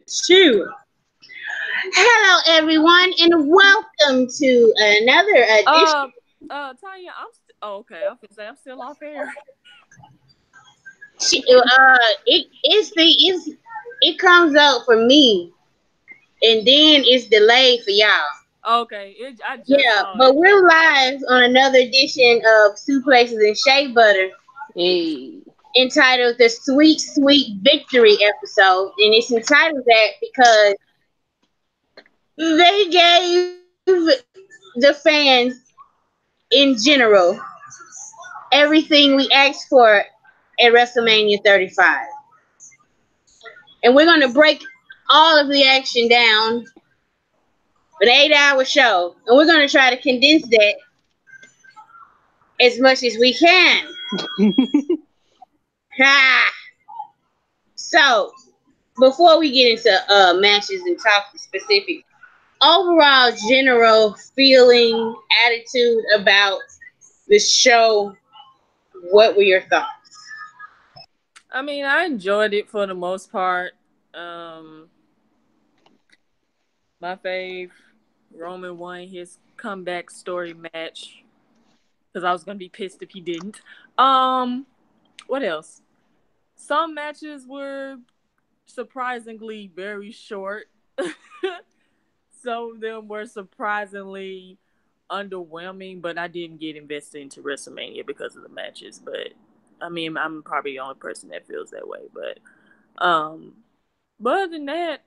Two. Hello, everyone, and welcome to another edition. Tonya, okay. I was gonna say I'm still off air. It comes up for me, and then it's delayed for y'all. Okay, I just Yeah, saw but it. we're live on another edition of Suplexes and Shea Butter, Hey. entitled "The Sweet Sweet Victory" episode, and it's entitled that because they gave the fans in general everything we asked for at WrestleMania 35. And we're going to break all of the action down with an 8-hour show. And we're going to try to condense that as much as we can. So, before we get into matches and talk specifics, overall general feeling, attitude about the show, what were your thoughts? I mean, I enjoyed it for the most part. My fave, Roman won his comeback story match because I was gonna be pissed if he didn't. What else? Some matches were surprisingly very short. Some of them were surprisingly underwhelming, but I didn't get invested into WrestleMania because of the matches. But I mean, I'm probably the only person that feels that way. But other than that,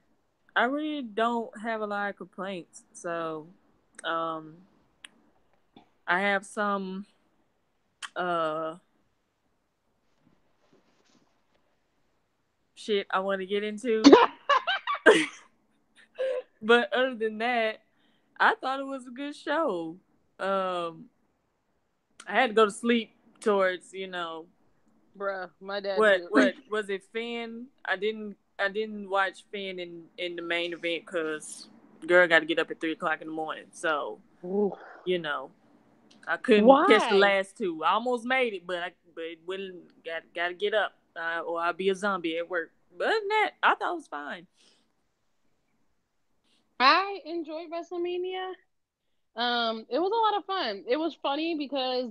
I really don't have a lot of complaints. So, um, I have some uh shit I want to get into. But other than that, I thought it was a good show. I had to go to sleep towards, Bruh, my dad what too. was it, Finn? I didn't watch Finn in the main event because girl got to get up at 3 o'clock in the morning. So Ooh. you know I couldn't catch the Why? last two. I almost made it, but it wouldn't got to get up or I'll be a zombie at work. But other than that, I thought it was fine. I enjoyed WrestleMania. It was a lot of fun. It was funny because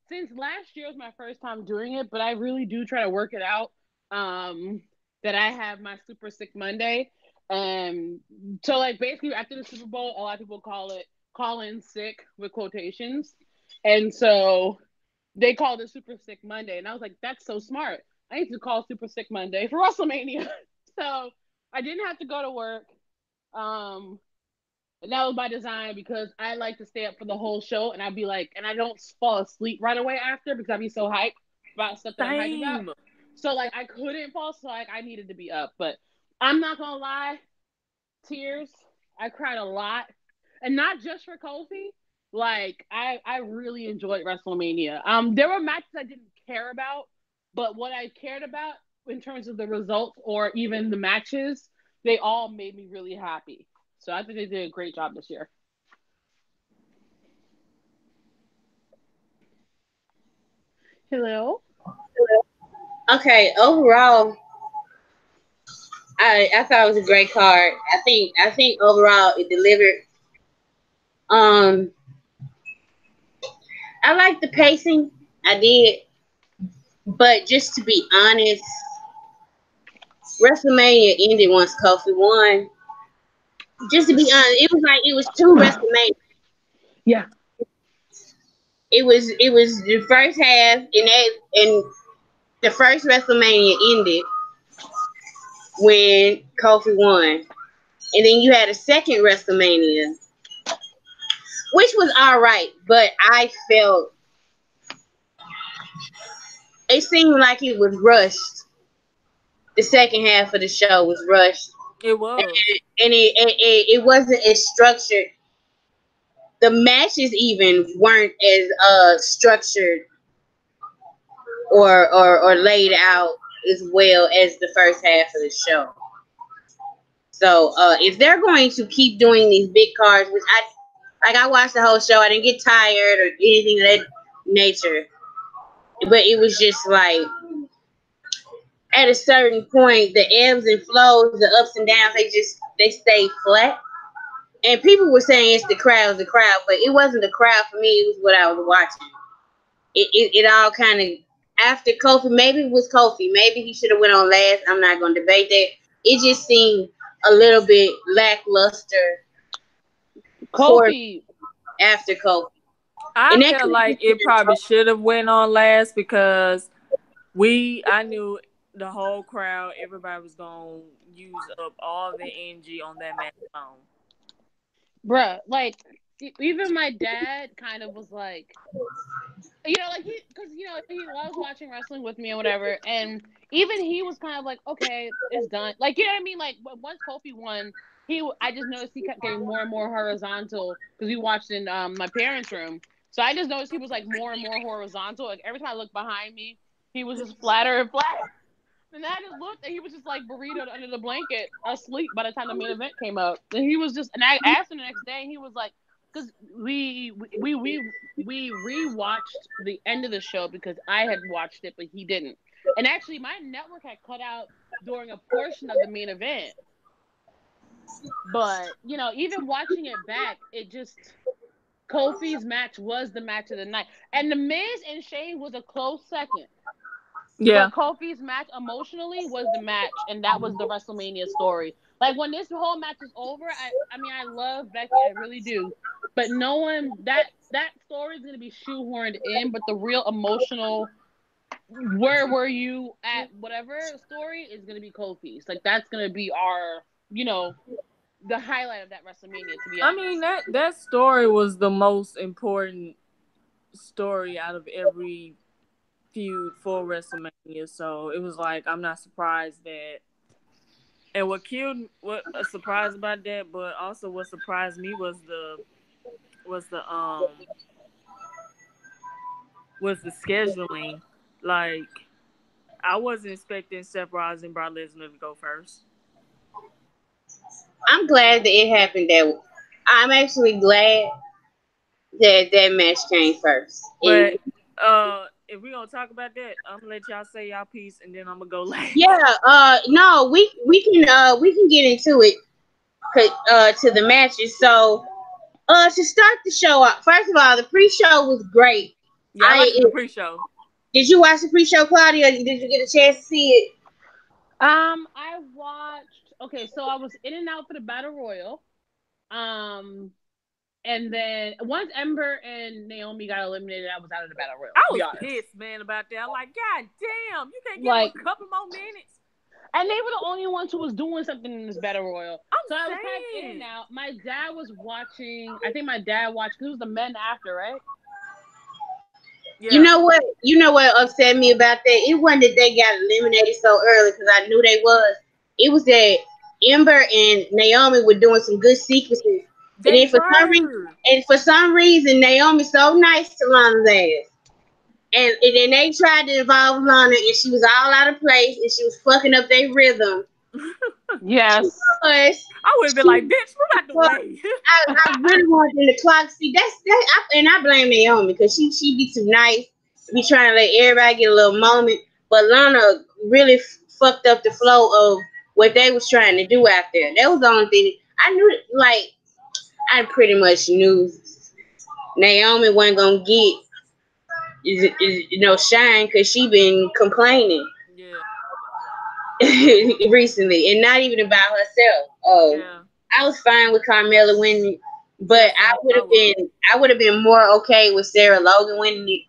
since last year was my first time doing it, but I really do try to work it out. Um, that I have my Super Sick Monday. So like basically after the Super Bowl, a lot of people call in sick with quotations. And so they called it Super Sick Monday. And I was like, that's so smart. I need to call Super Sick Monday for WrestleMania. So I didn't have to go to work. Um, and that was by design because I like to stay up for the whole show and I'd be like, and I don't fall asleep right away after because I'd be so hyped about stuff that I'm hyped about. Same. So like I couldn't fall, so like I needed to be up. But I'm not gonna lie, tears. I cried a lot, and not just for Kofi. Like I really enjoyed WrestleMania. There were matches I didn't care about, but what I cared about in terms of the results or even the matches, they all made me really happy. So I think they did a great job this year. Hello. Okay, overall, I thought it was a great card. I think overall it delivered. Um, I like the pacing. I did, but just to be honest, WrestleMania ended once Kofi won. Just to be honest, it was like it was two WrestleMania. Yeah. It was the first half, and the first WrestleMania ended when Kofi won, and then you had a second WrestleMania, which was all right, but I felt it seemed like it was rushed. The second half of the show was rushed, It and, was. it wasn't as structured. The matches even weren't as structured or laid out as well as the first half of the show. So if they're going to keep doing these big cards, which I watched the whole show, I didn't get tired or anything of that nature, but it was just like at a certain point, the ebbs and flows, the ups and downs, they stay flat. And people were saying it's the crowd, but it wasn't the crowd for me. It was what I was watching. It all kind of after Kofi. Maybe it was Kofi. Maybe he should have went on last. I'm not going to debate that. It just seemed a little bit lackluster for Kofi. after Kofi. I felt like it probably should have went on last because I knew the whole crowd, everybody was gonna use up all the energy on that match alone. Bruh, like, even my dad kind of was like, like because he loves watching wrestling with me and whatever, and even he was kind of like, okay, it's done. Like, you know what I mean? Like, once Kofi won, I just noticed he kept getting more and more horizontal because we watched in my parents' room. So I just noticed he was like more and more horizontal. Like every time I looked behind me, he was just flatter and flatter. And I just looked, and he was just like burritoed under the blanket, asleep by the time the main event came up. And he was just, and I asked him the next day, and he was like, because we rewatched the end of the show because I had watched it, but he didn't. And actually, my network had cut out during a portion of the main event. But even watching it back, it just Kofi's match was the match of the night, and the Miz and Shea was a close second. Yeah. But Kofi's match emotionally was the match, and that was the WrestleMania story. Like, when this whole match is over, I mean, I love Becky, I really do. But knowing that story is going to be shoehorned in, but the real emotional, where were you at whatever story is going to be Kofi's. Like, that's going to be our, the highlight of that WrestleMania, to be honest. I mean, that story was the most important story out of every feud for WrestleMania, so it was like I'm not surprised that. And what surprised about that, but also what surprised me was the scheduling. Like, I wasn't expecting Seth Rollins and Brock Lesnar to go first. I'm glad that it happened I'm actually glad that match came first. But if we gonna talk about that, I'm gonna let y'all say y'all piece, and then I'm gonna go last. Yeah. No, we can get into it. To the matches. So, to start the show off, first of all, the pre-show was great. Yeah, I liked the pre-show. Did you watch the pre-show, Claudia? Did you get a chance to see it? I watched. Okay, so I was in and out for the Battle Royal. And then once Ember and Naomi got eliminated, I was out of the Battle Royal. I was pissed, man, about that. I'm like, God damn, you can't give them a couple more minutes. And they were the only ones who was doing something in this Battle Royal. So I was kind of in and out. My dad was watching. I think my dad watched because it was the men after, right? Yeah. You know what upset me about that? It wasn't that they got eliminated so early because I knew they was. It was that Ember and Naomi were doing some good sequences. And then for some reason, Naomi's so nice to Lana's ass. And then they tried to involve Lana, and she was all out of place, and she was fucking up their rhythm. Yes. I would have been like, bitch, move out the way. I really wanted them to clock. See, and I blame Naomi because she be too nice, be trying to let everybody get a little moment. But Lana really fucked up the flow of what they was trying to do out there. That was the only thing. I knew, like, I pretty much knew Naomi wasn't gonna get shine because she been complaining recently, and not even about herself. I was fine with Carmella winning, but I would have been more okay with Sarah Logan winning.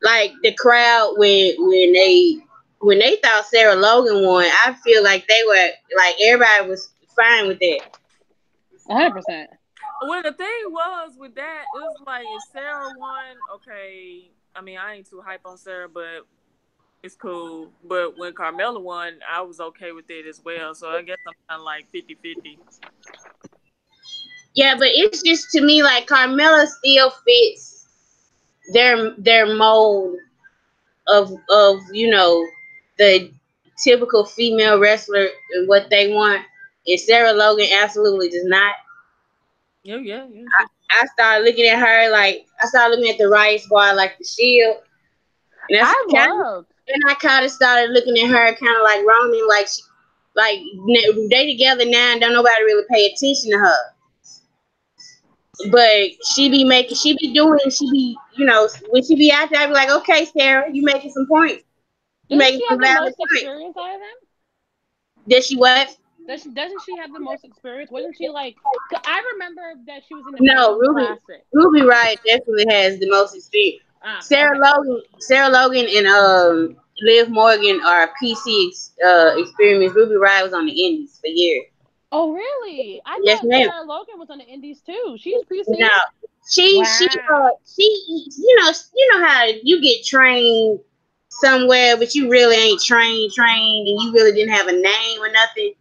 Like the crowd when they thought Sarah Logan won, I feel like they were like everybody was fine with that. 100%. Well, the thing was with that, it was like if Sarah won, okay. I mean, I ain't too hype on Sarah, but it's cool. But when Carmella won, I was okay with it as well. So I guess I'm kind of like 50-50. Yeah, but it's just to me like Carmella still fits their mold of the typical female wrestler and what they want. And Sarah Logan absolutely does not. Yeah. I started looking at her like I started looking at the Riot Squad like the Shield. And and I kind of started looking at her kind of like Roman, like they together now and don't nobody really pay attention to her. But she be doing, she be, when she be out there, I be like, okay, Sarah, you making some points. You Doesn't making she some have the valid most points. experience out of them? Did she what? Doesn't she have the most experience? Wasn't she like? I remember that she was in the No, main classic. Ruby Riott definitely has the most experience. Ah, Sarah okay. Logan, and Liv Morgan are PC experiments. Ruby Riott was on the Indies for years. Oh, really? I Yes, thought ma'am. Sarah Logan was on the Indies too. She's PC. No, Wow. you know how you get trained somewhere, but you really ain't trained, and you really didn't have a name or nothing.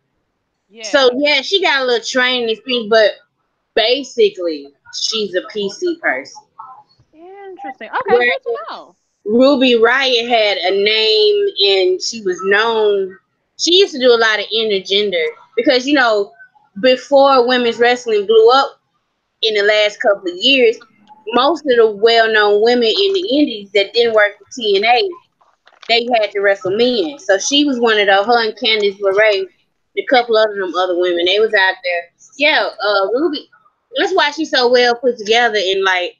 So Yeah. yeah, she got a little training experience, but basically she's a PC person. Interesting. Okay, Where good to know. Ruby Riott had a name and she was known. She used to do a lot of intergender because before women's wrestling blew up in the last couple of years, most of the well-known women in the indies that didn't work for TNA, they had to wrestle men. So she was one of those. Her and Candice LeRae, a couple of them other women, they was out there. Yeah, Ruby. That's why she's so well put together and like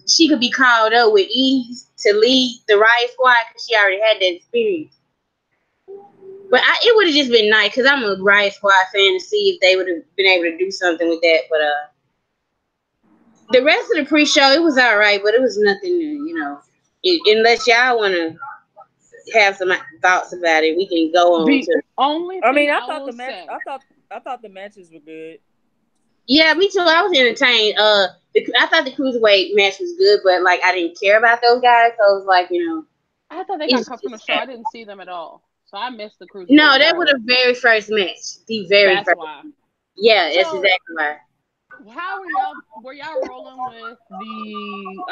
she could be called up with ease to lead the Riot Squad because she already had that experience. But it would have just been nice because I'm a Riot Squad fan to see if they would have been able to do something with that. But the rest of the pre-show, it was all right, but it was nothing new, unless y'all want to have some thoughts about it, we can go on The to. only I thing mean, I will say. I thought the matches were good. Yeah, me too. I was entertained. I thought the cruiserweight match was good, but like I didn't care about those guys, so it was like I thought they got it's cut from the just show. I didn't see them at all, so I missed the cruiserweight no. That was match. the very first match, the very That's first. why. Yeah, that's So, exactly why. how were y'all? Were y'all rolling with the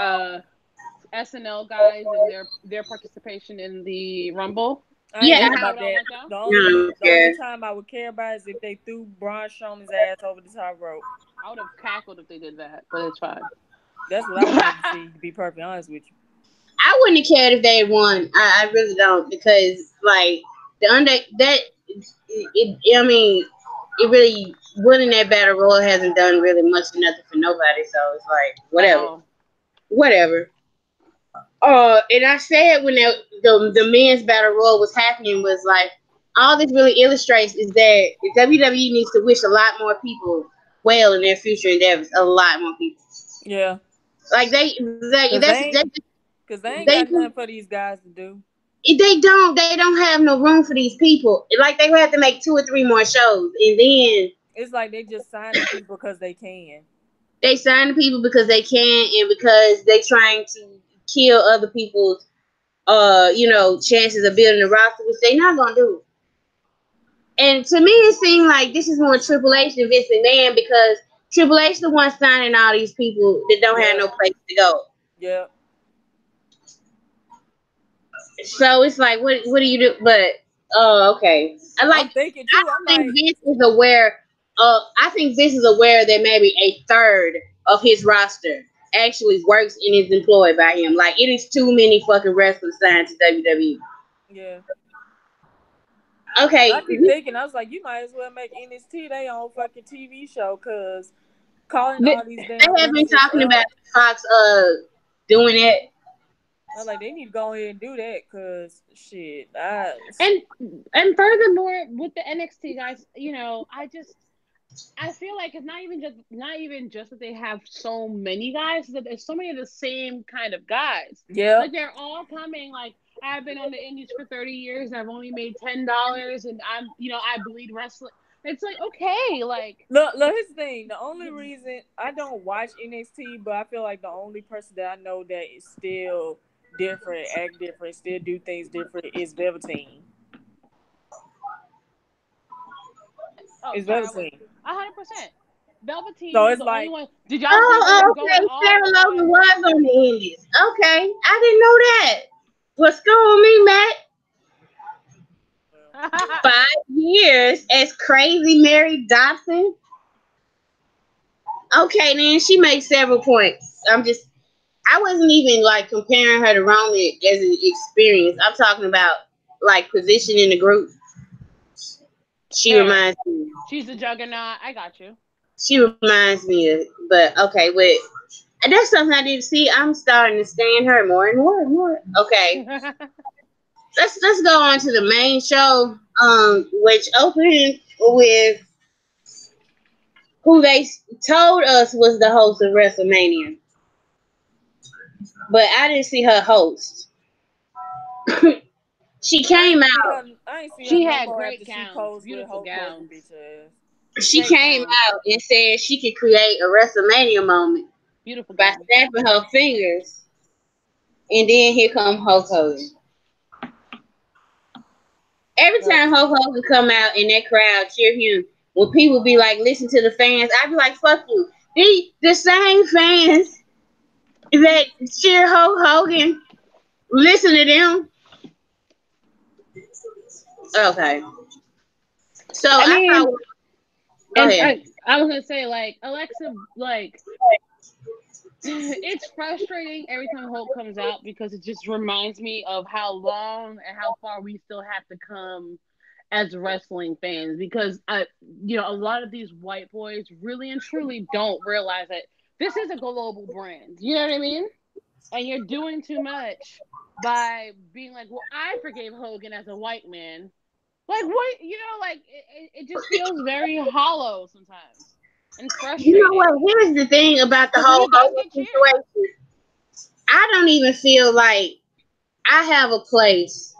SNL guys and their participation in the Rumble? I ain't Yeah, care That's how about it all that. went down. no, The only time I would care about is if they threw Braun Strowman's ass over the top rope. I would have cackled if they did that, but it's fine. That's what I wanted to see. To be perfectly honest with you. I wouldn't have cared if they had won. I really don't because like the under that I mean it really winning that battle royal hasn't done really much of nothing for nobody. So it's like At whatever, all. whatever. And I said when the men's battle royal was happening was like all this really illustrates is that WWE needs to wish a lot more people well in their future endeavors. A lot more people. Yeah, Like cause they ain't they got nothing for these guys to do. they don't have no room for these people. Like they would have to make 2 or 3 more shows, and then It's like they just signing people because they can. they sign the people because they can and because they trying to kill other people's chances of building a roster, which they not gonna do. And to me, it seemed like this is more Triple H than Vince McMahon because Triple H the one signing all these people that don't have Yeah, no place to go. yeah. So it's like, what do you do? But okay, I'm thinking I too. I'm don't think like, Vince is aware. I think Vince is aware that maybe a third of his roster actually works and is employed by him. Like it is too many fucking wrestlers signed to WWE. yeah. Cause I Okay, keep thinking, I was like, you might as well make NXT their own fucking TV show. Cause calling The, all these they damn have been wrestlers talking about up, Fox doing it. I was like, they need to go ahead and do that. Cause shit, I and and furthermore, with the NXT guys, I feel like it's not even just that they have so many guys, that there's so many of the same kind of guys. yeah. Like they're all coming like I've been on the indies for 30 years and I've only made $10 and I bleed wrestling. It's like okay, like Look. Here's the thing. The only reason I don't watch NXT, but I feel like the only person that I know that is still different, act different, still do things different is Velveteen. oh It's sorry, I was Velveteen. 100%. Velveteen So was it's the only like, one. Did y'all see when he was going Okay. off Sarah Logan on was on the Indies. Okay, I didn't know that. What's going on, me, Matt? 5 years as crazy Mary Dobson. Okay, then she makes several points. I wasn't even like comparing her to Roman as an experience. I'm talking about like position in the group. She Fair. reminds me. She's the juggernaut. I got you. She reminds me of. But okay, but that's something I didn't see. I'm starting to stand her more and more and more. Okay, let's go on to the main show, which opened with who they told us was the host of WrestleMania, but I didn't see her host. She came out. I ain't see her She no had more great after she gowns, posed with beautiful Hulk Hogan gowns, bitch ass. She great came gowns, out and said she could create a WrestleMania moment beautiful by gowns. snapping her fingers, and then here come Hulk Hogan. Every time Hulk Hogan come out and that crowd cheer him, when people be like, listen to the fans, I be like, fuck you. The same fans that cheer Hulk Hogan, listen to them. Okay. So I I mean, thought, go and ahead. I was gonna say like Alexa, like it's frustrating every time Hulk comes out because it just reminds me of how long and how far we still have to come as wrestling fans because a lot of these white boys really and truly don't realize that this is a global brand. You know what I mean? And you're doing too much by being like, well, I forgave Hogan as a white man. Like what? Like it just feels very hollow sometimes and You know frustrating what? Here's the thing about the because he whole does Hogan get cheered. situation. I don't even feel like I have a place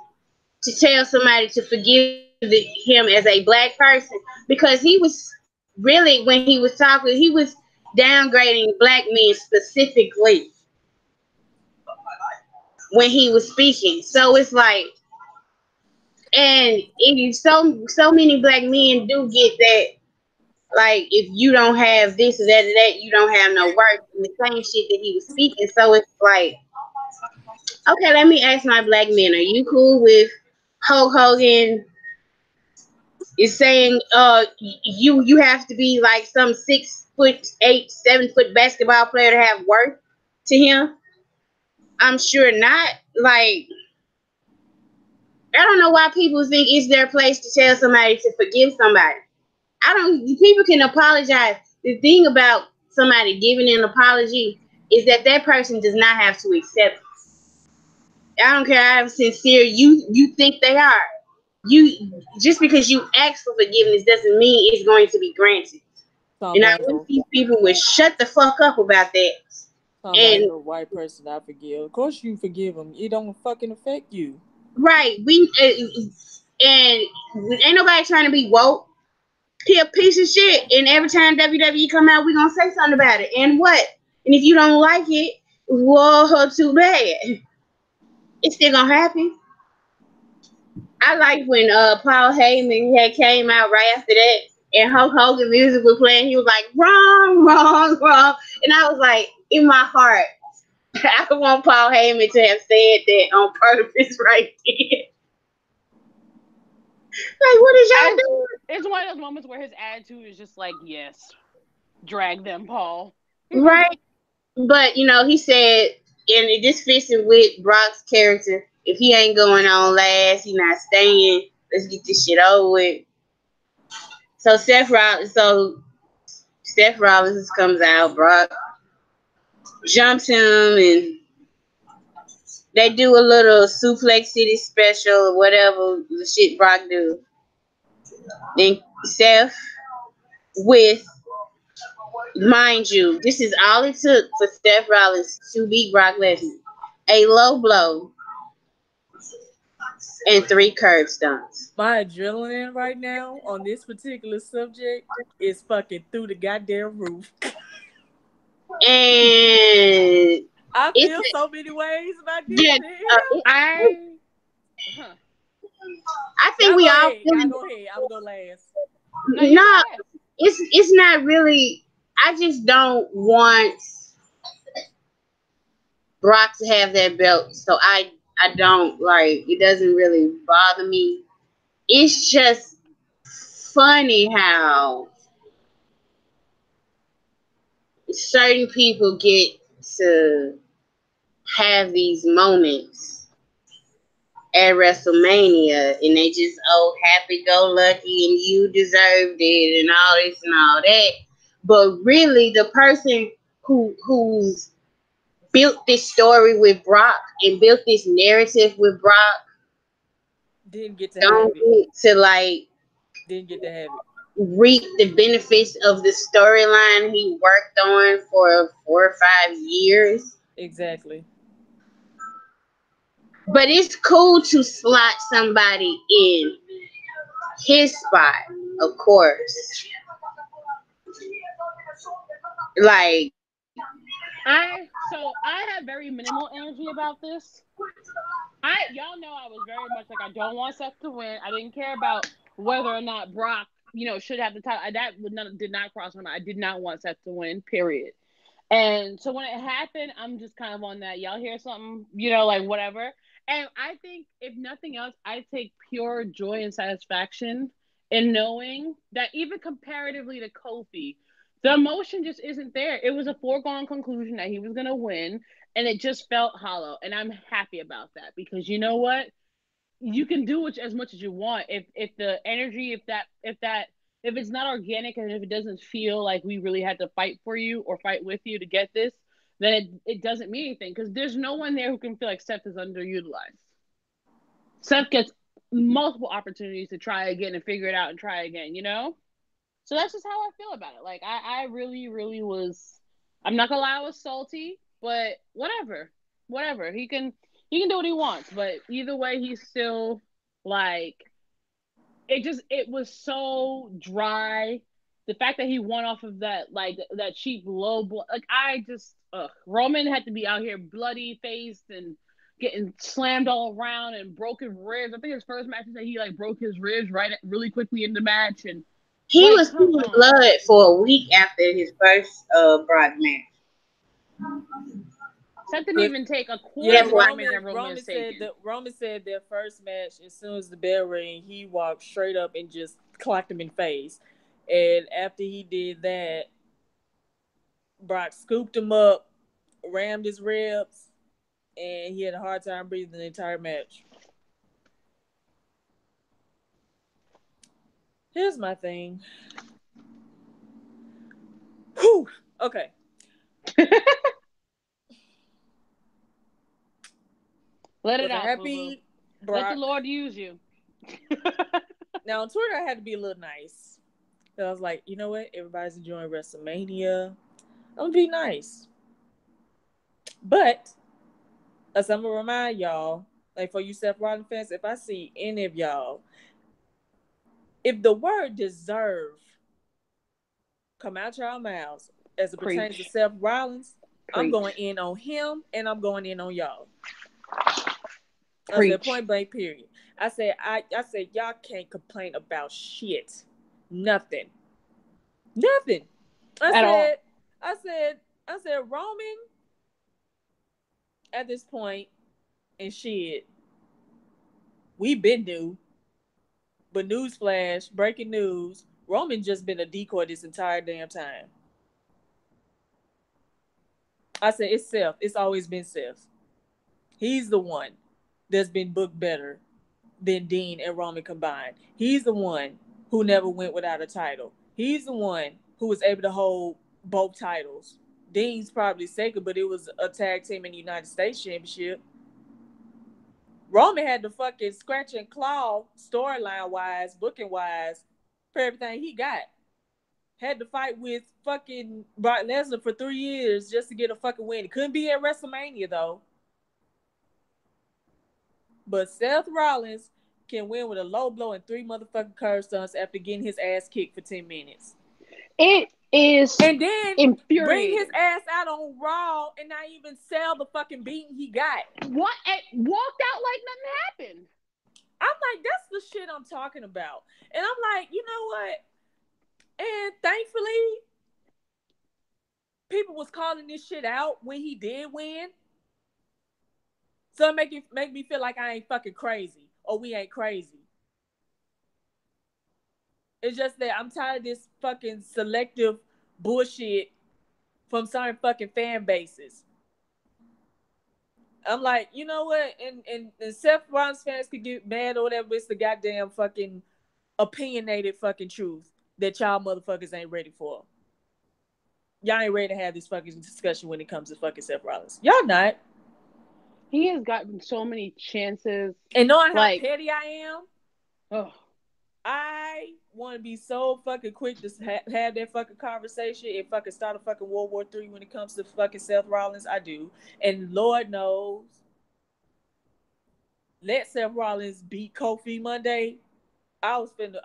to tell somebody to forgive him as a black person because he was really, when he was talking, he was downgrading black men specifically when he was speaking. So it's like, and so many black men do get that. Like, if you don't have this or that or that, you don't have no work. And the same shit that he was speaking. So it's like, okay, let me ask my black men: are you cool with Hulk Hogan is saying you have to be like some 6'8", 7 foot basketball player to have worth to him? I'm sure not. Like, I don't know why people think it's their place to tell somebody to forgive somebody. I don't. People can apologize. The thing about somebody giving an apology is that that person does not have to accept it. I don't care how sincere you think they are. You just because you ask for forgiveness doesn't mean it's going to be granted. Talking And I about wish no, these people would shut the fuck up about that. talking about And no white person I forgive. Of course you forgive them. It don't fucking affect you. right, we and ain't nobody trying to be woke. He a piece of shit. And every time WWE come out, we gonna say something about it. And what? And if you don't like it, whoa, too bad. It's still gonna happen. I like when Paul Heyman had came out right after that and Hulk Hogan music was playing. He was like, wrong, wrong, wrong. And I was like, in my heart, I want Paul Heyman to have said that on purpose right there. Like, what is y'all doing? It's one of those moments where his attitude is just like, yes, drag them, Paul. Right? But, he said, and this fits in with Brock's character. If he ain't going on last, he not staying. Let's get this shit over with. So Seth Rollins comes out, Brock jumps him, and they do a little Suplex City special or whatever the shit Brock do. Then Seth with, mind you, this is all it took for Seth Rollins to beat Brock Lesnar. A low blow and 3 curb stomps. My adrenaline right now on this particular subject is fucking through the goddamn roof. And I it's feel so many ways about this yeah, shit. I, huh. I think Y'all we go all ahead. Y'all go ahead. I will go last. No, you no, go ahead. it's not really. I just don't want Brock to have that belt, so I don't like. It doesn't really bother me. It's just funny how certain people get to have these moments at WrestleMania and they just, oh, happy go lucky and you deserved it and all this and all that. But really the person who's built this story with Brock and built this narrative with Brock Didn't get to have don't it. get to like Didn't get to have it. reap the benefits of the storyline he worked on for 4 or 5 years. Exactly. But it's cool to slot somebody in his spot, of course. Like, I have very minimal energy about this. Y'all know I was very much like I don't want Seth to win. I didn't care about whether or not Brock, should have the title. Did not cross my mind. I did not want Seth to win. Period. And so when it happened, I'm just kind of on that. Y'all hear something, like whatever. And I think if nothing else, I take pure joy and satisfaction in knowing that even comparatively to Kofi, the emotion just isn't there. It was a foregone conclusion that he was going to win, and it just felt hollow. And I'm happy about that because you know what? You can do it as much as you want. If the energy, if it's not organic and if it doesn't feel like we really had to fight for you or fight with you to get this, then it doesn't mean anything because there's no one there who can feel like Seth is underutilized. Seth gets multiple opportunities to try again and figure it out and try again. So that's just how I feel about it. Like I really, really was. I'm not gonna lie, I was salty, but whatever, whatever. He can do what he wants, but either way, he's still like it was so dry. The fact that he won off of that that cheap low blow, like I just Roman had to be out here bloody faced and getting slammed all around and broken ribs. I think his first match is that he like broke his ribs really quickly in the match and he like was come seeing on. blood for a week after his first Brock match. Seth didn't Good. even take a Yeah, quarter of the FY. damage that Roman has taken. Roman said their first match, as soon as the bell rang, he walked straight up and just clocked him in face. And after he did that, Brock scooped him up, rammed his ribs, and he had a hard time breathing the entire match. Here's my thing. Whew. Okay. Let it Was out, boo boo. happy, Let the Brock. Lord use you. Now on Twitter, I had to be a little nice. So I was like, you know what? Everybody's enjoying WrestleMania. I'm gonna be nice. But as I'm gonna remind y'all, like for you Seth Rollins fans, if I see any of y'all, if the word deserve come out y'all mouths as it pertains to Preach. Seth Rollins, I'm Preach. going in on him and I'm going in on y'all. I said Preach. point blank period. I said y'all can't complain about shit. Nothing. Nothing. I At said, all. I said, I said Roman at this point and shit, we been new. But newsflash, breaking news, Roman just been a decoy this entire damn time. I said it's Seth. It's always been Seth. He's the one that's been booked better than Dean and Roman combined. He's the one who never went without a title. He's the one who was able to hold both titles. Dean's probably second, but it was a tag team in the United States Championship. Roman had to fucking scratch and claw storyline wise, booking wise, for everything he got. Had to fight with fucking Brock Lesnar for 3 years just to get a fucking win. It couldn't be at WrestleMania though. But Seth Rollins can win with a low blow and 3 motherfucking curb stunts after getting his ass kicked for 10 minutes. It is And then bring his infuriating. ass out on Raw and not even sell the fucking beating he got. What? Walked out like nothing happened. I'm like, that's the shit I'm talking about. And I'm like, you know what? And thankfully, people was calling this shit out when he did win. So it make me feel like I ain't fucking crazy. Or we ain't crazy. It's just that I'm tired of this fucking selective bullshit from certain fucking fan bases. I'm like, you know what? And Seth Rollins fans could get mad or whatever. It's the goddamn fucking opinionated fucking truth that y'all motherfuckers ain't ready for. Y'all ain't ready to have this fucking discussion when it comes to fucking Seth Rollins. Y'all not. He has gotten so many chances. And knowing how Like, petty I am, oh, I want to be so fucking quick to have that fucking conversation and fucking start a fucking World War III when it comes to fucking Seth Rollins. I do. And Lord knows, let Seth Rollins beat Kofi Monday. I was in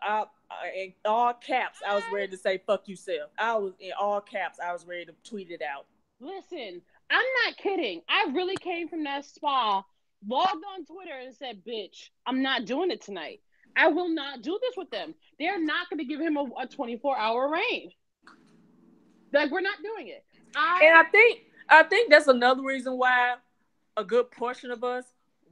all caps. I was ready to say "fuck you, Seth." I was in all caps. I was ready to tweet it out. listen, I'm not kidding. I really came from that spa, logged on Twitter, and said, "Bitch, I'm not doing it tonight. I will not do this with them. They're not going to give him a 24-hour reign. Like, we're not doing it." And I think that's another reason why a good portion of us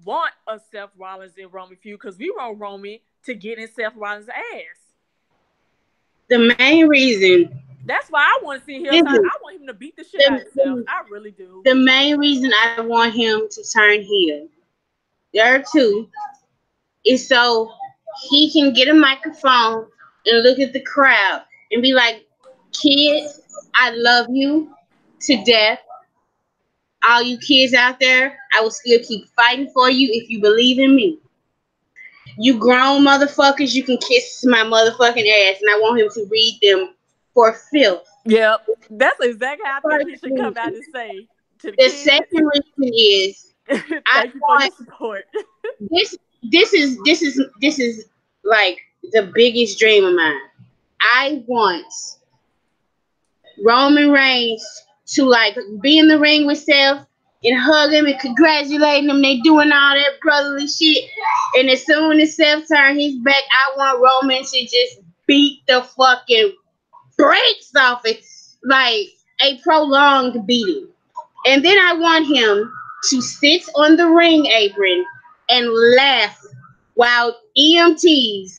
want a Seth Rollins and Roman feud, because we want Roman to get in Seth Rollins' ass. The main reason. That's why I want to see him. Listen, I want him to beat the shit out of himself. I really do. the main reason I want him to turn heel, there are two, is so he can get a microphone and look at the crowd and be like, kids, I love you to death. All you kids out there, I will still keep fighting for you if you believe in me. You grown motherfuckers, you can kiss my motherfucking ass, and I want him to read them for filth. Yep. That's exactly how I think First he should come out reason. and say to the The kids. second reason is I Thank you for your want support. this. This is like the biggest dream of mine. I want Roman Reigns to like be in the ring with Seth and hug him and congratulate him. They doing all that brotherly shit. And as soon as Seth turn his back, I want Roman to just beat the fucking brakes off it. Like a prolonged beating. And then I want him to sit on the ring apron and laugh while EMTs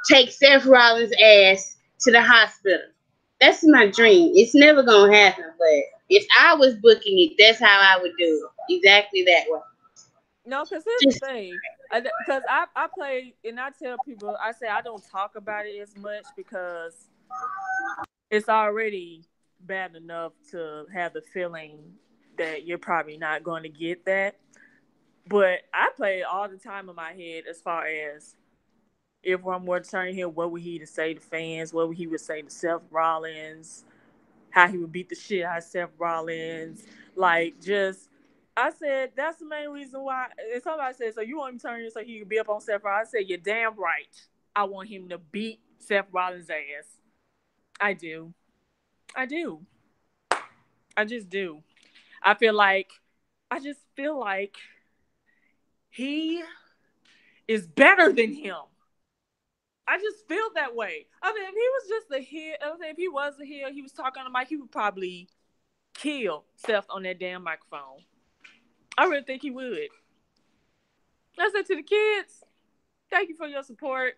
take Seth Rollins' ass to the hospital. That's my dream. It's never gonna happen, but if I was booking it, that's how I would do it. Exactly that way. No, because here's the Just thing. Because I play, and I tell people, I say I don't talk about it as much because it's already bad enough to have the feeling that you're probably not going to get that. But I play it all the time in my head as far as if one were to turn here, what would he to say to fans? What would he would say to Seth Rollins? How he would beat the shit out of Seth Rollins? Like, just, I said, that's the main reason why. And somebody said, so you want him to turn here so he could be up on Seth Rollins? I said, you're damn right. I want him to beat Seth Rollins' ass. I do. I do. I just do. I just feel like he is better than him. I just feel that way. I mean, if he was just a heel, if he was a heel, he was talking on the mic, he would probably kill Seth on that damn microphone. I really think he would. I said to the kids, thank you for your support.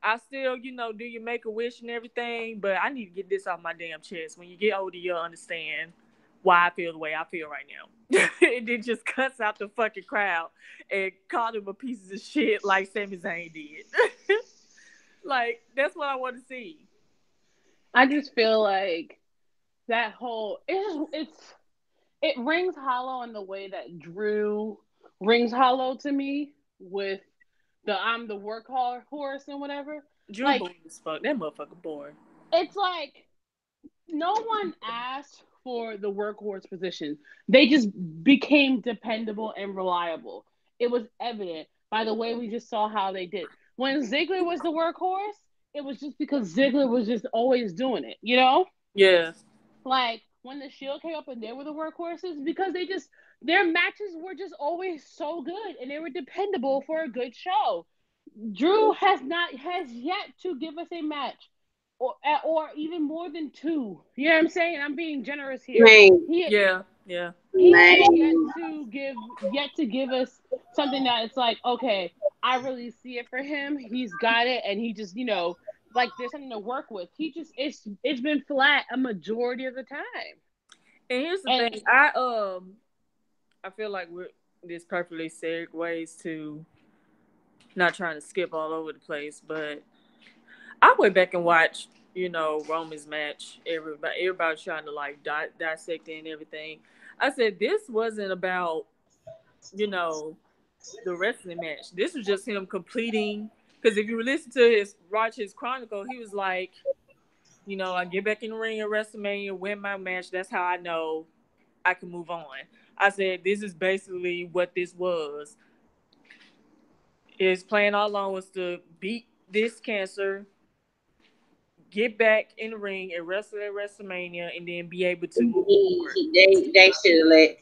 I still, do your make a wish and everything, but I need to get this off my damn chest. When you get older, you'll understand why I feel the way I feel right now. And it just cuts out the fucking crowd and called him a piece of shit like Sami Zayn did. Like, that's what I want to see. I just feel like that whole it rings hollow in the way that Drew rings hollow to me with the I'm the workhorse and whatever. Drew Like, boring as fuck. That motherfucker boring. it's like no one asked for the workhorse position. They just became dependable and reliable. It was evident by the way we just saw how they did. When Ziggler was the workhorse, it was just because Ziggler was just always doing it, you know? Yeah. Like when the Shield came up and they were the workhorses, because their matches were just always so good and they were dependable for a good show. Drew has yet to give us a match, or even more than two. You know what I'm saying? I'm being generous here. man, Yeah. Yeah. He has man. yet to give us something that it's like, okay, I really see it for him. He's got it, and he just like there's something to work with. It's been flat a majority of the time. And here's the And thing. I feel like this perfectly segues to not trying to skip all over the place, but I went back and watched, Roman's match. Everybody trying to like dissect it and everything. I said this wasn't about, the wrestling match. This was just him completing. Because if you listen to watch his chronicle, he was like, I get back in the ring at WrestleMania, win my match. That's how I know I can move on. I said this is basically what this was. His plan all along was to beat this cancer, get back in the ring and wrestle at WrestleMania, and then be able to move forward. They should have let.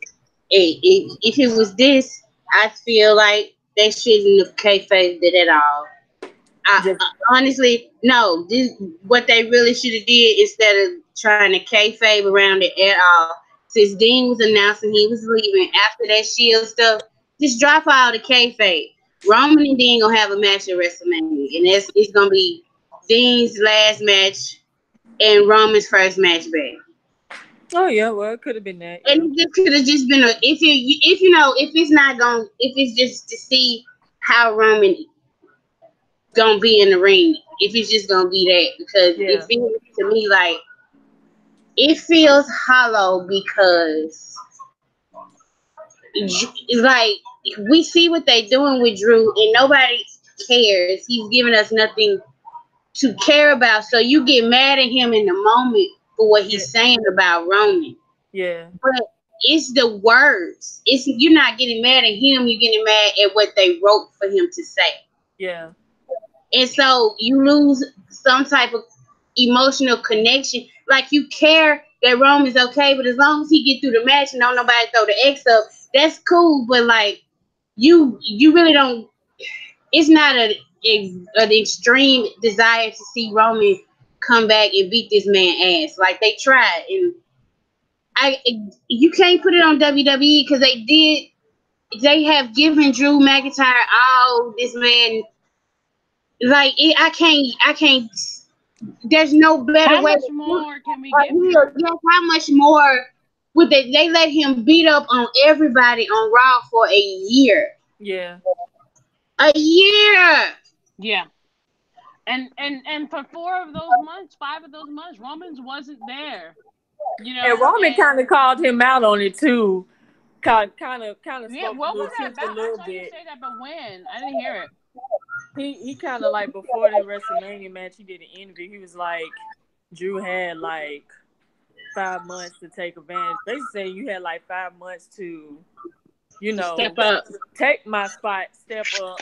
If it was this, I feel like they shouldn't have kayfabed it at all. Just Honestly, no. What they really should have did instead of trying to kayfabe around it at all. Since Dean was announcing he was leaving after that Shield stuff, just drop all the kayfabe. Roman and Dean gonna have a match at WrestleMania, and it's gonna be Dean's last match and Roman's first match back. oh yeah, well it could have been that. Yeah, And it could have just been if it's not going, if it's just to see how Roman gonna be in the ring, if it's just gonna be that, because it yeah, feels to me like it feels hollow because it's like we see what they doing with Drew and nobody cares. He's giving us nothing to care about, so you get mad at him in the moment for what yeah, he's saying about Roman. yeah, But it's the words. It's you're not getting mad at him. You're getting mad at what they wrote for him to say. yeah, And so you lose some type of emotional connection. Like you care that Roman's okay, but as long as he get through the match and don't nobody throw the X up, that's cool. But like you really don't. It's not an extreme desire to see Roman come back and beat this man ass. Like they tried, and you can't put it on WWE because they have given Drew McIntyre all this man. Like I can't. There's no better How way. much more can we give him? Yes, how much more would they let him beat up on everybody on Raw for a year? yeah. A year. Yeah. And for 4 of those months, 5 of those months, Romans wasn't there. And Roman kind of called him out on it too. Kind of Yeah, spoke a what little was that truth a about? I little saw you bit. say that, but when? I didn't hear it. He kind of like before the WrestleMania match, he did an interview. He was like, Drew had like 5 months to take advantage. Basically, saying you had like 5 months to, Step up. take my spot, step up,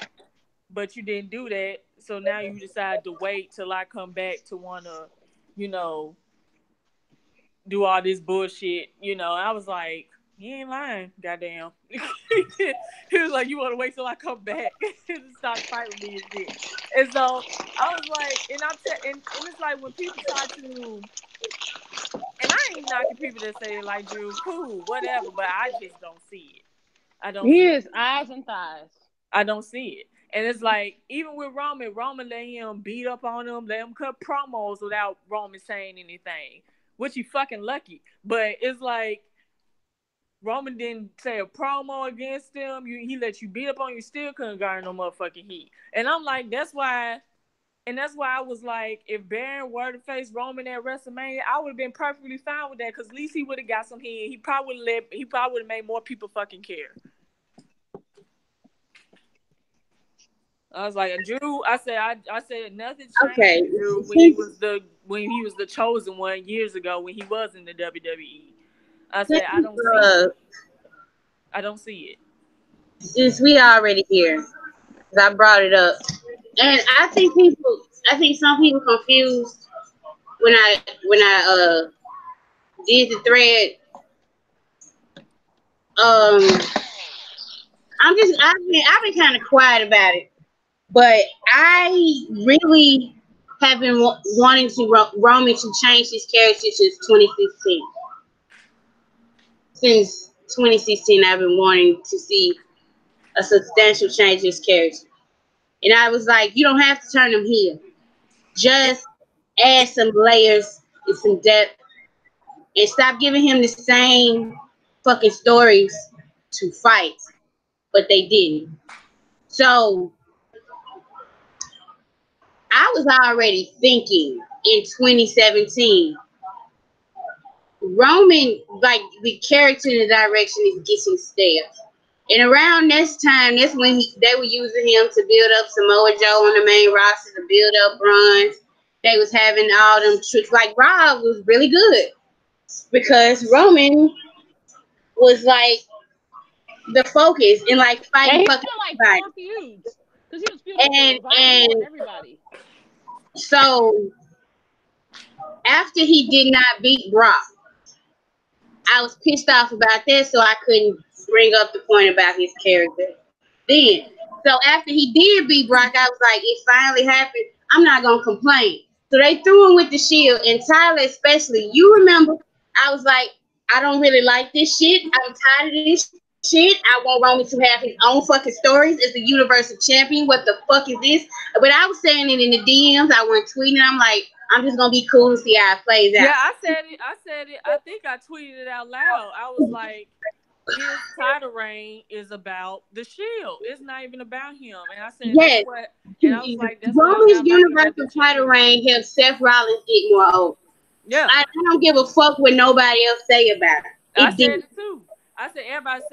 but you didn't do that. So now you decide to wait till I come back to want to, you know, do all this bullshit. I was like, he ain't lying, goddamn. He was like, you want to wait till I come back and stop fighting me and shit. And so I was like, and it's like when people try to, and I ain't knocking people that say like Drew, cool, whatever, but I just don't see it. I don't He see is it. eyes and thighs. I don't see it. And it's like, even with Roman let him beat up on him, let him cut promos without Roman saying anything, which he fucking lucky. But it's like, Roman didn't say a promo against him. He let you beat up on you, still couldn't garner no motherfucking heat. And I'm like, that's why I was like, if Baron were to face Roman at WrestleMania, I would have been perfectly fine with that, because at least he would have got some heat. He probably would have made more people fucking care. I was like, Drew. I said nothing changed. Okay. Drew when he was the chosen one years ago when he was in the WWE. I said I don't see it. I don't see it. Since we already here, 'cause I brought it up, and I think some people confused when I did the thread. I've been kind of quiet about it, but I really have been wanting Roman to change his character since 2016. Since 2016, I've been wanting to see a substantial change in his character, and I was like, you don't have to turn him heel, just add some layers and some depth, and stop giving him the same fucking stories to fight, but they didn't. So I was already thinking in 2017, Roman, like the character and the direction is getting stale. And around this time, that's when they were using him to build up Samoa Joe on the main roster, to build up runs. They was having all them tricks. Like Rob was really good because Roman was like the focus and like And fighting he fucking had like everybody. 4 feuds because he was feuding And with Rhino and everybody. so after he did not beat Brock, I was pissed off about that, so I couldn't bring up the point about his character then. So after he did beat Brock, I was like, it finally happened. I'm not gonna complain. So they threw him with the Shield, and Tyler especially. You remember, I was like, I don't really like this shit. I'm tired of this shit. I want Roman to have his own fucking stories as the Universal Champion. What the fuck is this? But I was saying it in the DMs. I went tweeting. I'm like, I'm just gonna be cool and see how it plays out. Yeah, I said it. I think I tweeted it out loud. I was like, his title reign is about the Shield. It's not even about him. And I said Yes. that's what. And I was like, that's what I Roman's got about Universal title reign helped Seth Rollins get more over. Yeah. I don't give a fuck what nobody else say about it. I said it too. I said everybody was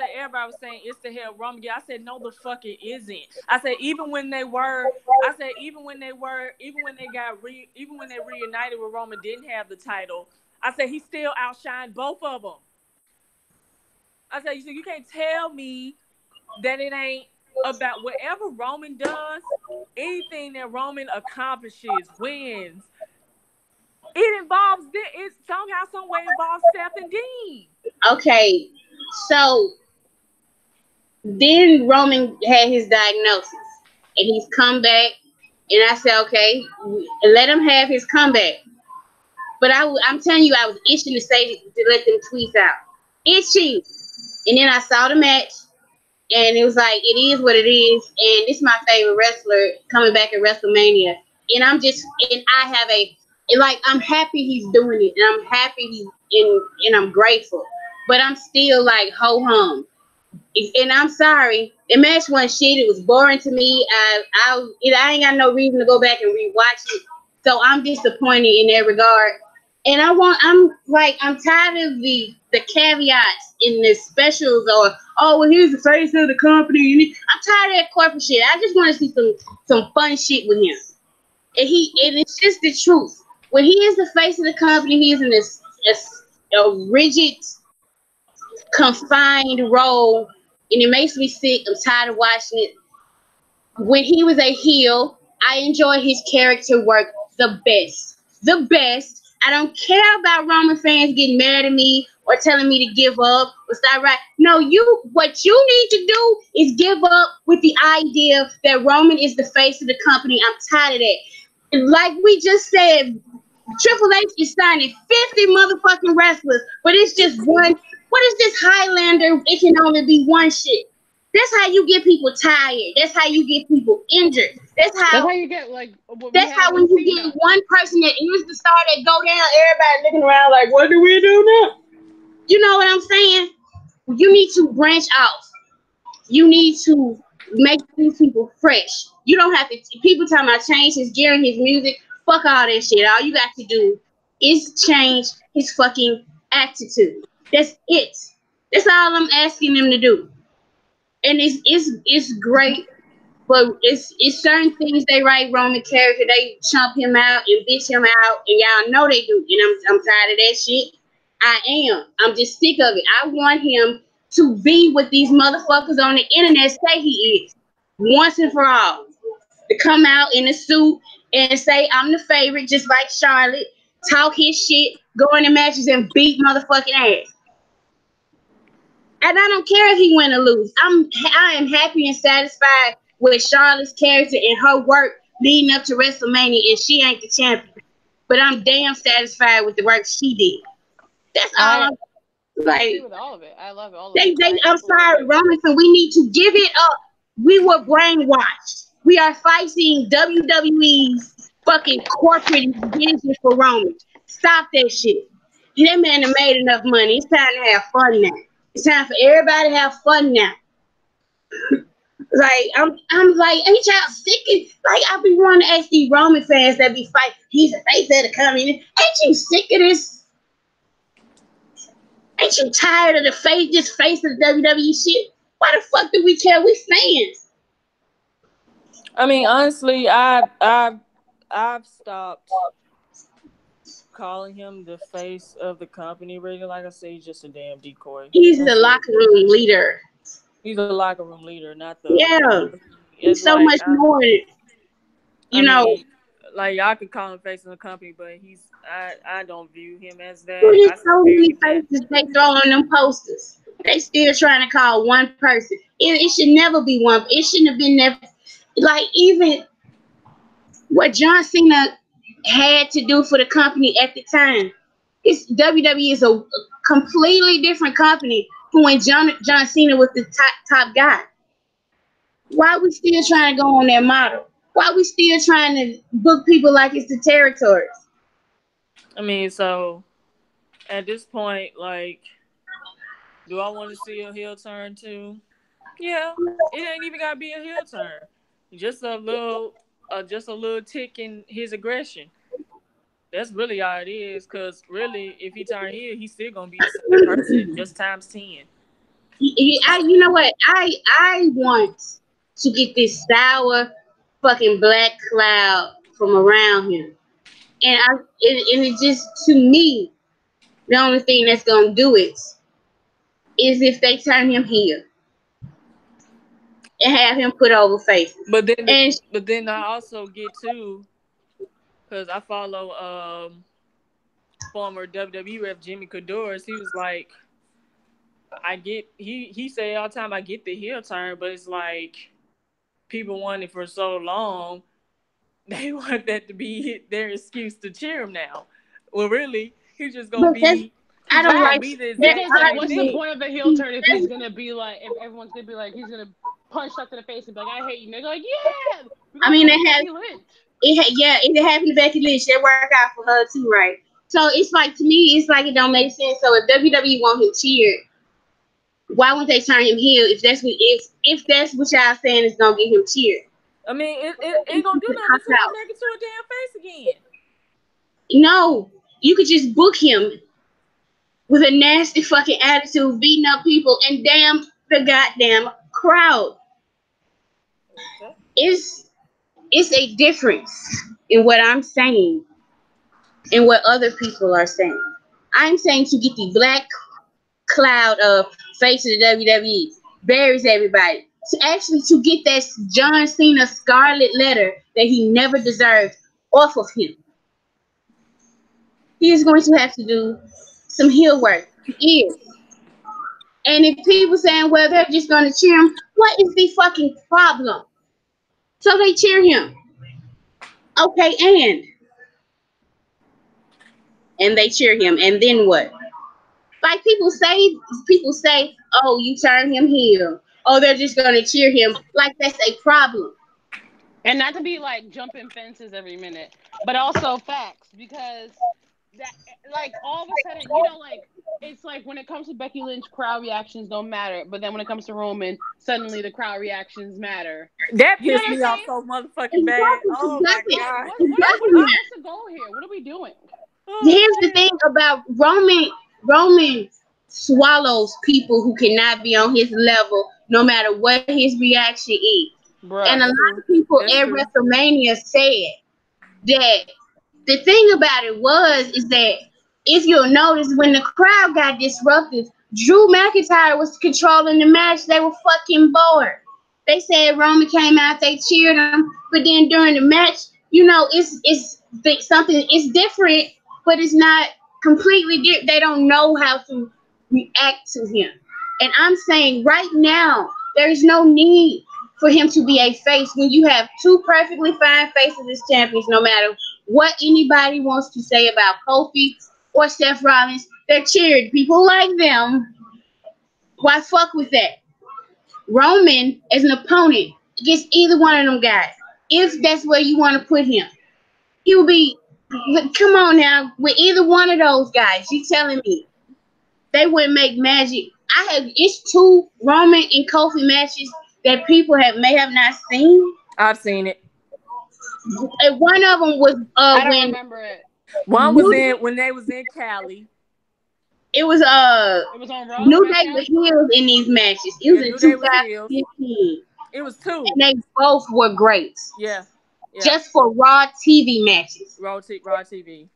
saying it's the hell Roman. I said no, the fuck it isn't. I said even when they reunited with Roman didn't have the title. I said he still outshined both of them. I said you can't tell me that it ain't about whatever Roman does. Anything that Roman accomplishes, wins, it involves it somehow, some way involves Seth and Dean. Okay, so then Roman had his diagnosis, and he's come back, and I said, okay, let him have his comeback. But I'm telling you, I was itching to let them tweets out, itching. And then I saw the match, and it was like, it is what it is, and this is my favorite wrestler coming back at WrestleMania, and I'm happy he's doing it, and I'm happy and I'm grateful, but I'm still like ho hum. And I'm sorry, the match wasn't shit. It was boring to me. I ain't got no reason to go back and rewatch it, so I'm disappointed in that regard. And I'm tired of the caveats in the specials, or well, here's the face of the company. I'm tired of that corporate shit. I just want to see some fun shit with him. And it's just the truth. When he is the face of the company, he is in a rigid, confined role, and it makes me sick. I'm tired of watching it. When he was a heel, I enjoy his character work the best. The best. I don't care about Roman fans getting mad at me or telling me to give up or stop right. No, what you need to do is give up with the idea that Roman is the face of the company. I'm tired of that. Like we just said, Triple H is signing 50 motherfucking wrestlers, but it's just one. What is this Highlander? It can only be one shit. That's how you get people tired. That's how you get people injured. That's how you get like. That's how when you get one person that is the star that go down, everybody looking around like, what do we do now? You know what I'm saying? You need to branch out. You need to make these people fresh. You don't have to. People talking about change his gear and his music. Fuck all that shit. All you got to do is change his fucking attitude. That's it. That's all I'm asking them to do. And it's great, but it's certain things they write Roman character, they chump him out and bitch him out, and y'all know they do. And I'm tired of that shit. I am. I'm just sick of it. I want him to be what these motherfuckers on the internet say he is, once and for all. To come out in a suit and say I'm the favorite, just like Charlotte, talk his shit, go into matches and beat motherfucking ass. And I don't care if he win or lose. I am happy and satisfied with Charlotte's character and her work leading up to WrestleMania, and she ain't the champion. But I'm damn satisfied with the work she did. That's all I'm like. I agree with all of it. I love all of it. I'm sorry, Robinson. We need to give it up. We were brainwashed. We are fighting WWE's fucking corporate vision for Roman. Stop that shit. That man have made enough money. It's time to have fun now. It's time for everybody to have fun now. Like I'm like, ain't y'all sick of, like I be wanting to ask these Roman fans that be fighting, he's a face of the company. Ain't you sick of this? Ain't you tired of the face, this face of the WWE shit? Why the fuck do we care? We fans. I mean, honestly, I've stopped calling him the face of the company. Really, like I say, he's just a damn decoy. He's the locker room leader. He's a locker room leader, not the. Yeah. He's so like, much more, you know. Mean, like y'all could call him face of the company, but I don't view him as that. Who I just still so view many him faces they throw on them posters? They still trying to call one person. It should never be one. It shouldn't have been never. Like even what John Cena had to do for the company at the time. It's WWE is a completely different company from when John Cena was the top guy. Why are we still trying to go on that model? Why are we still trying to book people like it's the territories? I mean, so at this point, like, do I want to see a heel turn too? Yeah, it ain't even gotta be a heel turn. Just a little tick in his aggression. That's really all it is. Cause really, if he turn heel, he's still gonna be the same person, just times 10. You know what? I want to get this sour fucking black cloud from around him, and it just, to me, the only thing that's gonna do it is if they turn him heel and have him put over faces. But then I also get too, cause I follow former WWE ref Jimmy Cadores. He was like, he say all the time, I get the heel turn, but it's like people want it for so long, they want that to be their excuse to cheer him now. Well, really, he's just gonna be. I don't like be the exact because like, same what's thing. the point of the heel turn if he's gonna be like, if everyone's gonna be like, he's gonna punch stuff to the face and be like, I hate you, nigga. Like, yeah. I mean, it happened to Becky Lynch. That worked out for her too, right? So it's like, to me, it's like it don't make sense. So if WWE want him cheered, why wouldn't they turn him heel if that's what y'all saying is gonna get him cheered? I mean, it ain't gonna do nothing to him making to a damn face again. No, you could just book him with a nasty fucking attitude, beating up people, and damn the goddamn crowd. Okay. It's a difference in what I'm saying and what other people are saying. I'm saying to get the black cloud of face of the WWE, buries everybody. To get that John Cena scarlet letter that he never deserved off of him. He is going to have to do some heel work. He is. And if people saying, well, they're just going to cheer him, what is the fucking problem? So they cheer him. Okay, and they cheer him, and then what? Like people say, oh, you turn him heel. Oh, they're just going to cheer him. Like that's a problem. And not to be like jumping fences every minute, but also facts, because that, like, all of a sudden, you know, like, it's like when it comes to Becky Lynch, crowd reactions don't matter, but then when it comes to Roman, suddenly the crowd reactions matter. That pissed me off so motherfucking bad. Oh my god! What's the goal here? What are we doing? Here's the thing about Roman. Roman swallows people who cannot be on his level, no matter what his reaction is. Bruh, and a lot of people at WrestleMania said that the thing about it is that if you'll notice, when the crowd got disrupted, Drew McIntyre was controlling the match. They were fucking bored. They said Roman came out, they cheered him, but then during the match, you know, it's something. It's different, but it's not completely different. They don't know how to react to him. And I'm saying right now, there is no need for him to be a face when you have two perfectly fine faces as champions, no matter what anybody wants to say about Kofi or Seth Rollins. They're cheered. People like them. Why fuck with that? Roman, as an opponent, against either one of them guys, if that's where you want to put him, he'll be, come on now, with either one of those guys, you telling me they wouldn't make magic? It's two Roman and Kofi matches that people may have not seen. I've seen it. And one of them was I don't when remember it. One was when they was in Cali. it was It was on Raw, New Day SmackDown. was heels in these matches. It was Yeah, in New Day was heels. 2015. It was two. And they both were great. Yeah. Just for Raw TV matches. Raw TV.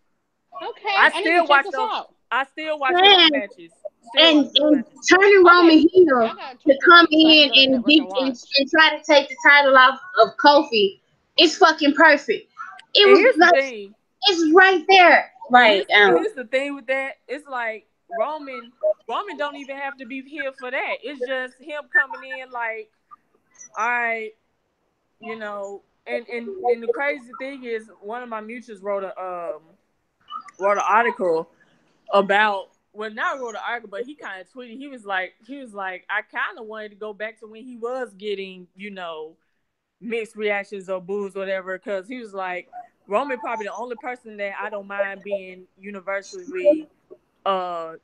Okay, I need to check this out. I still watch those matches. And turning Roman heel to come in and try to take the title off of Kofi, it's fucking perfect. It was here's like, the thing. it's right there. Like, here's the thing with that. It's like Roman don't even have to be here for that. It's just him coming in like, all right, you know. And the crazy thing is, one of my mutuals wrote an article about, well, not wrote an article, but he kind of tweeted. He was like, I kind of wanted to go back to when he was getting, you know, mixed reactions or boos, whatever, because he was like, Roman probably the only person that I don't mind being universally, not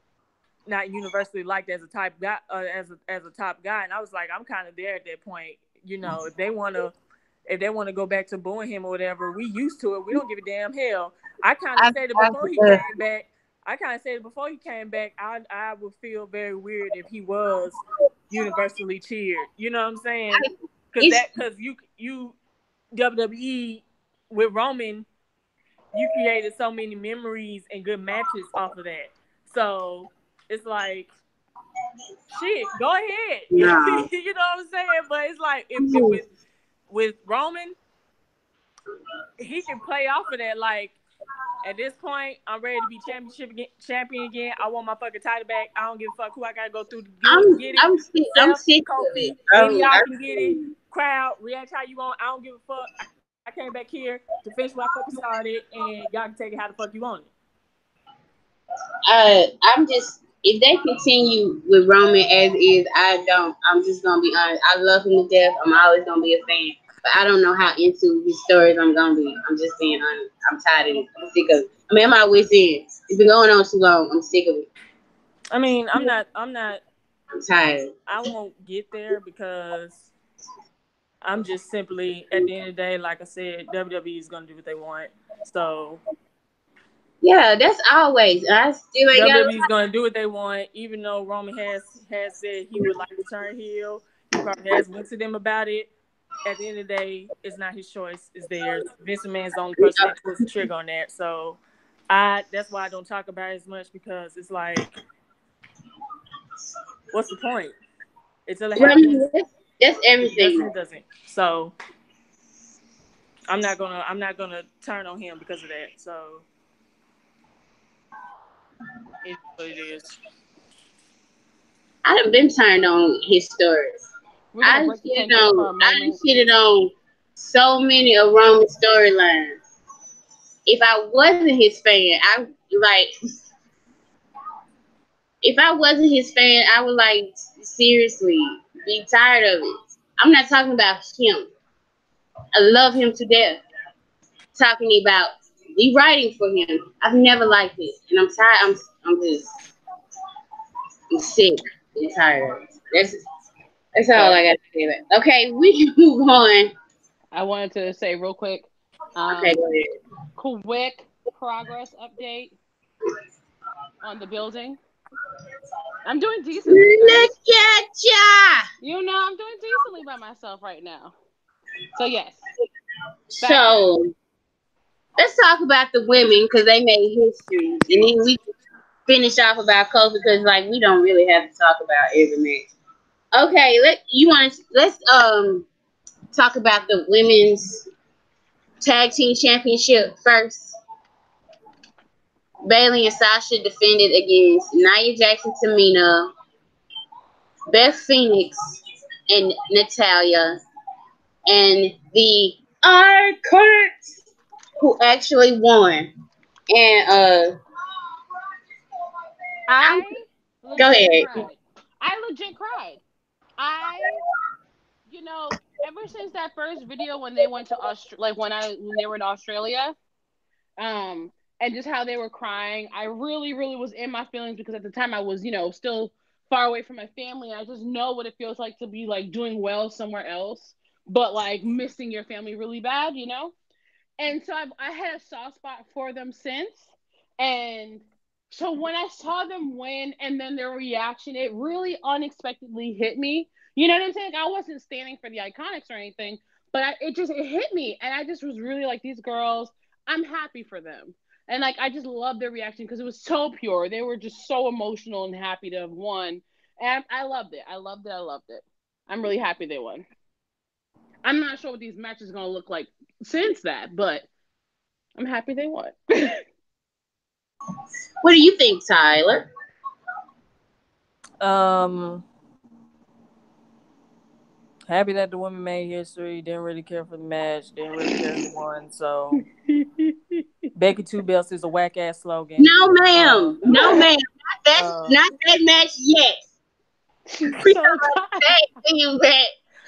universally liked as a type guy, as a top guy. And I was like, I'm kind of there at that point. You know, if they want to go back to booing him or whatever, we used to it. We don't give a damn. Hell, I kind of said it before he came back. I would feel very weird if he was universally cheered. You know what I'm saying? Because you WWE with Roman, you created so many memories and good matches off of that. So it's like, shit, go ahead. no. You know what I'm saying? But it's like, if with Roman, he can play off of that. Like, at this point, I'm ready to be champion again. I want my fucking title back. I don't give a fuck who I gotta go through to get it. I'm sick of Kofi, it. any y'all can get it. Crowd, react how you want. I don't give a fuck. I came back here to finish what I fucking started, and y'all can take it how the fuck you want it. I'm just, if they continue with Roman as is, I'm just gonna be honest. I love him to death. I'm always gonna be a fan. But I don't know how into his stories I'm gonna be. I'm just being honest. I'm tired of it. I'm sick of it. I mean, I'm at my wit's end. It's been going on too long. I'm sick of it. I mean, I'm not. I'm tired. I won't get there because I'm just simply, at the end of the day, like I said, WWE is gonna do what they want. So yeah, that's always. I still ain't WWE is gonna do what they want, even though Roman has said he would like to turn heel. He probably has went to them about it. At the end of the day, it's not his choice; it's theirs. Vince McMahon's the only person that pulls the trigger on that. So, that's why I don't talk about it as much, because it's like, what's the point? Until it happens, that's everything. It doesn't. So, I'm not gonna turn on him because of that. So, it's what it is. I done been turned on his stories. I done shitted on so many of Roman's storylines. If I wasn't his fan, if I wasn't his fan, I would seriously be tired of it. I'm not talking about him. I love him to death. Talking about the writing for him, I've never liked it, and I'm tired. I'm sick and tired of it. That's all I got to say about it. Okay, we can move on. I wanted to say real quick. Okay, go ahead. Quick progress update on the building. I'm doing decently. Look at ya! You know, I'm doing decently by myself right now. So, yes. So, let's talk about the women, because they made history. And then we can finish off about Kofi, because, we don't really have to talk about every match. Okay, let's talk about the women's tag team championship first. Bayley and Sasha defended against Nia Jackson, Tamina, Beth Phoenix, and Natalia, and the Iconics, who actually won. And go ahead. I legit cried. Ever since that first video when they went to when they were in Australia, and just how they were crying, I really, really was in my feelings, because at the time I was, still far away from my family. I just know what it feels like to be like doing well somewhere else, but like missing your family really bad, you know? And so I had a soft spot for them since. And so when I saw them win and then their reaction, it really unexpectedly hit me. You know what I'm saying? Like, I wasn't standing for the Iconics or anything, but it hit me. And I just was really like, these girls, I'm happy for them. And like, I just loved their reaction because it was so pure. They were just so emotional and happy to have won. And I loved it. I loved it. I loved it. I'm really happy they won. I'm not sure what these matches are going to look like since that, but I'm happy they won. What do you think, Tyler? Happy that the women made history. Didn't really care for the match. Didn't really care who won. So Becky Two Belts is a whack ass slogan. No, ma'am. No, ma'am. Not that match yet. We So that.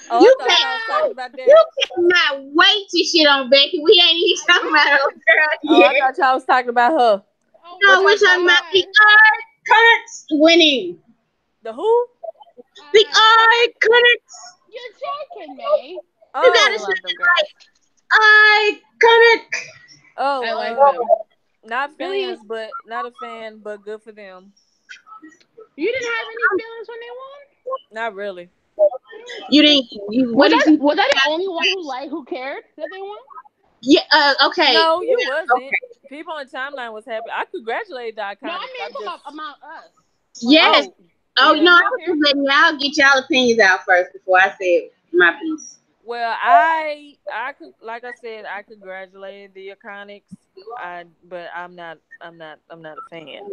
Oh, You I thought y'all was talking about that. you cannot wait to shit on Becky. We ain't even talking about her girl Oh, I yet. thought y'all was talking about her. Oh No, my we're talking about the Iconics winning. The who? The Iconics. You're joking, May. You Oh, gotta I love them say girls. Iconic. oh, I like them. not Really? fans, but not a fan, but good for them. You didn't have any feelings when they won? Not really. You didn't. What did you? Was I the only one who cared that they won? Yeah. Okay. No, you Yeah, wasn't. okay. People on the timeline was happy. I congratulated the Iconics. No, I mean about us. Yes. Oh, yeah. no, I was just letting y'all get y'all opinions out first before I said my piece. Well, I could, like I said, I congratulated the Iconics. But I'm not a fan.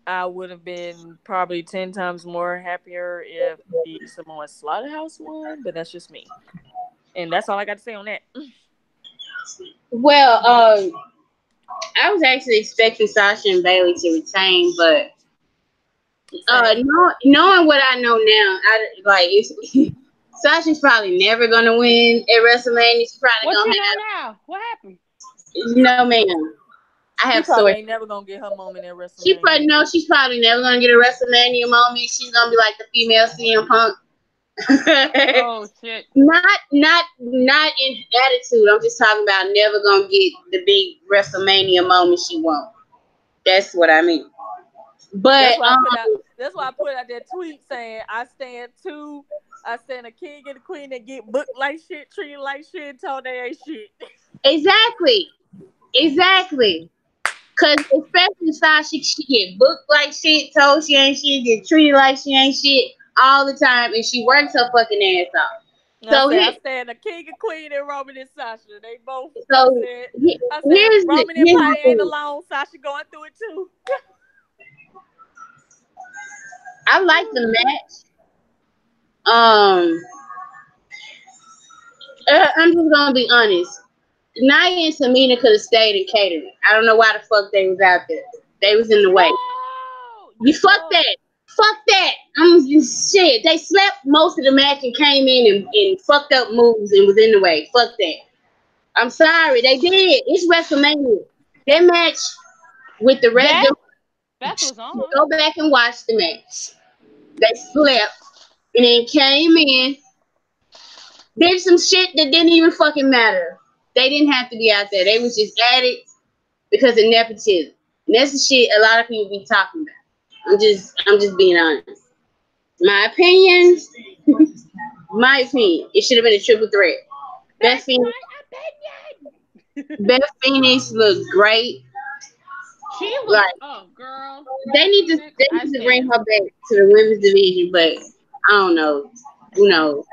I would have been probably 10 times more happier if the Samoa Slaughterhouse won, but that's just me. And that's all I got to say on that. Well, I was actually expecting Sasha and Bailey to retain, but knowing what I know now, I like it's, Sasha's probably never gonna win at WrestleMania. She's probably What gonna you have know now? What happened? no, ma'am. I She have probably sources. ain't never gonna get her moment at She's probably never gonna get a WrestleMania moment. She's gonna be like the female CM Punk. Oh shit! Not in attitude. I'm just talking about never gonna get the big WrestleMania moment she won't. That's what I mean. But That's why I put out that tweet saying I stand a king and a queen that get booked like shit, treated like shit, and told they ain't shit. exactly. Cause especially Sasha, she get booked like shit, told she ain't shit, get treated like she ain't shit all the time, and she works her fucking ass off. So I stand a king and queen and Roman and Sasha. They both. So I said Roman Empire ain't alone. Sasha going through it too. I like the match. I'm just gonna be honest. Nia and Tamina could have stayed in catering. I don't know why the fuck they was out there. They was in the way. You fuck that. Fuck that. I'm just shit. They slept most of the match and came in and fucked up moves and was in the way. Fuck that. I'm sorry. They did. It's WrestleMania. That match with the red that was on. Go back and watch the match. They slept and then came in, did some shit that didn't even fucking matter. They didn't have to be out there. They was just added because of nepotism. And that's the shit a lot of people be talking about. I'm just being honest. My opinion. It should have been a triple threat. That's Beth Phoenix looked great. She looked like, oh girl. They need to bring her back to the women's division, but I don't know. Who knows?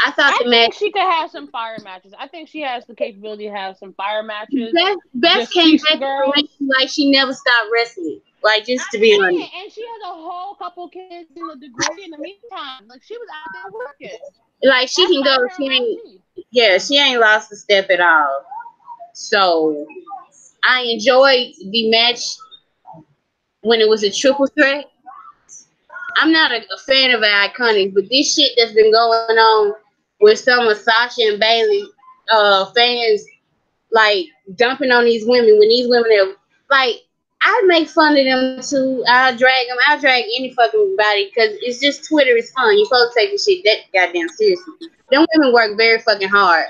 I think she could have some fire matches. I think she has the capability to have some fire matches. Beth came back like she never stopped wrestling. Like, just to be honest. And she has a whole couple kids in the degree in the meantime. Like, she was out there working. Like, she can go. She ain't lost a step at all. So, I enjoyed the match when it was a triple threat. I'm not a fan of the Iconics, but this shit that's been going on with some of Sasha and Bailey fans, like, dumping on these women when these women are, like, I make fun of them too. I'll drag them. I'll drag any fucking body because it's just Twitter is fun. You supposed to take the shit that goddamn seriously. Them women work very fucking hard.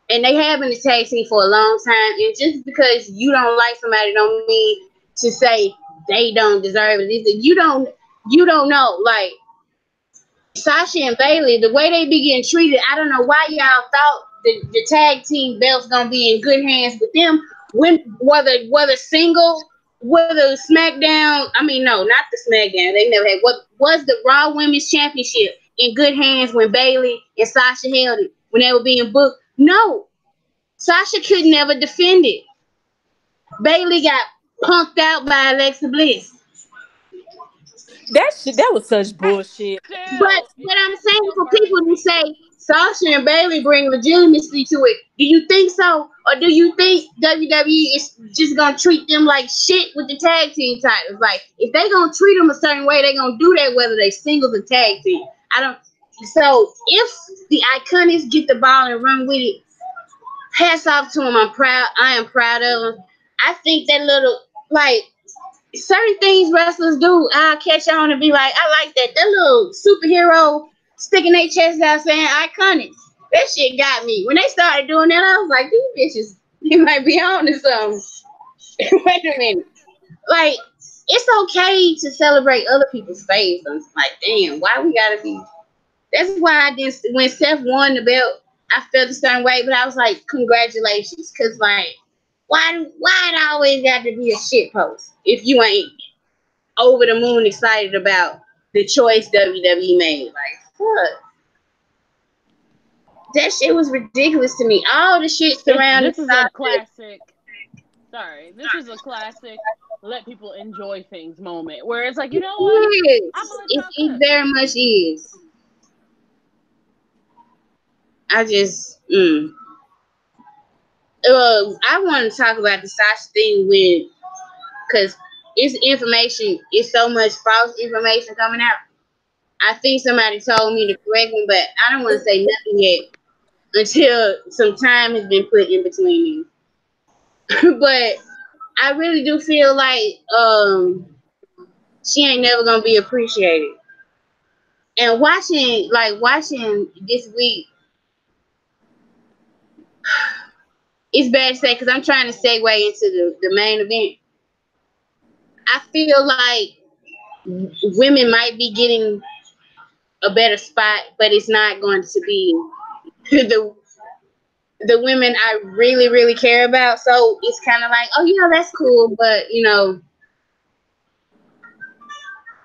And they have been a tag team for a long time. And just because you don't like somebody don't mean to say they don't deserve it. You don't know. Like Sasha and Bailey, the way they be getting treated, I don't know why y'all thought the tag team belt's gonna be in good hands with them. Whether single, whether SmackDown, I mean no, not the SmackDown. They never had. What was the Raw Women's Championship in good hands when Bailey and Sasha held it when they were being booked? No, Sasha could never defend it. Bailey got punked out by Alexa Bliss. That was such bullshit. But what I'm saying for people who say Sasha and Bailey bring legitimacy to it, do you think so? Or do you think WWE is just going to treat them like shit with the tag team titles? Like, if they going to treat them a certain way, they going to do that whether they singles or tag team. So, if the Iconics get the ball and run with it, hats off to them. I am proud of them. I think that little, like, certain things wrestlers do, I'll catch on and be like, I like that. That little superhero sticking their chest out saying Iconics. That shit got me. When they started doing that, I was like, these bitches, you might be on to something. Wait a minute. Like, it's okay to celebrate other people's faves. I'm like, damn, why we gotta be? That's why I did. When Seth won the belt, I felt a certain way, but I was like, congratulations. Because, like, why it always got to be a shit post if you ain't over the moon excited about the choice WWE made? Like, fuck. That shit was ridiculous to me. All the shit surrounding this is a classic. Sorry, this is a classic. Let people enjoy things moment where it's like, you know what? It very much is. I just, I want to talk about the Sasha thing because it's so much false information coming out. I think somebody told me to correct me, but I don't want to say nothing yet until some time has been put in between me. But I really do feel like she ain't never gonna be appreciated. And watching this week, it's bad to say because I'm trying to segue into the main event. I feel like women might be getting a better spot, but it's not going to be the women I really, really care about. So it's kind of like, oh, that's cool, but,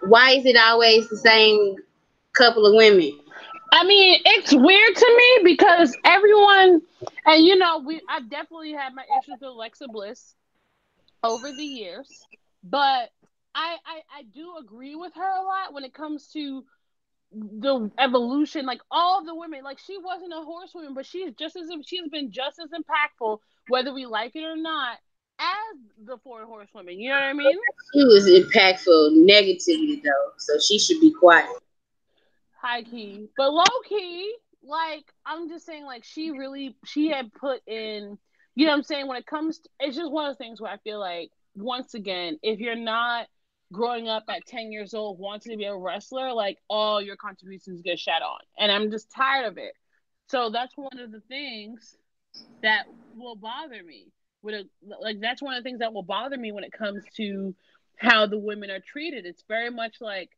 why is it always the same couple of women? I mean, it's weird to me because everyone, and I definitely had my issues with Alexa Bliss over the years, but I do agree with her a lot when it comes to the evolution. Like all the women, like she wasn't a horsewoman, but she's been just as impactful, whether we like it or not, as the four horsewomen. You know what I mean? She was impactful negatively though, so she should be quiet. High key, but low key, like I'm just saying, like she had put in, you know what I'm saying, when it comes to, it's just one of those things where I feel like, once again, if you're not growing up at 10 years old wanting to be a wrestler, like all your contributions get shat on, and I'm just tired of it. So that's one of the things that will bother me that's one of the things that will bother me when it comes to how the women are treated. It's very much like,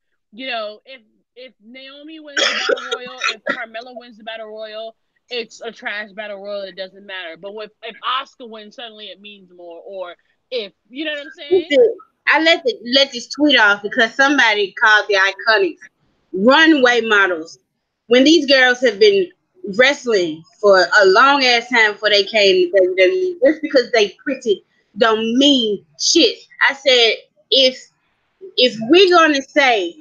if Naomi wins the Battle Royal, if Carmella wins the Battle Royal, it's a trash Battle Royal. It doesn't matter. But if Asuka wins, suddenly it means more. Or if, you know what I'm saying? I let this tweet off because somebody called the Iconics runway models when these girls have been wrestling for a long ass time before they came to WWE. Just because they pretty don't mean shit. I said if we're gonna say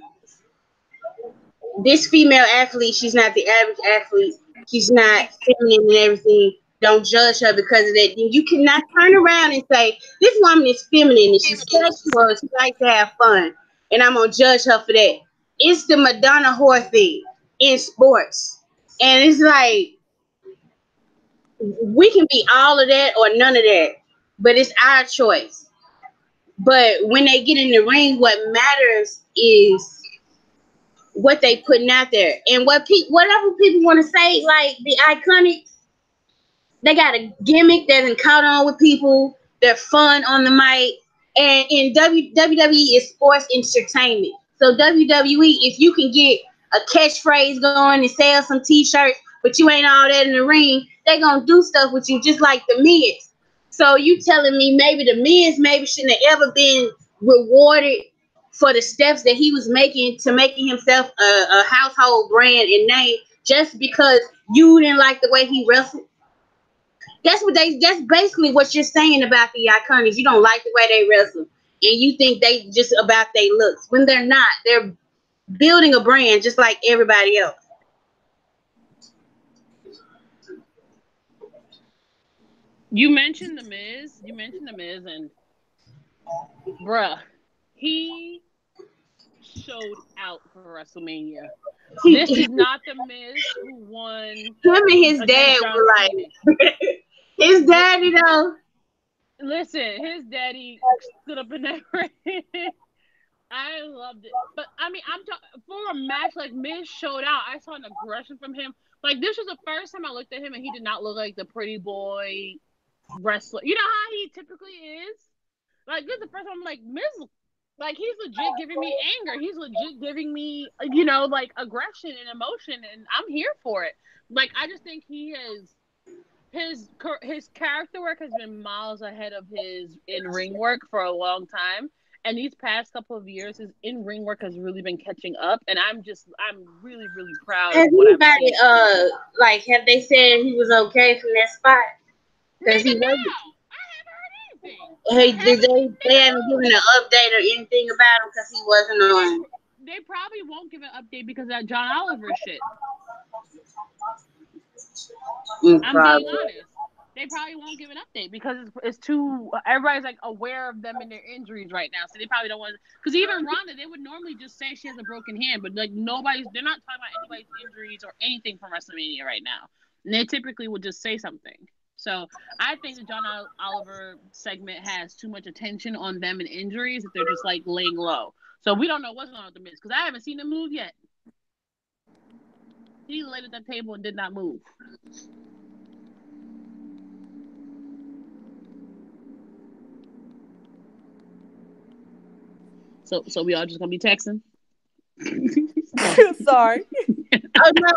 this female athlete, she's not the average athlete, she's not feminine and everything, don't judge her because of that, then you cannot turn around and say, this woman is feminine and she's sexual, she likes to have fun, and I'm going to judge her for that. It's the Madonna whore thing in sports. And it's like, we can be all of that or none of that, but it's our choice. But when they get in the ring, what matters is what they putting out there. And whatever people want to say, like the Iconics, they got a gimmick that has caught on with people. They're fun on the mic. And in WWE is sports entertainment. So WWE, if you can get a catchphrase going and sell some t-shirts, but you ain't all that in the ring, they gonna do stuff with you just like the Miz. So you telling me maybe the Miz maybe shouldn't have ever been rewarded for the steps that he was making to making himself a household brand and name just because you didn't like the way he wrestled? That's basically what you're saying about the Iconics. You don't like the way they wrestle. And you think they just about their looks. When they're not. They're building a brand just like everybody else. You mentioned the Miz, and bruh, he showed out for WrestleMania. This is not the Miz who won. Him and his dad were like, his daddy though. Listen, his daddy stood up in that ring. I loved it, but I mean, for a match like Miz showed out. I saw an aggression from him. Like this was the first time I looked at him, and he did not look like the pretty boy wrestler. You know how he typically is. Like this is the first time I'm like Miz. Like he's legit giving me anger. He's legit giving me, like aggression and emotion, and I'm here for it. Like I just think he has his character work has been miles ahead of his in-ring work for a long time. And these past couple of years, his in-ring work has really been catching up. And I'm really, really proud of what Everybody, have they said he was okay from that spot? Because he wasn't. I haven't heard anything. Hey, they haven't given an update or anything about him because he wasn't on. They probably won't give an update because of that John Oliver shit. I'm being honest. They probably won't give an update because it's too. Everybody's like aware of them and their injuries right now, so they probably don't want. Because even Ronda, they would normally just say she has a broken hand, but like they're not talking about anybody's injuries or anything from WrestleMania right now. And they typically would just say something. So I think the John Oliver segment has too much attention on them and injuries that they're just like laying low. So we don't know what's going on with the Miz because I haven't seen him move yet. He laid at that table and did not move. So we all just gonna be texting? Sorry. Oh no.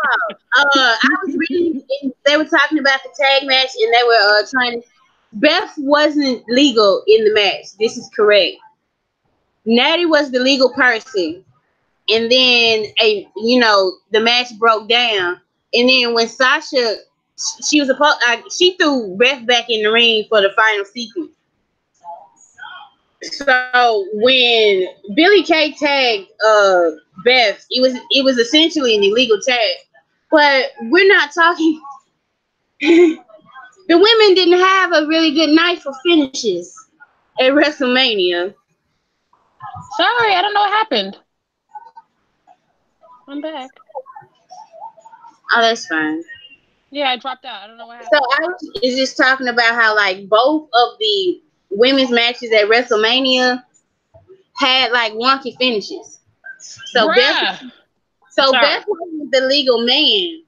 I was reading. They were talking about the tag match, and they were trying. Beth wasn't legal in the match. This is correct. Natty was the legal person, and then the match broke down, and then when Sasha, she was she threw Beth back in the ring for the final sequence. So when Billy Kay tagged Beth, it was essentially an illegal tag. But we're not talking. The women didn't have a really good night for finishes at WrestleMania. Sorry, I don't know what happened. I'm back. Oh, that's fine. Yeah, I dropped out. I don't know what happened. So I was just talking about how like both of the women's matches at WrestleMania had like wonky finishes. So Beth was the legal man,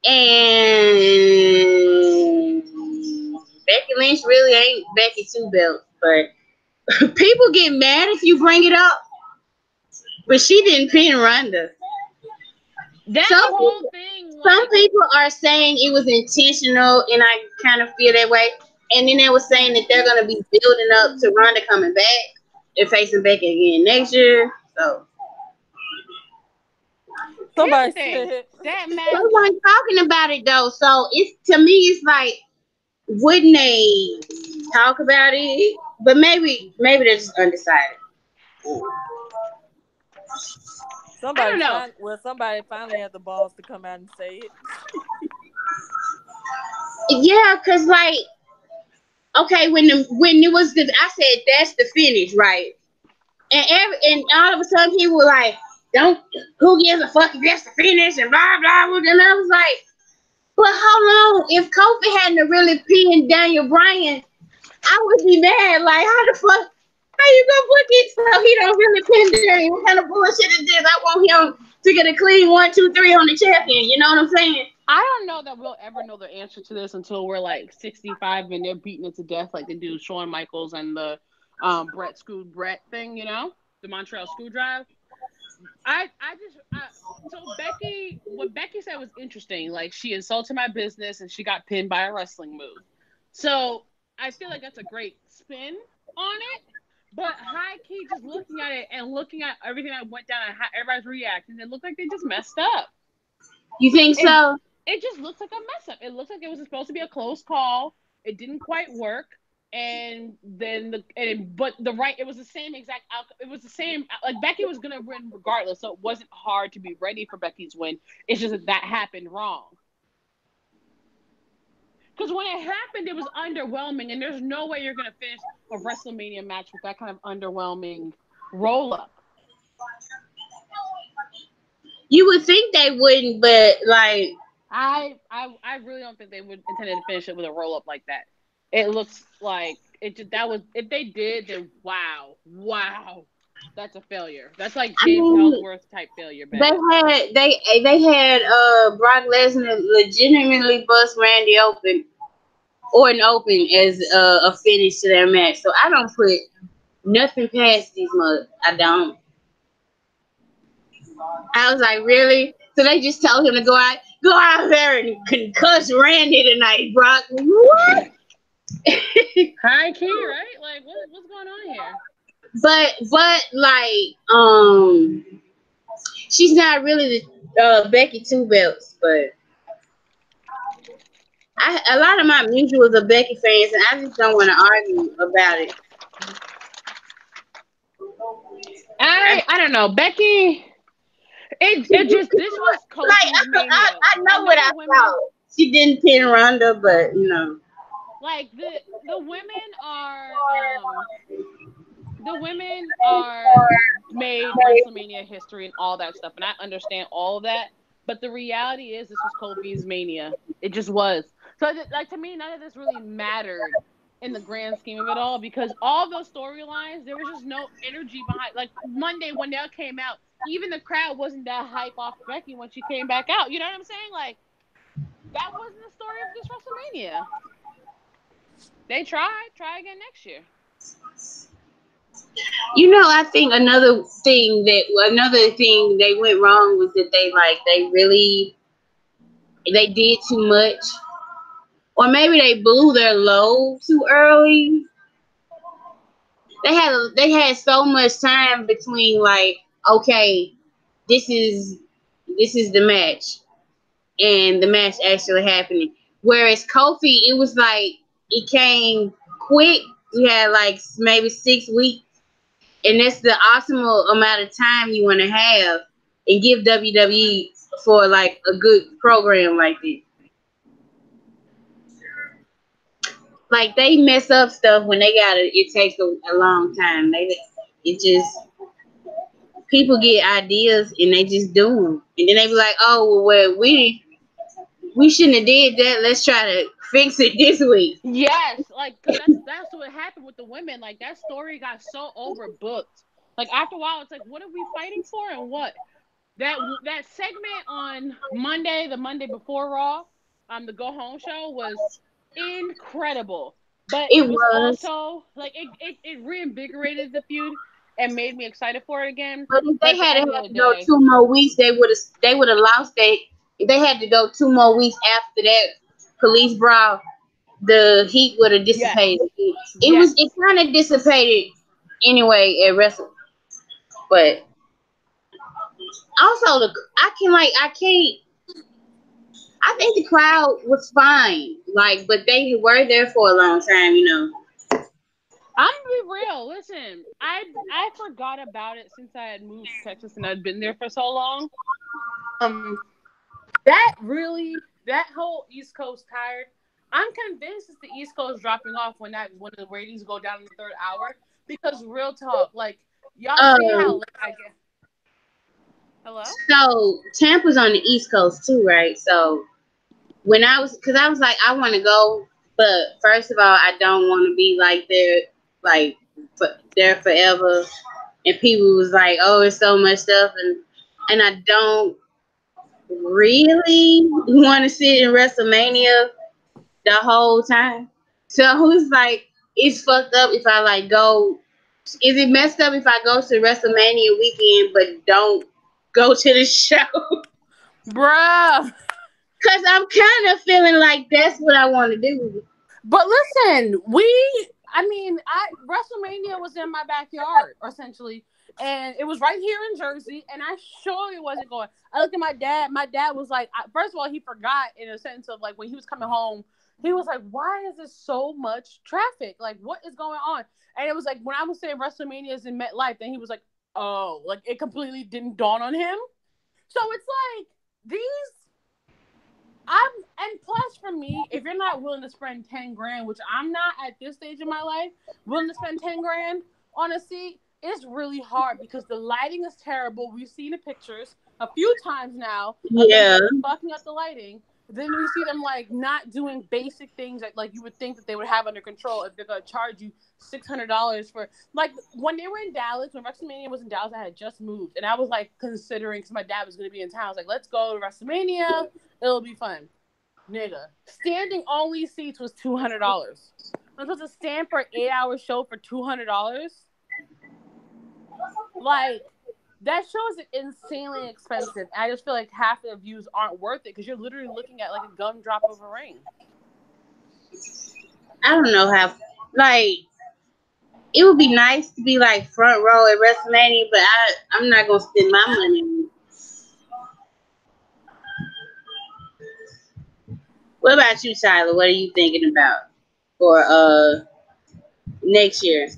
and Becky Lynch really ain't Becky Two Belts, but people get mad if you bring it up. But she didn't pin Ronda. That's the whole thing. Some people are saying it was intentional, and I kind of feel that way. And then they were saying that they're going to be building up to Ronda coming back and facing Becky again next year. So somebody said that match. Someone's talking about it though. So to me, it's like, wouldn't they talk about it? But maybe they're just undecided. Somebody finally had the balls to come out and say it. Yeah, cause like, okay, when it was I said that's the finish, right? And all of a sudden people were like, who gives a fuck if that's the finish and blah blah blah. And I was like, but hold on, if Kofi hadn't really pinned Daniel Bryan, I would be mad. Like, how the fuck? How you gonna book it so he don't really pin there? What kind of bullshit is this? I want him to get a clean 1, 2, 3 on the champion. You know what I'm saying? I don't know that we'll ever know the answer to this until we're like 65 and they're beating it to death like they do Shawn Michaels and the Brett thing, you know? The Montreal Screwdrive. So Becky, what Becky said was interesting. Like, she insulted my business and she got pinned by a wrestling move. So I feel like that's a great spin on it. But high key, just looking at it and looking at everything that went down and how everybody's reacting, it looked like they just messed up. You think so? It just looks like a mess up. It looks like it was supposed to be a close call. It didn't quite work. And then it was the same exact outcome. It was the same, like Becky was gonna win regardless, so it wasn't hard to be ready for Becky's win. It's just that happened wrong. Because when it happened, it was underwhelming, and there's no way you're gonna finish a WrestleMania match with that kind of underwhelming roll up. You would think they wouldn't, but like I really don't think they would intend to finish it with a roll up like that. It looks like if they did, then wow, that's a failure. That's like James Ellsworth type failure. They had Brock Lesnar legitimately bust Randy Orton open as a finish to their match. So I don't put nothing past these mothers. I don't. I was like, really? So they just told him to go out there and concuss Randy tonight, Brock. What? High key, right? Like, what's going on here? But like, she's not really the Becky Two Belts, but a lot of my mutuals are Becky fans, and I just don't want to argue about it. I don't know, Becky. This was Kofi's Mania. I know what I thought. She didn't pin Ronda, but you know. Like the women are made WrestleMania history and all that stuff, and I understand all of that. But the reality is, this was Kofi's Mania. It just was. So, like, to me, none of this really mattered in the grand scheme of it all, because all those storylines, there was just no energy behind. Like Monday when that came out, even the crowd wasn't that hype off Becky when she came back out. You know what I'm saying? Like, that wasn't the story of this WrestleMania. They tried. Try again next year. You know, I think another thing they went wrong was that they did too much, or maybe they blew their load too early. They had so much time between, like, okay, this is the match, and the match actually happening. Whereas Kofi, it was like it came quick. We had like maybe 6 weeks, and that's the optimal amount of time you want to have and give WWE for like a good program like this. Like, they mess up stuff when it takes a long time. People get ideas and they just do them, and then they be like, oh well, we shouldn't have did that. Let's try to fix it this week. Yes, like, cause that's what happened with the women. Like, that story got so overbooked. Like, after a while, it's like, what are we fighting for and what? That segment on Monday, the Monday before Raw, the Go Home show was incredible. But it was also like it reinvigorated the feud and made me excited for it again. But if they had to go 2 more weeks, they would have lost it. If they had to go 2 more weeks after that police brawl, the heat would have dissipated. Yes. It kind of dissipated anyway at Wrestle. But also I think the crowd was fine. Like, but they were there for a long time, you know. I'm gonna be real. Listen, I forgot about it since I had moved to Texas and I'd been there for so long. That whole East Coast tired. I'm convinced it's the East Coast dropping off when the ratings go down in the third hour. Because real talk, like, y'all see how late I get. Hello? So Tampa's on the East Coast too, right? So because I was like, I want to go, but first of all, I don't want to be like there, like there forever, and people was like, "Oh, it's so much stuff," and I don't really want to sit in WrestleMania the whole time. So it's like it's fucked up if I like go. Is it messed up if I go to WrestleMania weekend but don't go to the show? Bruh. Cause I'm kind of feeling like that's what I want to do. But listen, WrestleMania was in my backyard, essentially. And it was right here in Jersey, and I surely wasn't going. I looked at my dad. My dad was like, first of all, he forgot in a sense of like when he was coming home, he was like, why is there so much traffic? Like, what is going on? And it was like, when I was saying WrestleMania is in MetLife, then he was like, oh, like it completely didn't dawn on him. So it's like, and plus for me, if you're not willing to spend 10 grand, which I'm not at this stage of my life, willing to spend 10 grand on a seat, it's really hard because the lighting is terrible. We've seen the pictures a few times now. Yeah. Fucking up the lighting. Then we see them like not doing basic things that like you would think that they would have under control if they're gonna charge you $600 for like when they were in Dallas, when WrestleMania was in Dallas, I had just moved and I was like considering because my dad was gonna be in town. I was like, let's go to WrestleMania, it'll be fun. Nigga, standing only seats was $200. I'm supposed to stand for an 8-hour show for $200. Like, that show is insanely expensive. I just feel like half the views aren't worth it because you're literally looking at like a gumdrop of a ring. I don't know how. Like, it would be nice to be like front row at WrestleMania, but I'm not gonna spend my money. What about you, Tyler? What are you thinking about for next year?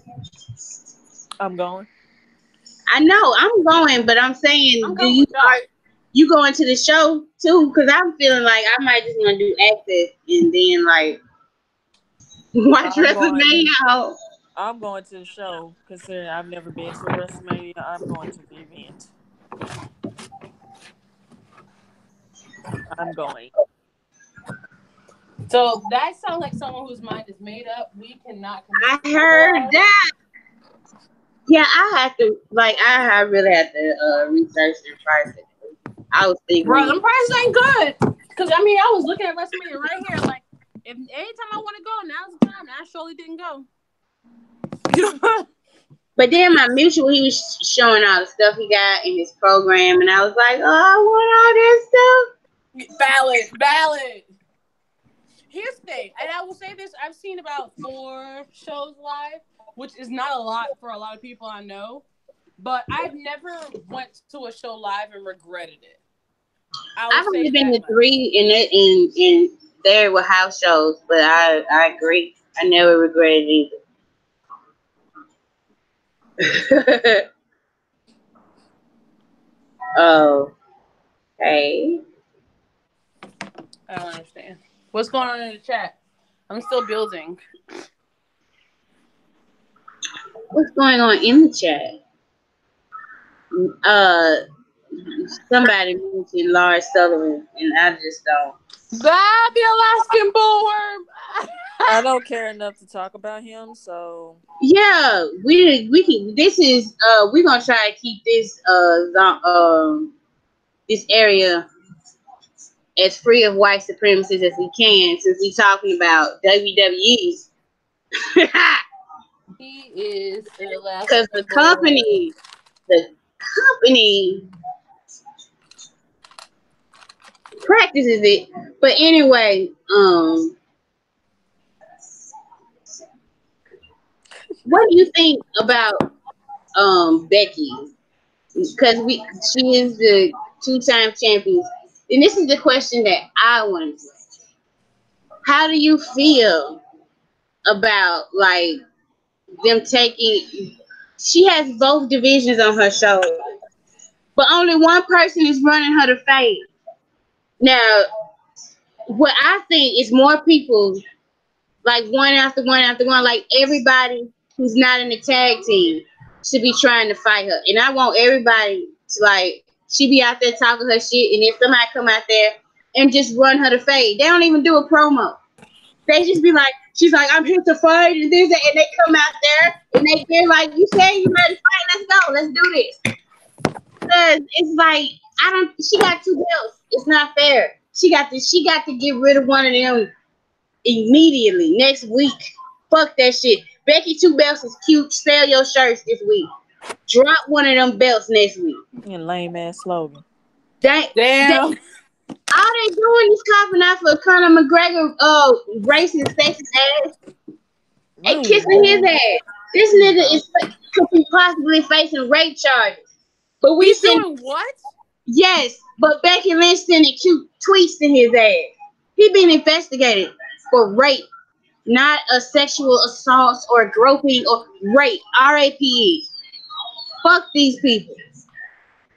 I'm going. I know I'm going, but I'm saying, you going to the show too? Because I'm feeling like I might just want to do access and then like watch WrestleMania. I'm going to the show. Considering I've never been to WrestleMania, I'm going to the event. I'm going. So that sounds like someone whose mind is made up. We cannot. I heard that. Yeah, I really have to research the prices. I was thinking, bro, them prices ain't good. Cause I mean, I was looking at WrestleMania right here. Like, if anytime I want to go, now's the time. And I surely didn't go. But then my mutual, he was showing all the stuff he got in his program, and I was like, oh, I want all this stuff. Valid. Here's the thing, and I will say this: I've seen about 4 shows live, which is not a lot for a lot of people I know. But I've never went to a show live and regretted it. I've only been to 3 in there were house shows, but I agree. I never regretted it either. Oh, hey. I don't understand. What's going on in the chat? I'm still building. What's going on in the chat? Somebody mentioned Lars Sullivan, and I just don't. The Alaskan bullworm. I don't care enough to talk about him, so yeah, we can. This is we're gonna try to keep this this area as free of white supremacists as we can, since we're talking about WWE. He is because the company practices it. But anyway, what do you think about Becky? Because she is the 2-time champion. And this is the question that I want to ask. How do you feel about like them taking? She has both divisions on her shoulder, but only one person is running her to fame. Now, what I think is more people, like one after one after one, like everybody who's not in the tag team should be trying to fight her. And I want everybody to like, she be out there talking her shit, and if somebody come out there and just run her to fade, they don't even do a promo. They just be like, she's like, I'm here to fight, and this, and they come out there And they're like, you say you ready to fight? Let's go. Let's do this. Because it's like, she got 2 belts. It's not fair. She got to get rid of one of them immediately next week. Fuck that shit. Becky 2 belts is cute. Sell your shirts this week. Drop one of them belts next week. And lame ass slogan. Damn. All they doing is copping out for Conor McGregor racist sexist ass and kissing his ass. This nigga could be possibly facing rape charges. But we doing what? Yes, but Becky Lynch sending cute tweets to his ass. He been investigated for rape, not a sexual assault or groping or rape. R-A-P-E. Fuck these people.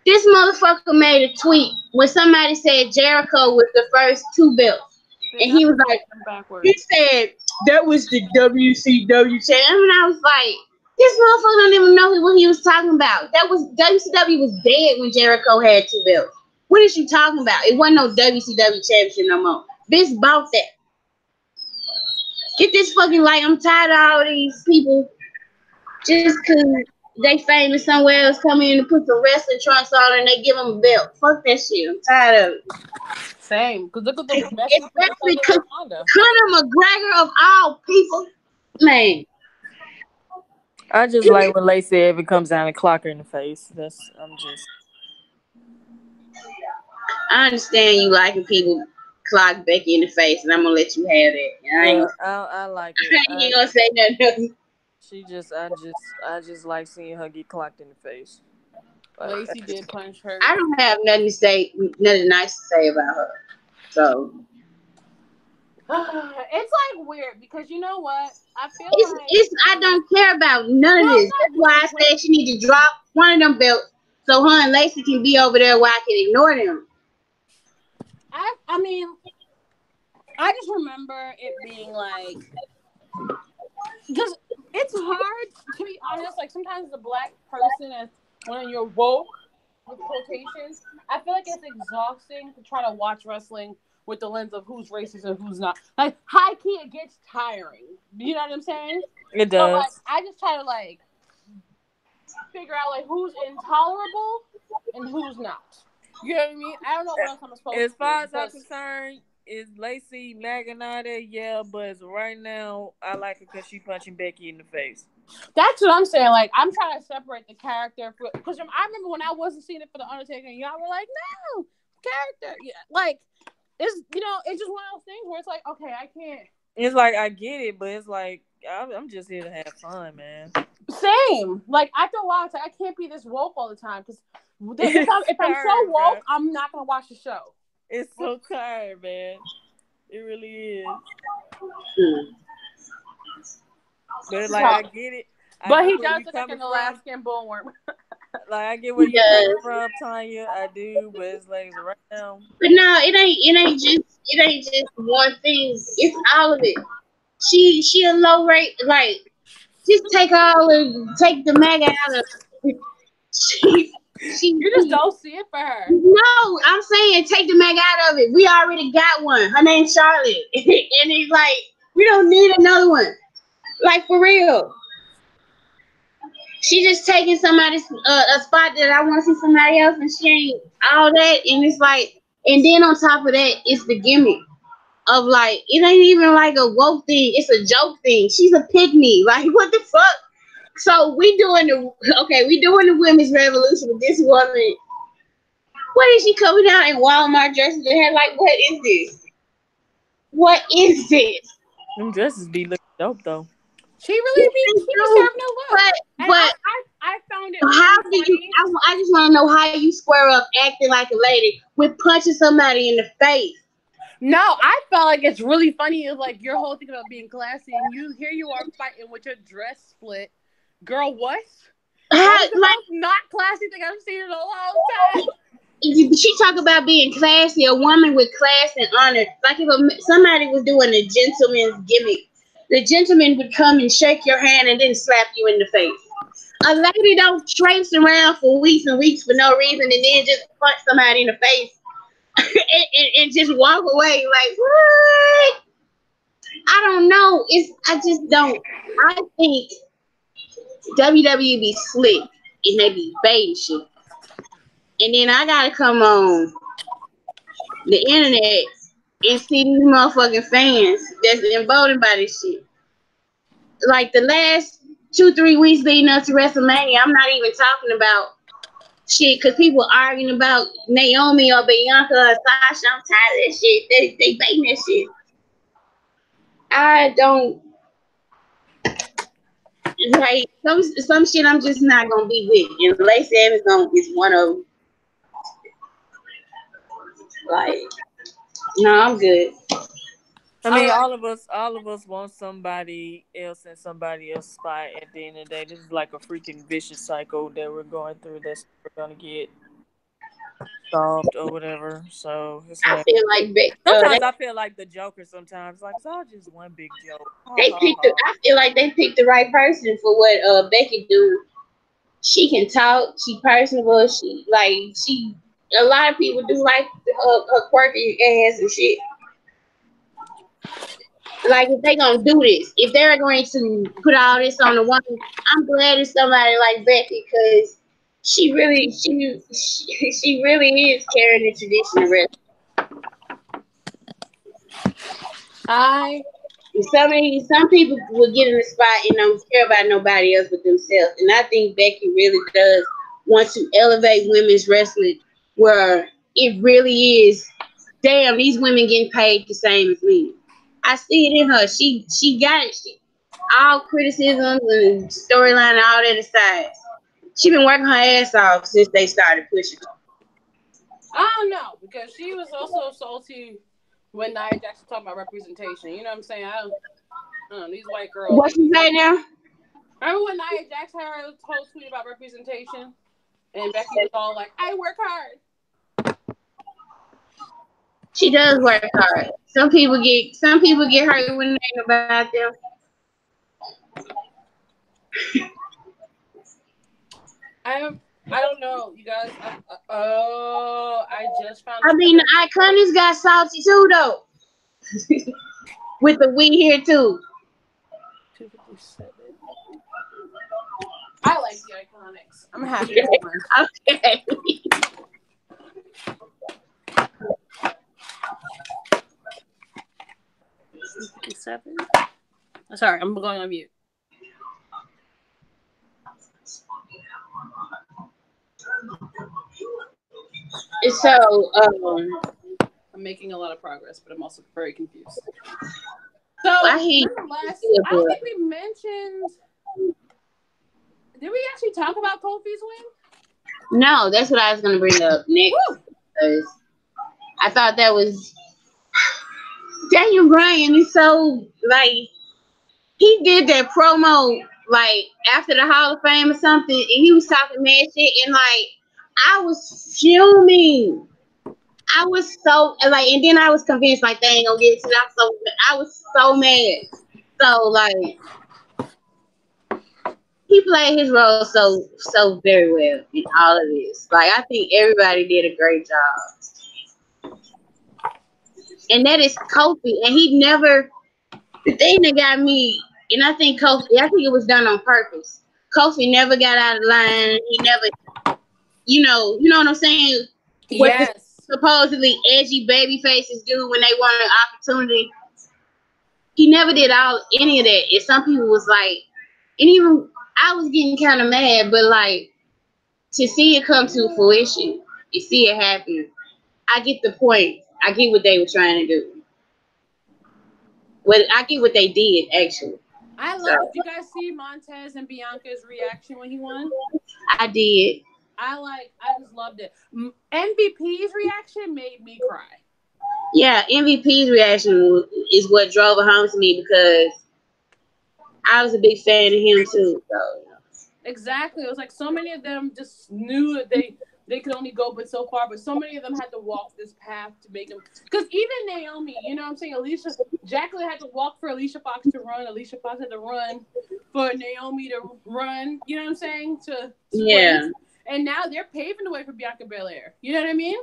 This motherfucker made a tweet when somebody said Jericho was the first 2 belts. And he was like, he said, that was the WCW champ. And I was like, this motherfucker don't even know what he was talking about. WCW was dead when Jericho had 2 belts. What is you talking about? It wasn't no WCW championship no more. Bitch bought that. Get this fucking I'm tired of all these people just because they famous somewhere else come in and put the wrestling trunks on and they give them a belt. Fuck that shit. I'm tired of it. Same. Because look at the especially Conor McGregor of all people. Man. I just like when Lacey Evans comes down and clock her in the face. I understand you liking people clock Becky in the face, and I'm gonna let you have that. I like it. I ain't gonna say nothing. I just like seeing her get clocked in the face. Lacey did punch her. I don't have nothing nice to say about her. So it's like weird because you know what? I feel I don't care about none of this. That's why I said she need to drop one of them belts so her and Lacey can be over there where I can ignore them. I mean, I just remember it being like, because it's hard to be honest. Like sometimes the black person, as when you're woke with quotations, I feel like it's exhausting to try to watch wrestling with the lens of who's racist and who's not. Like high key, it gets tiring. You know what I'm saying? It does. So, like, I just try to figure out who's intolerable and who's not. You know what I mean? I don't know what else I'm supposed to do. As far as I'm concerned, is Lacey Maganata? Yeah, but right now, I like her because she punching Becky in the face. That's what I'm saying. Like, I'm trying to separate the character. Because I remember when I wasn't seeing it for The Undertaker, and y'all were like, no, character. Yeah, like, it's, it's just one of those things where it's like, okay, I can't. It's like, I get it, but it's like, I'm just here to have fun, man. Same. Like, after a while, it's like, I can't be this woke all the time. Because if I'm so woke, I'm not going to watch the show. It's so tired, man. It really is. But, I get it. But he does look like an Alaskan bullworm. I get where you're from, Tonya. I do, but it's like right now. But no, it ain't just one thing. It's all of it. She a low rate. Like, just take the MAGA out of it. You just don't see it for her. No, I'm saying take the MAGA out of it. We already got one. Her name's Charlotte, and it's like we don't need another one. Like, for real. She just taking somebody's a spot that I want to see somebody else, and she ain't all that. And it's like, and then on top of that, it's the gimmick of it ain't even like a woke thing. It's a joke thing. She's a pygmy. Like, what the fuck? So we doing the women's revolution with this woman. What is she coming out in Walmart dresses and had what is this? What is this? Them dresses be looking dope though. She really be serving no love. But I found it. How do you? I just want to know how you square up acting like a lady with punching somebody in the face. No, I felt like it's really funny. It's like your whole thing about being classy, and here you are fighting with your dress split. Girl, what? That's the most not classy thing I've seen in a long time. She talk about being classy, a woman with class and honor. Like if somebody was doing a gentleman's gimmick, the gentleman would come and shake your hand and then slap you in the face. A lady don't traipse around for weeks and weeks for no reason and then just punch somebody in the face and just walk away. Like, what? I don't know. I just don't. I think WWE be slick and they be baiting shit. And then I gotta come on the internet and see these motherfucking fans that's emboldened by this shit. Like the last 2-3 weeks leading up to WrestleMania, I'm not even talking about shit because people arguing about Naomi or Bianca or Sasha. I'm tired of that shit. They baiting that shit. I don't like some shit. I'm just not gonna be with. And Lacey Evans is one of them. Like, no, I'm good. I mean, all of us want somebody else in somebody else's spot. At the end of the day, this is like a freaking vicious cycle that we're going through. That's never gonna get solved or whatever. So it's I like feel like sometimes I feel like the Joker. Sometimes like it's all just one big joke. they picked. I feel like they picked the right person for what Becky do. She can talk. She personable. She. A lot of people do like her quirky ass and shit. Like if they gonna do this, if they're going to put all this on the one, I'm glad it's somebody like Becky because she really is carrying the tradition of wrestling. Some people will get in the spot and don't care about nobody else but themselves, and I think Becky really does want to elevate women's wrestling where it really is. Damn, these women getting paid the same as me. I see it in her. She got it. All criticisms and storyline and all that aside, she been working her ass off since they started pushing her. I don't know because she was also salty when Nia Jackson talked about representation. You know what I'm saying? I don't know, these white girls. What she say now? Remember when Nia Jackson had her whole tweet about representation, and Becky was all like, "I work hard." She does work hard. Some people get hurt when it ain't about them. I don't know, you guys. I just found. I mean, the Iconics got salty too, though. With the we here too. 257. I like the Iconics. I'm happy for one. Okay. 257. Sorry, I'm going on mute. So, I'm making a lot of progress, but I'm also very confused. So, nonetheless, I don't think we mentioned. Did we actually talk about Kofi's win? No, that's what I was going to bring up next. Because I thought that was. Daniel Bryan is so, like, he did that promo, like, after the Hall of Fame or something, and he was talking mad shit, and, like, I was fuming. I was so, like, and then I was convinced, like, they ain't gonna get it to me. I was so mad. So, like, he played his role so very well in all of this. Like, I think everybody did a great job. And that is Kofi. And he never, the thing that got me, and I think it was done on purpose. Kofi never got out of line. He never, you know what I'm saying? What the supposedly edgy baby faces do when they want an opportunity. He never did any of that. And some people was like, and even I was getting kind of mad, but like to see it come to fruition, you see it happen. I get the point. I get what they were trying to do. Well, I get what they did actually. I love. Did you guys see Montez and Bianca's reaction when he won? I did. I just loved it. MVP's reaction made me cry. Yeah, MVP's reaction is what drove it home to me because I was a big fan of him too. So. Exactly. It was like so many of them just knew that they could only go but so far, but so many of them had to walk this path to make them. Because even Naomi, you know what I'm saying? Jacqueline had to walk for Alicia Fox to run. Alicia Fox had to run for Naomi to run. You know what I'm saying? To win. And now they're paving the way for Bianca Belair. You know what I mean?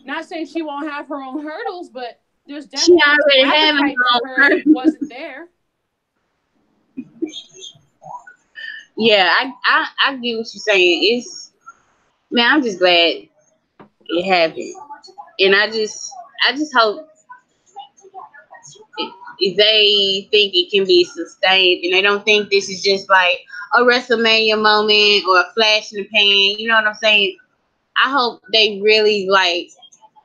Not saying she won't have her own hurdles, but there's definitely she already having her wasn't there. Yeah, I get what you're saying. It's man, I'm just glad it happened, and I just hope if they think it can be sustained, and they don't think this is just like a WrestleMania moment or a flash in the pan. You know what I'm saying? I hope they really like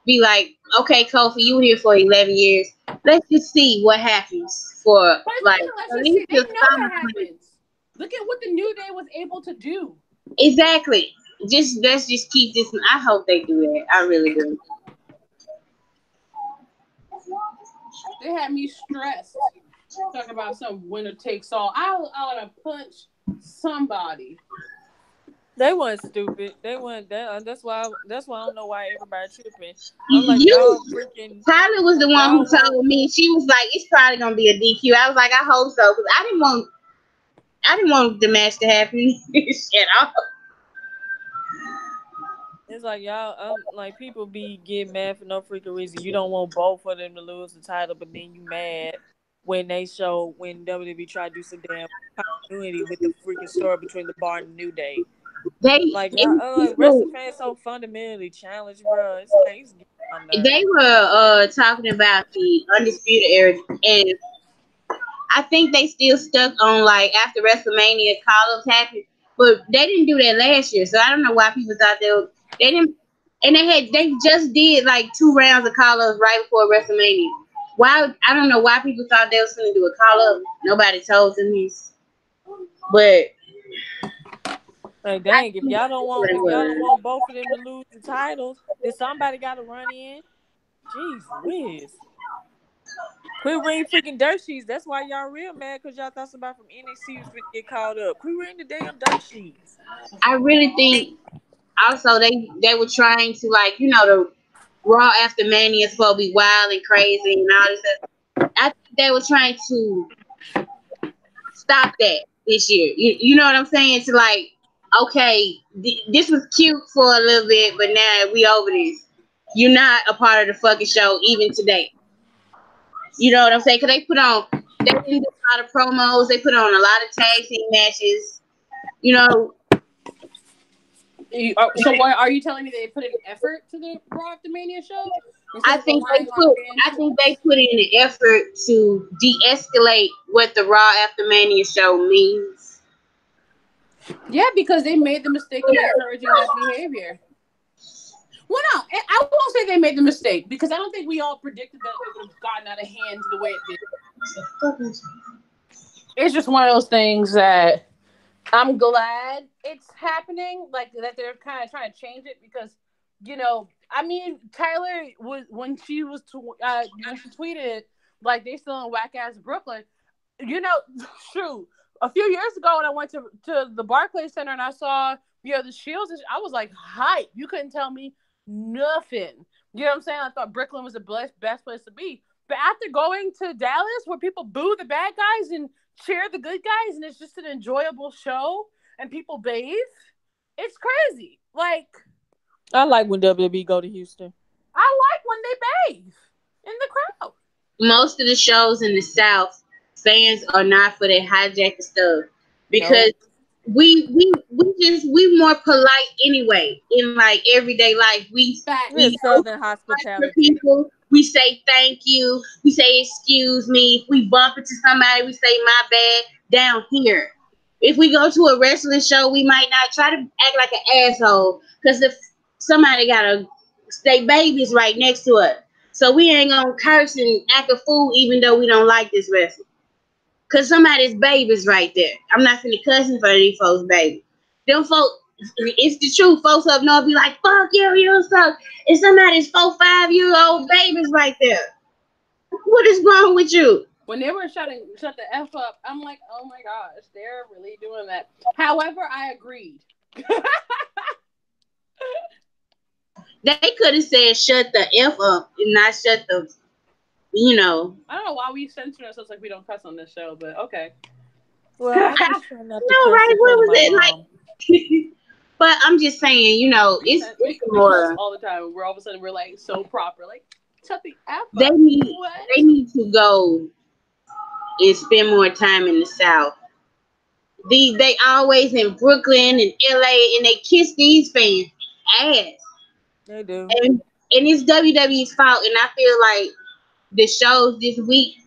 be like, okay, Kofi, you were here for 11 years. Let's just see what happens for But it's like not, let's at just see. least They the know what summer. happens. Look at what the New Day was able to do. Exactly. Just let's just keep this. I hope they do that. I really do. They had me stressed. Talking about some winner takes all. I ought to punch somebody. They weren't stupid. They weren't that. That's why I don't know why everybody tripping. I'm like You, y'all freaking Tyler was the like one who y'all won't. told me. She was like, "It's probably gonna be a DQ." I was like, "I hope so," because I didn't want the match to happen at all. It's like y'all. Like people be getting mad for no freaking reason. You don't want both of them to lose the title, but then you mad when they show when WWE try to do some damn continuity with the freaking story between the Bar and the New Day. Like y'all, like wrestling fans so fundamentally challenged, bro. It's like it's getting on my They nerves. were talking about the undisputed era, and I think they still stuck on like after WrestleMania call-ups happened, but they didn't do that last year. So I don't know why people thought they didn't, and they just did like 2 rounds of call-ups right before WrestleMania. Why I don't know why people thought they was going to do a call-up. Nobody told them this, but Like I dang, think if that's y'all what don't it was. want both of them to lose the titles, then somebody got to run in. Jeez whiz. Quit reading freaking dirt sheets. That's why y'all real mad because y'all thought somebody from NXT was finna get called up. Quit reading the damn dirt sheets. I really think also they were trying to like the Raw after Mania is supposed to be wild and crazy and all this stuff. I think they were trying to stop that this year. You know what I'm saying? To like, okay, this was cute for a little bit, but now we over this. You're not a part of the fucking show even today. You know what I'm saying? Because they didn't do a lot of promos. They put on a lot of tag team matches. You know, So why are you telling me they put an effort to the Raw After Mania show I instead of think relying on fan I think choice? they put in an effort to de-escalate what the Raw After Mania show means. Yeah, because they made the mistake of encouraging that behavior. Well, no, I won't say they made the mistake because I don't think we all predicted that it would have gotten out of hand the way it did. It's just one of those things that I'm glad it's happening, like that they're kind of trying to change it because, I mean, Tyler was when she was when she tweeted like they still in whack ass Brooklyn, you know, shoot. A few years ago when I went to the Barclays Center and I saw the Shields, I was like hype. You couldn't tell me nothing. You know what I'm saying? I thought Brooklyn was the best place to be. But after going to Dallas, where people boo the bad guys and cheer the good guys, and it's just an enjoyable show, and people bathe, it's crazy. Like I like when WWE go to Houston. I like when they bathe in the crowd. Most of the shows in the South, fans are not for that hijack stuff because Nope. we more polite anyway in like everyday life. We It's Facts. Southern for hospitality. people. We say thank you. We say excuse me. If we bump into somebody, we say my bad. Down here, if we go to a wrestling show, we might not try to act like an asshole because if somebody got a they babies right next to us, so we ain't gonna curse and act a fool even though we don't like this wrestler. Cause somebody's baby's right there. I'm not finna cuss in front of these folks' baby. Them folks, it's the truth. Folks up north be like, "Fuck you, you suck." And somebody's 4, 5 year old baby's right there. What is wrong with you? When they were shut the F up, I'm like, oh my gosh, they're really doing that. However, I agreed. They could have said shut the F up and not shut the, I don't know why we censor ourselves like we don't cuss on this show, but okay. Well, I No, just try not to cuss right? in What front of was my it mom. like? But I'm just saying, it's We cuss more. all the time. We're all of a sudden we're like so proper, like shut the F They up. need What? they need to go and spend more time in the South. They always in Brooklyn and LA, and they kiss these fans ass. They do. And it's WWE's fault. And I feel like the shows this week,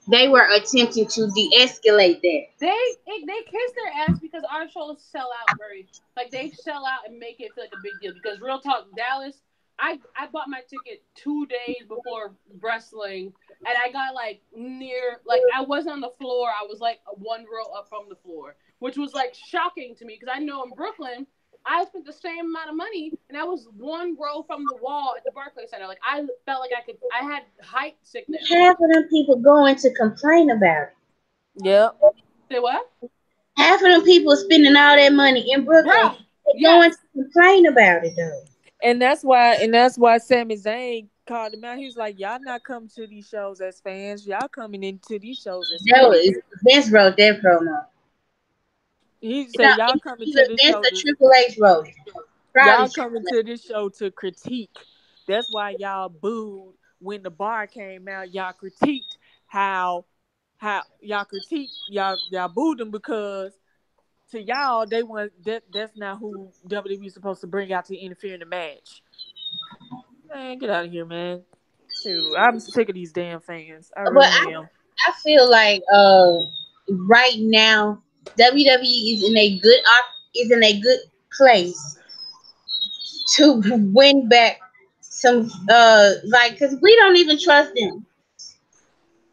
they were attempting to de-escalate that. They kiss their ass because our shows sell out very like they sell out and make it feel like a big deal. Because real talk, Dallas, I bought my ticket 2 days before wrestling, and I got like near like I wasn't on the floor. I was like one row up from the floor, which was like shocking to me because I know in Brooklyn. I spent the same amount of money, and I was one row from the wall at the Barclays Center. Like I felt like I had height sickness. Half of them people going to complain about it. Yep. Say what? Half of them people spending all that money in Brooklyn. Bro, They're going yes. to complain about it though. And that's why Sami Zayn called him out. He was like, "Y'all not coming to these shows as fans. Y'all coming into these shows as That critics." was Vince wrote that promo. He You know, said, "Y'all coming to either this Vince show or to Triple H wrote it. Probably y'all Triple coming H. to this show to critique." That's why y'all booed when the bar came out. Y'all critiqued how y'all booed them because to y'all they want that's not who WWE supposed to bring out to interfere in the match. Man, get out of here, man. Shoot, I'm sick of these damn fans. I But really am. I feel like right now WWE is in a good place to win back some like because we don't even trust them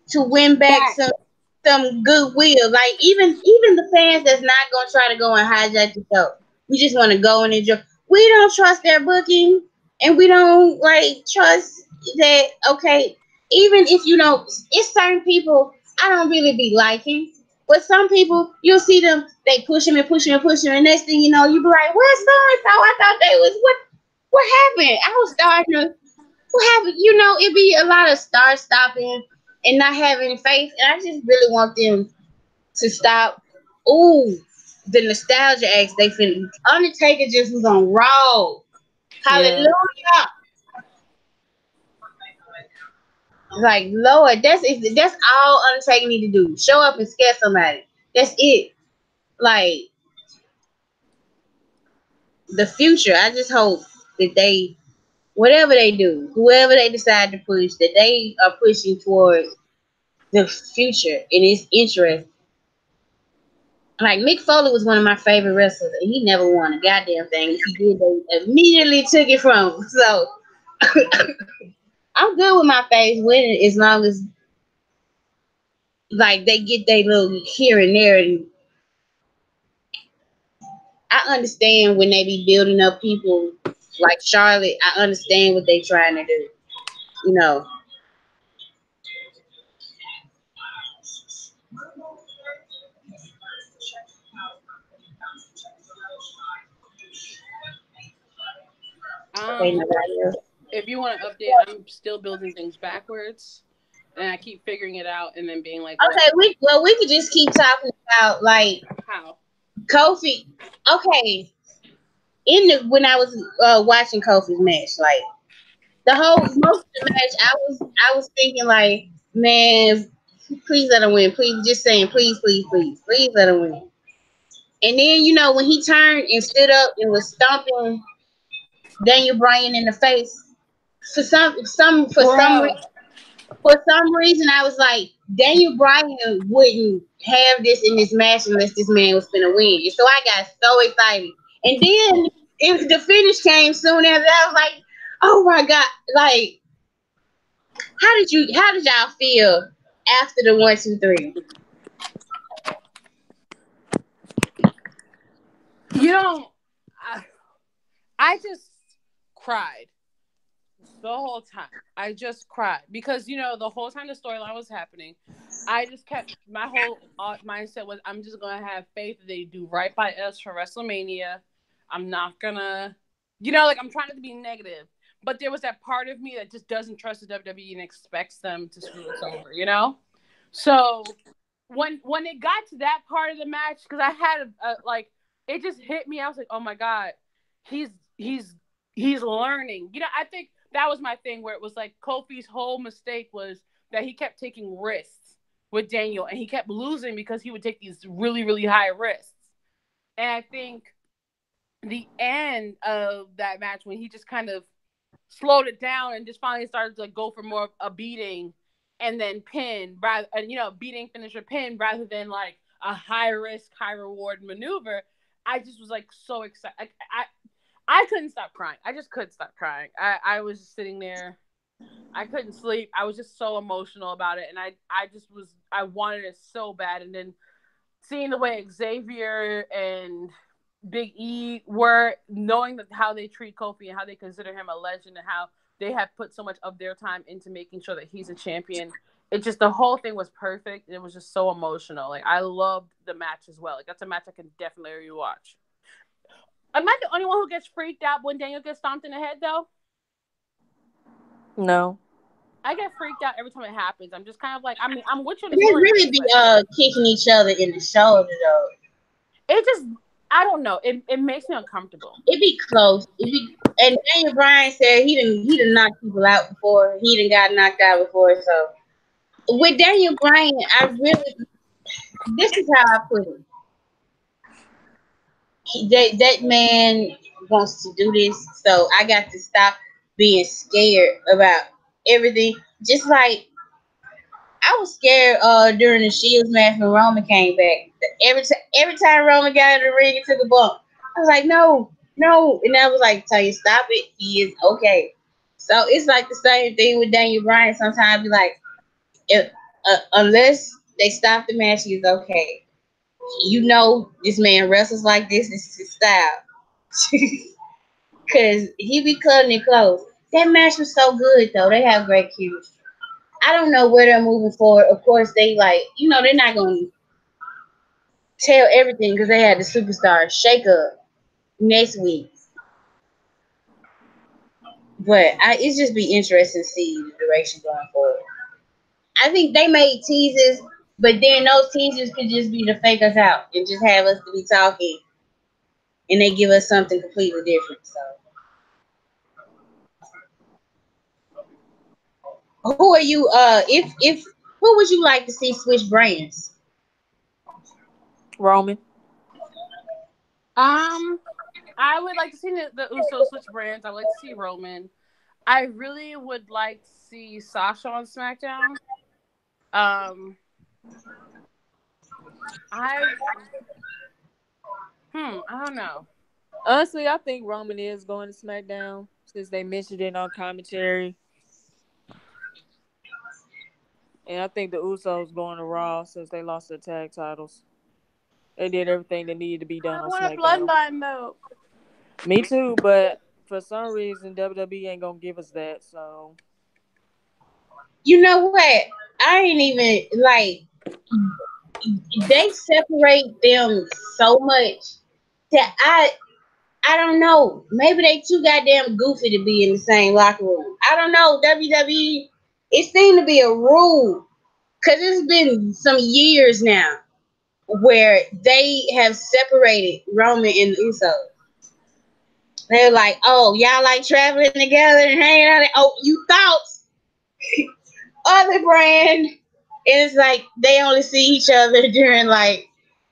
to win back Facts. some goodwill. Like even the fans that's not gonna try to go and hijack the show. We just want to go and enjoy. We don't trust their booking, and we don't like trust that. Okay, even if you don't, it's certain people I don't really be liking. But some people, you'll see them, they push them and push them and push them, and next thing you know, you be like, "Where's so and so? I thought they was what happened?" I was starting to what happened? You know, it be a lot of start stopping and not having faith. And I just really want them to stop. Ooh, the nostalgia acts they finna. Undertaker just was on Raw. Yeah. Hallelujah. Like Lord, that's all Undertaker need to do. Show up and scare somebody. That's it. Like the future. I just hope that they whatever they do, whoever they decide to push, that they are pushing towards the future and it's interesting. Like Mick Foley was one of my favorite wrestlers, and he never won a goddamn thing. If he did, they immediately took it from him. So I'm good with my face winning as long as like they get their little here and there. And I understand when they be building up people like Charlotte. I understand what they trying to do. You know, ain't Um, nobody else. if you want to update, I'm still building things backwards, and I keep figuring it out, and then being like, "Well, Okay, we could just keep talking about like how?" Kofi. Okay, in the when I was watching Kofi's match, like the whole most of the match, I was thinking like, man, please let him win. Please, just saying, please, please, please, please let him win. And then you know when he turned and stood up and was stomping Daniel Bryan in the face, for Bro, some reason I was like Daniel Bryan wouldn't have this in this match unless this man was gonna win. And so I got so excited. And then if the finish came soon after that, I was like, oh my god, like how did y'all feel after the 1, 2, 3? you know, I, I just cried the whole time. I just cried because the whole time the storyline was happening, I just kept my whole mindset was I'm just gonna have faith that they do right by us for WrestleMania. I'm not gonna, like I'm trying not to be negative, but there was that part of me that just doesn't trust the WWE and expects them to screw us over. So when it got to that part of the match, because I had like it just hit me. I was like, oh my god, he's he's he's learning. I think that was my thing where it was like Kofi's whole mistake was that he kept taking risks with Daniel, and he kept losing because he would take these really, really high risks. And I think the end of that match, when he just kind of slowed it down and just finally started to like, go for more of a beating and then pin, rather, beating finisher pin rather than like a high risk, high reward maneuver. I just was like so excited. I couldn't stop crying. I just couldn't stop crying. I was just sitting there. I couldn't sleep. I was just so emotional about it, and I wanted it so bad. And then seeing the way Xavier and Big E were, knowing that how they treat Kofi and how they consider him a legend and how they have put so much of their time into making sure that he's a champion. It just, the whole thing was perfect. And it was just so emotional. Like, I loved the match as well. Like, that's a match I can definitely rewatch. Am I the only one who gets freaked out when Daniel gets stomped in the head, though? No. I get freaked out every time it happens. I'm just kind of like, I mean, I'm with you on the They story. really be kicking each other in the shoulder though. It just, I don't know. It makes me uncomfortable. It be close. And Daniel Bryan said he done knocked people out before. He done got knocked out before. So with Daniel Bryan, this is how I put it. That man wants to do this, so I got to stop being scared about everything. Just like I was scared during the Shields match when Roman came back. Every time Roman got in the ring and took a bump, I was like, no, no, and I was like, tell you stop it. He is okay. So it's like the same thing with Daniel Bryan. Sometimes be like, if, unless they stop the match, he's okay. You know, this man wrestles like this. This is his style. Cause he be cutting it close. That match was so good though. They have great chemistry. I don't know where they're moving forward. Of course, they they're not gonna tell everything because they had the Superstar Shakeup next week. But it's just be interesting to see the direction going forward. I think they made teases, but then those teasers could just be to fake us out and just have us to be talking, and they give us something completely different. So, who are you? If who would you like to see switch brands? Roman. I would like to see the Usos switch brands. I would like to see Roman. I really would like to see Sasha on SmackDown. Um, I I don't know. Honestly, I think Roman is going to SmackDown since they mentioned it on commentary. And I think the Usos going to Raw since they lost their tag titles. They did everything that needed to be done I on want a SmackDown. bloodline though. Me too, but for some reason WWE ain't gonna give us that. So You know what? I ain't even like they separate them so much that I don't know. Maybe they too goddamn goofy to be in the same locker room. I don't know. WWE, it seemed to be a rule because it's been some years now where they have separated Roman and Usos. They're like, oh, y'all like traveling together and hanging out. Oh, you thought other brand. And it's like they only see each other during like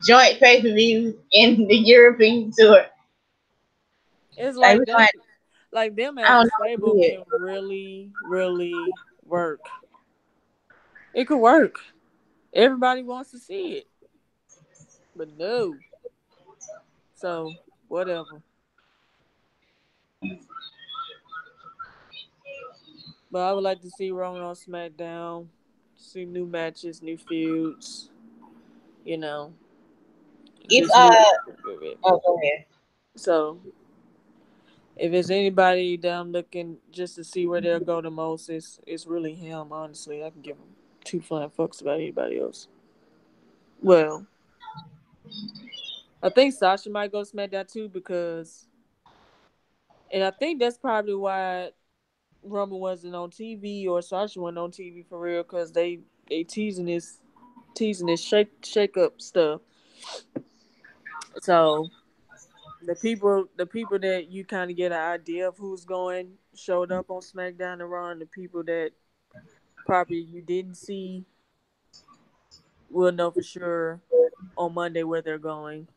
joint pay per views in the European tour. it's Like, like them I as don't a know stable what to do. can really, really work. It could work. Everybody wants to see it, but no. So whatever. But I would like to see Roman on SmackDown. See new matches, new feuds. You know, If just new. oh, go ahead. So if it's anybody that I'm looking just to see where they'll go the most, it's really him. Honestly, I can give him two flying fucks about anybody else. Well, I think Sasha might go SmackDown too because, and I think that's probably why Roman wasn't on TV or Sasha wasn't on TV for real because they teasing this shake up stuff. So the people that you kind of get an idea of who's going showed up on SmackDown and Raw, and the people that probably you didn't see we'll know for sure on Monday where they're going.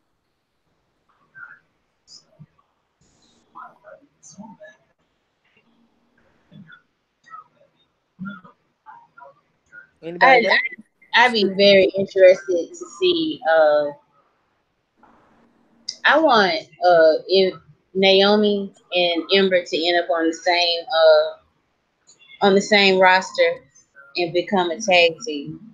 Anybody else? I'd be very interested to see. I want if Naomi and Ember to end up on the same roster and become a tag team.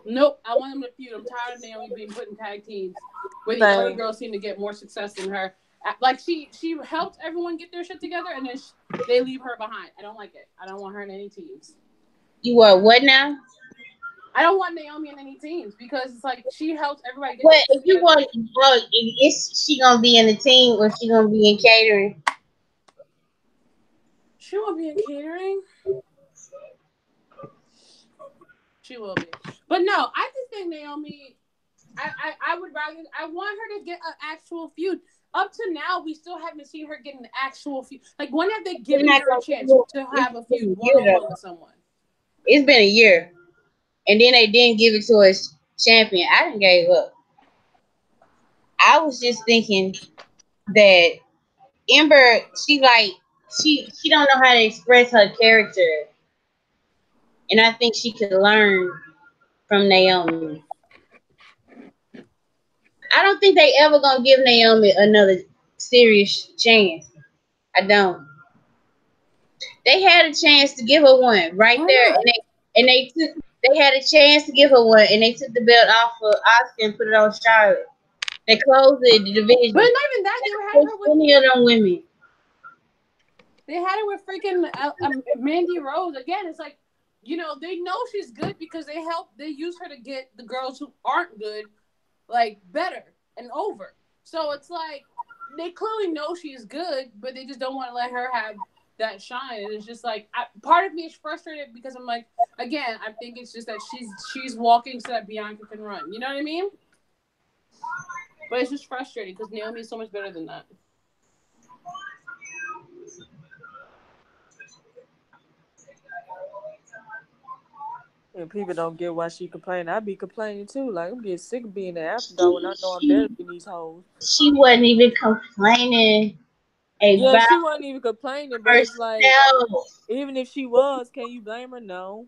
Nope, I want them to feud. I'm tired of Naomi being put in tag teams where the other Same. girls seem to get more success than her. Like she helped everyone get their shit together, and then they leave her behind. I don't like it. I don't want her in any teams. You want what now? I don't want Naomi in any teams because it's like she helps everybody get What their if shit you together. want? Is she gonna be in the team or she gonna be in catering? She won't be in catering. She will be, but no, I just think Naomi. I would rather. I want her to get an actual feud. Up to now, we still haven't seen her get an actual feud. Like, when have they They're given not her a gonna chance do to it. have a It's been feud a one year on one though. with someone? It's been a year, and then they didn't give it to us champion. I didn't gave up. I was just thinking that Ember, she don't know how to express her character, and I think she could learn from Naomi. I don't think they ever gonna give Naomi another serious chance. I don't. They had a chance to give her one right Why there, not? they had a chance to give her one, and they took the belt off of Oscar and put it on Charlotte. They closed the But division. not even that. They had There's her with. plenty of them women. They had her with freaking Mandy Rose again. It's like, they know she's good because they help. They use her to get the girls who aren't good, like, better and over. So it's like they clearly know she's good, but they just don't want to let her have that shine. And it's just like part of me is frustrated because I'm like, again, I think it's just that she's walking so that Bianca can run. You know what I mean? But it's just frustrating because Naomi is so much better than that. And people don't get why she complaining. I be complaining too. Like, I'm getting sick of being the afterthought when She I know I'm better she than these hoes. she wasn't even complaining Yeah, about she wasn't even complaining, but it's like, herself. even if she was, can you blame her? No.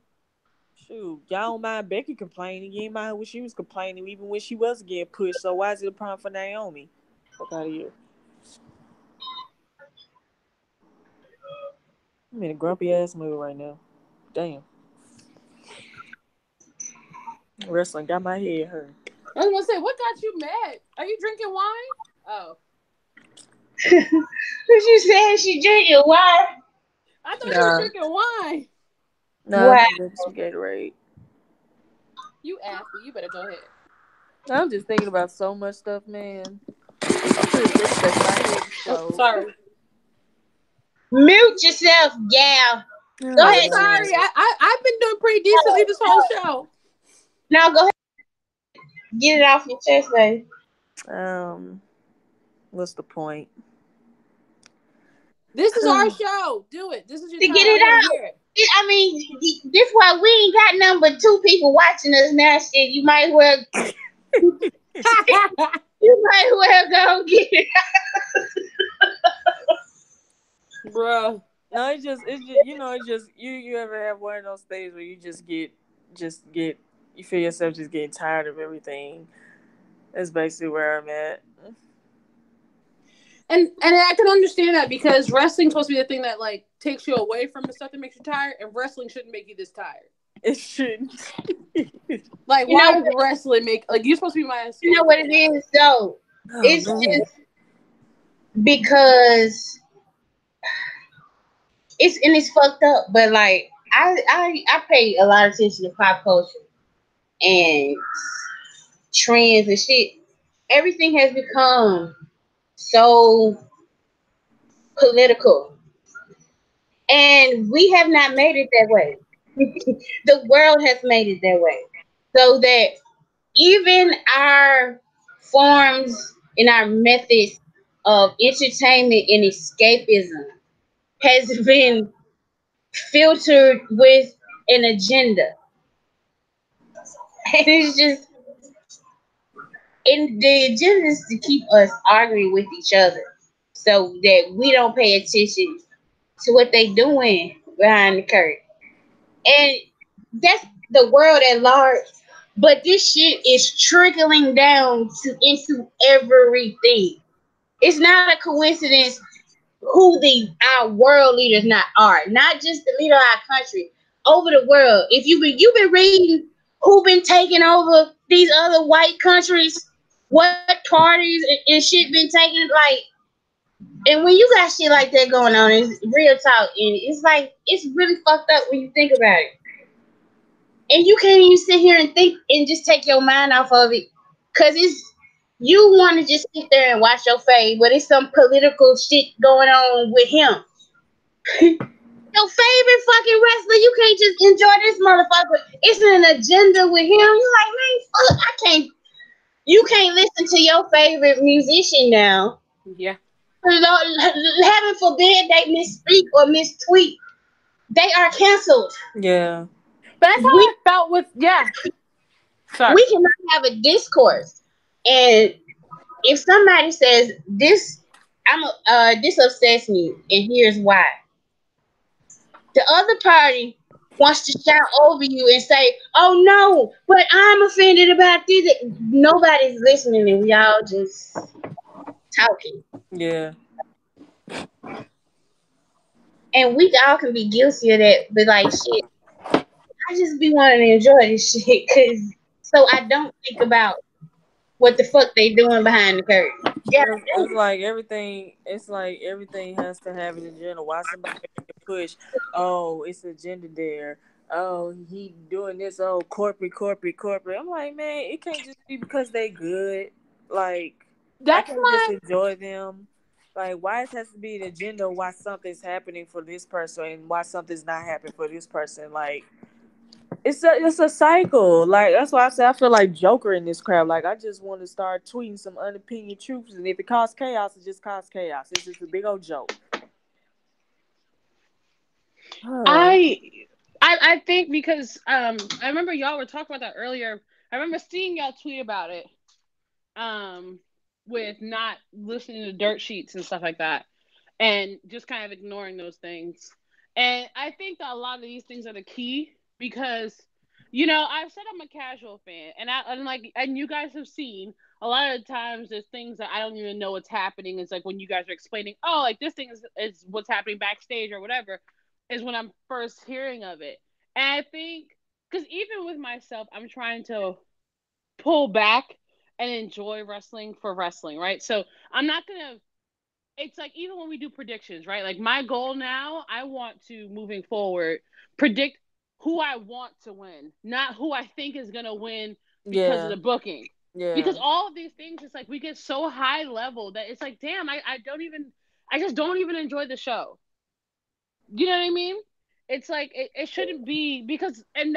Shoot, y'all don't mind Becky complaining. You ain't mind when she was complaining, even when she was getting pushed. So why is it a problem for Naomi? Fuck out of here. I'm in a grumpy ass mood right now. Damn. Wrestling got my head hurt. I was gonna say, what got you mad? Are you drinking wine? Oh, What you saying? She drinking wine? I thought you were Nah. drinking wine. Nah, I'm Wow. just drinking some Gatorade. You athlete, you better go ahead. I'm just thinking about so much stuff, man. I'm pretty sure my head Oh, explode. sorry. Mute yourself, gal. Go I'm ahead. Oh, sorry. I've been doing pretty decently this whole show. Now go ahead. Get it off your chest, baby. Lord. What's the point? This is our show. Do it. This is your To time. get I it want to out. hear it. I mean, this why we ain't got nothing but two people watching us now. Shit, you might as well, you might as well go get it. Bruh. No, it's just it's just you ever have one of those days where you just get you feel yourself just getting tired of everything. That's basically where I'm at. And I can understand that because wrestling's supposed to be the thing that like takes you away from the stuff that makes you tired, and wrestling shouldn't make you this tired. It shouldn't. Like, You know, why does wrestling make like you're supposed to be my you know escape what right it now? is though. Oh It's man. just because it's fucked up. But like, I pay a lot of attention to pop culture and trends and shit. Everything has become so political, and we have not made it that way. The world has made it that way, so that even our forms and our methods of entertainment and escapism has been filtered with an agenda. And it's just, and the agenda is to keep us arguing with each other so that we don't pay attention to what they doing behind the curtain. And that's the world at large. But this shit is trickling down to into everything. It's not a coincidence who the our world leaders not are. Not just the leader of our country. Over the world. If you've been reading who been taking over these other white countries, what parties and shit been taking, like, and when you got shit like that going on, it's real talk, and it's like it's really fucked up when you think about it. And you can't even sit here and think and just take your mind off of it, cause it's you want to just sit there and watch your fave, but it's some political shit going on with him. Your favorite fucking wrestler, you can't just enjoy this motherfucker. It's an agenda with him. You like, man, fuck, I can't. You can't listen to your favorite musician now. Yeah. Heaven forbid they misspeak or mistweet. They are canceled. Yeah. But that's how We I felt with Sorry. we cannot have a discourse. And if somebody says this upsets me, and here's why. The other party wants to shout over you and say, "Oh no, but I'm offended about this." Nobody's listening, and we all just talking. Yeah. And we all can be guilty of that, but like shit, I just be wanting to enjoy this shit, cause so I don't think about what the fuck they doing behind the curtain. Yeah, It's like everything. It's like everything has to have an agenda. Why somebody make a push? Oh, it's agenda there. Oh, he doing this. Oh, corporate, corporate, corporate. I'm like, man, it can't just be because they good. Like, I That's can't just my enjoy them. Like, why it has to be an agenda? Why something's happening for this person and why something's not happening for this person? Like, it's a cycle. Like that's why I say I feel like Joker in this crowd. Like I just want to start tweeting some unopinion truths, and if it causes chaos, it just causes chaos. It's just a big old joke. I I think because I remember y'all were talking about that earlier. I remember seeing y'all tweet about it. Um with not listening to dirt sheets and stuff like that. And just kind of ignoring those things. And I think that a lot of these things are the key because, I've said I'm a casual fan, and you guys have seen a lot of times there's things that I don't even know what's happening. It's like when you guys are explaining, oh, like this thing is what's happening backstage or whatever, is when I'm first hearing of it. And I think because even with myself, I'm trying to pull back and enjoy wrestling for wrestling, right? So I'm not gonna it's like even when we do predictions, right? Like my goal now, I want to moving forward predict who I want to win, not who I think is gonna win because of Yeah, the booking. Because yeah, all of these things, it's like we get so high level that it's like, damn, I just don't even enjoy the show. You know what I mean? It's like it shouldn't be because and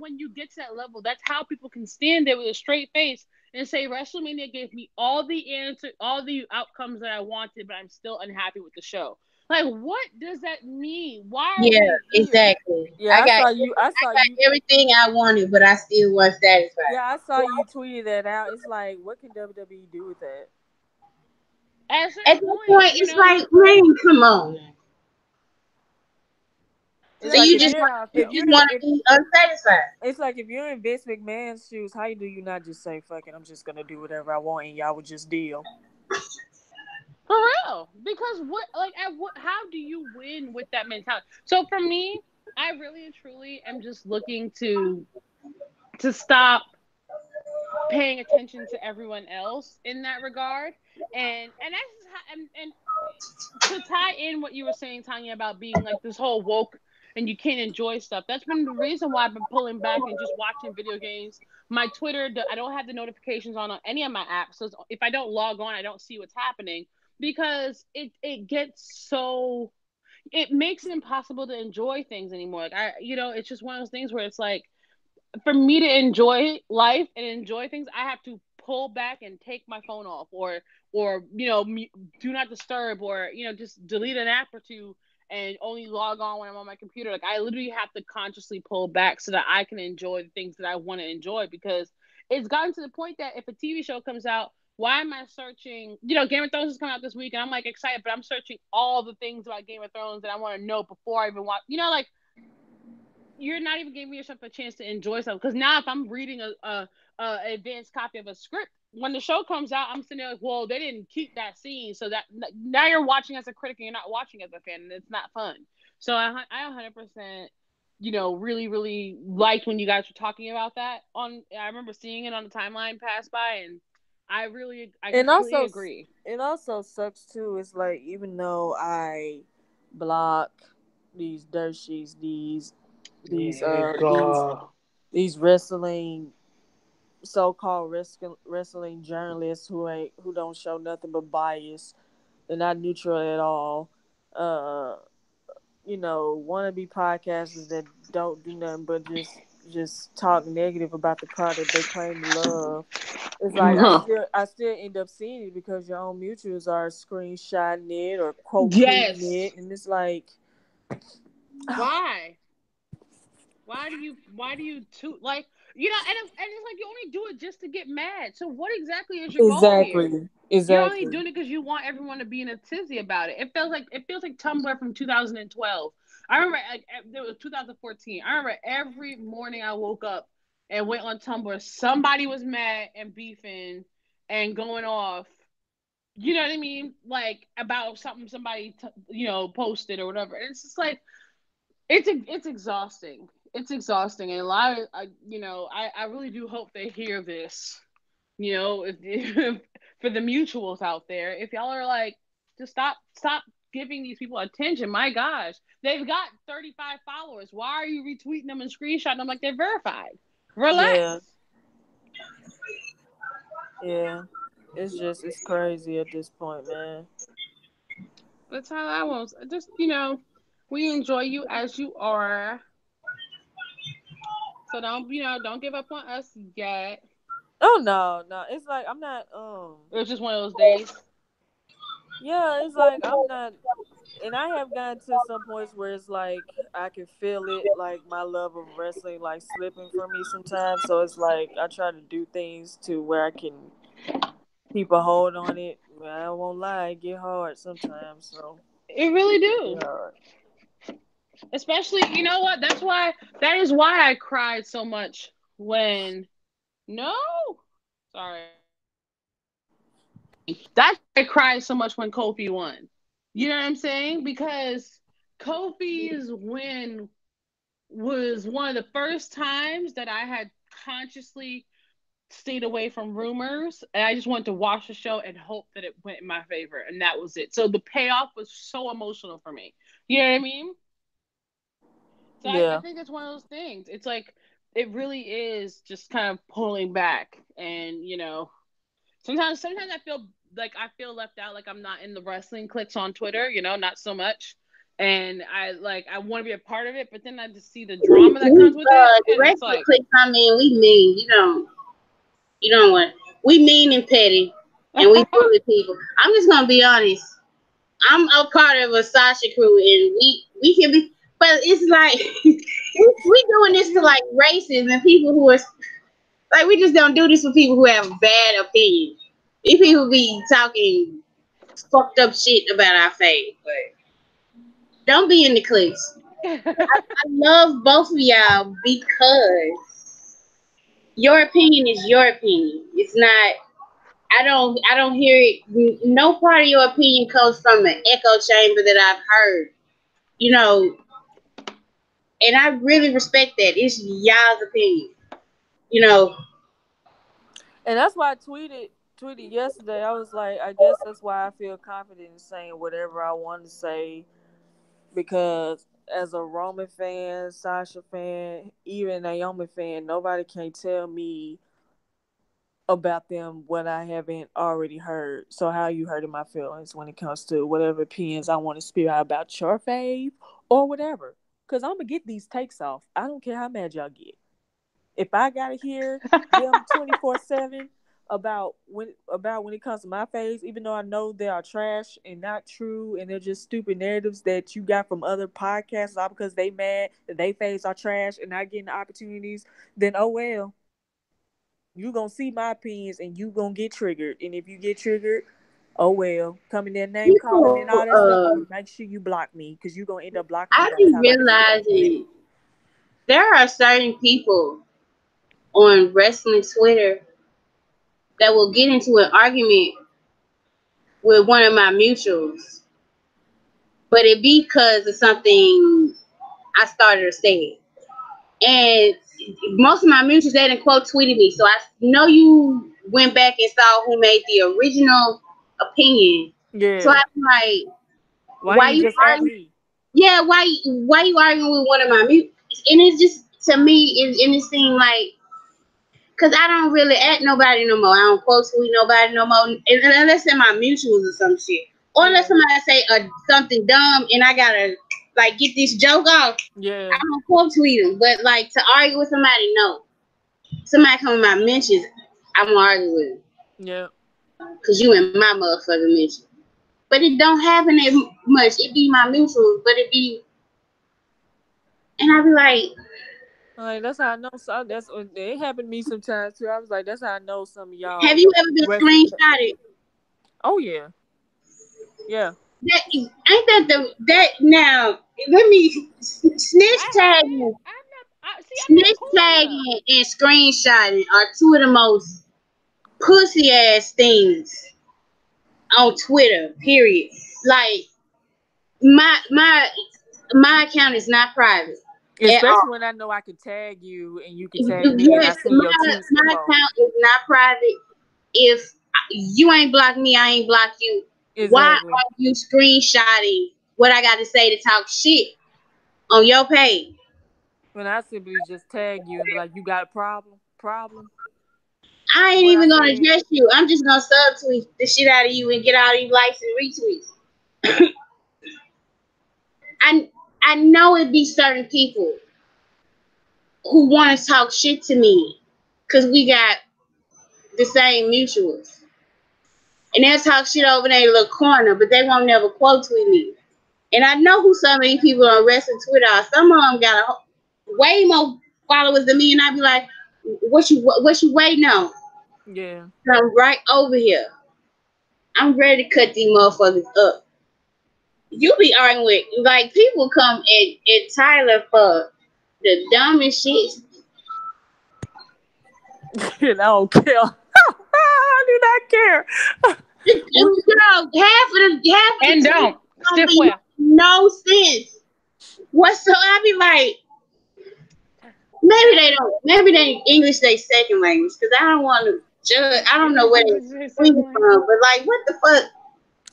when you get to that level, that's how people can stand there with a straight face and say WrestleMania gave me all the outcomes that I wanted, but I'm still unhappy with the show. Like, what does that mean? Why are yeah, we here? exactly. yeah. I saw you. I I saw you. got everything I wanted, but I still wasn't satisfied. Yeah, I saw you tweeted that out. It's like, what can WWE do with that? At a At certain that point, point, it's like, man, come on. so It's So that's like you if just exactly you're how I if feel. you're want to if be unsatisfied. it's like if you're in Vince McMahon's shoes, how do you not just say, "Fuck it, I'm just gonna do whatever I want," and y'all would just deal? For real. Because how do you win with that mentality? So for me, I really and truly am just looking to stop paying attention to everyone else in that regard. And that's and to tie in what you were saying, Tanya, about being like this whole woke and you can't enjoy stuff. That's been the reason why I've been pulling back and just watching video games. My Twitter, I don't have the notifications on any of my apps, so if I don't log on, I don't see what's happening because it gets so it makes it impossible to enjoy things anymore. Like it's just one of those things where it's like for me to enjoy life and enjoy things, I have to pull back and take my phone off or do not disturb or just delete an app or two and only log on when I'm on my computer. Like I literally have to consciously pull back so that I can enjoy the things that I want to enjoy, because it's gotten to the point that if a TV show comes out, why am I searching? Game of Thrones is coming out this week, and I'm like excited, but I'm searching all the things about Game of Thrones that I want to know before I even watch. Like you're not even giving yourself a chance to enjoy something. Because now, if I'm reading a advanced copy of a script, when the show comes out, I'm sitting there like, well, they didn't keep that scene, so that now you're watching as a critic and you're not watching as a fan, and it's not fun. So I 100%, really, really liked when you guys were talking about that. I remember seeing it on the timeline pass by, and I And completely also, agree. it also sucks too. It's like, even though I block these dirt sheets, these Yeah, these God. these wrestling so-called wrestling journalists who don't show nothing but bias. They're not neutral at all. Uh, wannabe podcasters that don't do nothing but just talk negative about the product they claim to love. It's like I still end up seeing it because your own mutuals are screenshotting it or quote tweeting Yes. it, and it's like, Why? Why do you toot like, and it's like you only do it just to get mad. So what exactly is your goal here? exactly, You're only exactly, doing it because you want everyone to be in a tizzy about it. It feels like Tumblr from 2012. I remember there was 2014. I remember every morning I woke up and went on Tumblr. Somebody was mad and beefing and going off. You know what I mean? Like about something somebody posted or whatever. And it's just like it's exhausting. It's exhausting, and a lot of I really do hope they hear this. If for the mutuals out there, if y'all are like, just stop giving these people attention. My gosh, they've got 35 followers. Why are you retweeting them and screenshotting them like they're verified? yeah, Relax. yeah. It's crazy at this point, man. That's how I was. Just we enjoy you as you are. So don't give up on us yet. Oh no, no. It's like I'm not. It was just one of those days. Yeah, it's like I'm not. And I have gotten to some points where it's like I can feel it, like my love of wrestling, like slipping from me sometimes. So it's like I try to do things to where I can keep a hold on it. I won't lie, it get hard sometimes. So It really it get do. hard. Especially, you know what? That is why I cried so much when no, sorry. That's why I cried so much when Kofi won. You know what I'm saying? Because Kofi's win was one of the first times that I had consciously stayed away from rumors, and I just wanted to watch the show and hope that it went in my favor, and that was it. So the payoff was so emotional for me. You know what I mean? So I Yeah, think it's one of those things. It's like it really is just kind of pulling back, and sometimes I feel left out, like I'm not in the wrestling clicks on Twitter, not so much. And I want to be a part of it, but then I just see the drama that comes with it, The and it's regular like, click come in, we mean, you don't want, we mean and petty, and we bully people. I'm just gonna be honest. I'm a part of a Sasha crew, and we can be, but it's like we doing this to like racists and people who are like, we just don't do this for people who have bad opinions. These people be talking fucked up shit about our faith, but don't be in the cliques. I love both of y'all because your opinion is your opinion. It's not. I don't hear it. No part of your opinion comes from an echo chamber that I've heard. You know, and I really respect that. It's y'all's opinion. You know, and that's why I tweeted yesterday. I was like, I guess that's why I feel confident in saying whatever I want to say, because as a Roman fan, Sasha fan, even Naomi fan, nobody can tell me about them what I haven't already heard. So how you hurting my feelings when it comes to whatever opinions I want to spew out about your fave or whatever. Cause I'm gonna get these takes off. I don't care how mad y'all get. If I gotta hear them 24/7, about when it comes to my faves, even though I know they are trash and not true and they're just stupid narratives that you got from other podcasts all because they mad that they faves are trash and not getting the opportunities, then oh well. You gonna see my opinions and you gonna get triggered. And if you get triggered, oh well. Coming there name calling and People, all that stuff, make sure you block me because you gonna end up blocking me I by the be time I get to that point. realizing there are certain people on wrestling Twitter that will get into an argument with one of my mutuals, but it be because of something I started to say. And most of my mutuals, they didn't quote tweeted me. So I know you went back and saw who made the original opinion. So Yeah. I'm like, Why why you you just at arguing? me? Yeah, why you arguing with one of my mutuals? And it's just to me, and it seemed like because I don't really at nobody no more. I don't quote tweet nobody no more, unless in my mutuals or some shit, or unless Yeah. somebody say something dumb and I gotta like get this joke off. Yeah. I'm gonna quote tweet them, but like to argue with somebody, no. Somebody come in my mentions, I'm gonna argue with them Yeah. because you in my motherfucking mention. But it don't happen that much. It be my mutuals, but it be, and I be like, Like that's how I know. So that's it happened to me sometimes too. I was like, that's how I know some of have y'all you ever been wrestling. screenshotted? Oh yeah, yeah. That ain't that the that now. Let me snitch I tagging, haven't. I'm not. See, I'm snitch not Tonya. tagging, and screenshotting are two of the most pussy ass things on Twitter. Period. Like my my my account is not private at all. Especially when I know I can tag you and you can tag me, and I Yes, seen your tweets my before. account is not private. If you ain't blocked me, I ain't blocked you. Why Exactly. are you screenshotting what I got to say to talk shit on your page? When I simply just tag you and be like, "You got a problem? Problem?" I ain't What I even gonna said. address you. I'm just gonna subtweet the shit out of you and get all these likes and retweets. I I know it be certain people who want to talk shit to me because we got the same mutuals. And they'll talk shit over there in a little corner, but they won't never quote tweet me. And I know who some of these people on wrestling Twitter are. Some of them got way more followers than me, and I be like, what you waiting on? Yeah. I'm right over here. I'm ready to cut these motherfuckers up. You be arguing with like people come at Tyler for the dumbest shit. And I don't care. I do not care. Girl, half of And the tweets don't don't stiff be well. no sense. What so I be like, maybe they don't. Maybe they English they second language because I don't want to judge. I don't know where English they is their second reading from, language. but like, what the fuck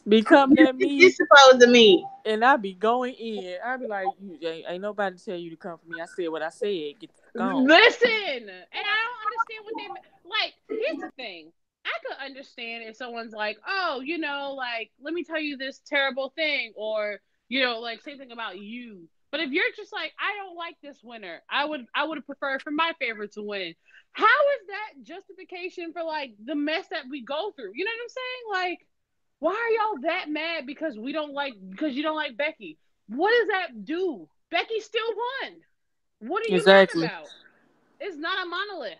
Be coming at is me this supposed to mean? and I be going in. I be like, ain't nobody tell you to come for me. I said what I said. Get the fuck on. Listen, and I don't understand what they like. Here's the thing: I could understand if someone's like, "Oh, like let me tell you this terrible thing," or like same thing about you. But if you're just like, "I don't like this winner. I would have preferred for my favorite to win." How is that justification for like the mess that we go through? You know what I'm saying? Like, why are y'all that mad because you don't like Becky? What does that do? Becky still won. What are you mad Exactly. about? It's not a monolith.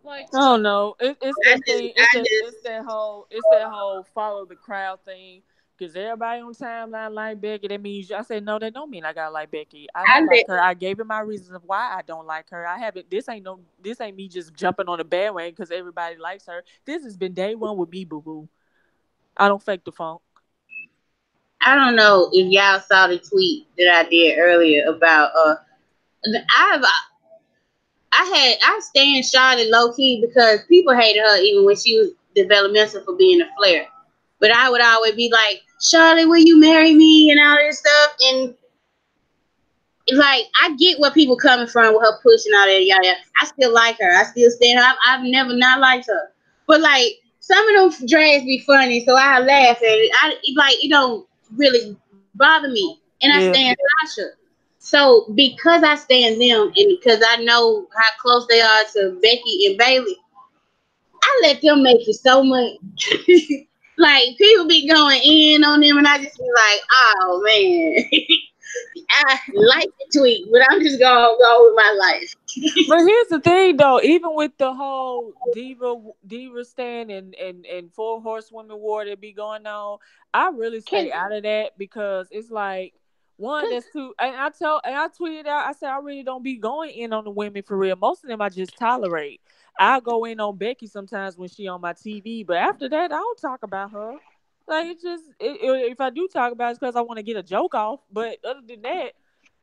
Like, I don't know. It's I that just, thing. I just, It's that whole follow the crowd thing. Cause everybody on timeline like Becky. That means I said no. That don't mean I gotta like Becky. I I don't like let, her. I gave her my reasons of why I don't like her. I haven't. This ain't no. This ain't me just jumping on the bandwagon because everybody likes her. This has been day one with me, boo boo. I don't fake the funk. I don't know if y'all saw the tweet that I did earlier about I've I stand Charlotte low key because people hated her even when she was developmental for being a Flair. But I would always be like, Charlotte, will you marry me and all this stuff? And like, I get where people coming from with her pushing all that, yada, yada. I still like her. I still stand her. I've never not liked her. But like, some of them drags be funny, so I laugh at it. It don't really bother me. And I Yeah. stand Sasha. So because I stand them and because I know how close they are to Becky and Bailey, I let them make it so much. Like people be going in on them, and I just be like, oh man, I like the tweet, but I'm just gonna go with my life. But here's the thing, though. Even with the whole diva stand and four horsewomen war that be going on, I really stay Can out of that because it's like one cause that's too. And I tweeted out. I said I really don't be going in on the women for real. Most of them I just tolerate. I go in on Becky sometimes when she on my TV, but after that I don't talk about her. Like it's just if I do talk about it, it's because I want to get a joke off. But other than that,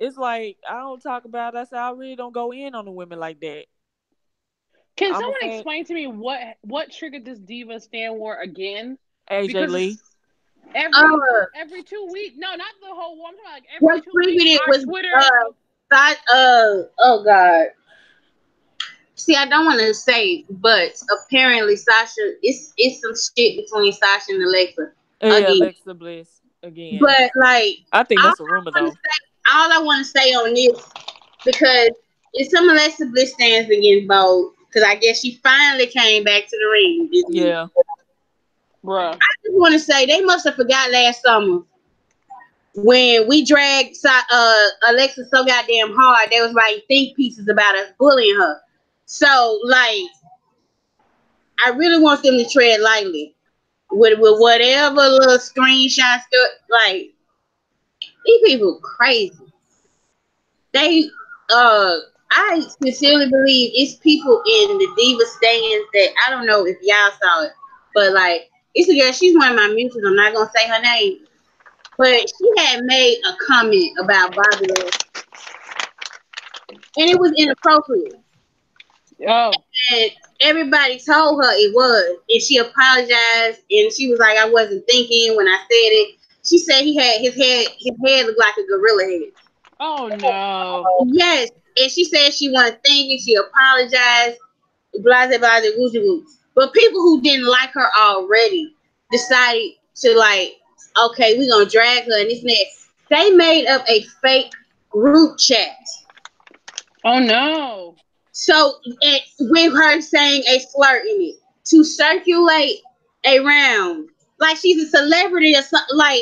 it's like I don't talk about it. I say I really don't go in on the women like that. can I'm a someone fan. explain to me what triggered this diva stand war again? AJ Because Lee. every 2 weeks. No, not the whole war. I'm talking like every What 2 weeks. triggered it Our was Twitter. oh god. See, I don't want to say, but apparently Sasha, it's some shit between Sasha and Alexa Yeah, again. Alexa Bliss again. But like, I think all that's a I rumor want to though. say, all I want to say on this because it's some Alexa Bliss stands against bold. Because I guess she finally came back to the ring this week. Yeah. Bruh. I just want to say they must have forgot last summer when we dragged Alexa so goddamn hard. They was writing think pieces about us bullying her. So like, I really want them to tread lightly with whatever little screenshots. Like these people crazy. They I sincerely believe it's people in the diva stands that I don't know if y'all saw it, but like it's a girl. She's one of my mutuals. I'm not gonna say her name, but she had made a comment about Bobby Lashley, and it was inappropriate. Oh. And everybody told her it was, and she apologized, and she was like, "I wasn't thinking when I said it." She said he had his head looked like a gorilla head. Oh no. Yes, and she said she wasn't thinking. She apologized. Blase, blase, woozy woo. But people who didn't like her already decided to like, okay, we're gonna drag her and this and that. They made up a fake group chat. Oh no. So with her saying a slur in it to circulate around like she's a celebrity or something. Like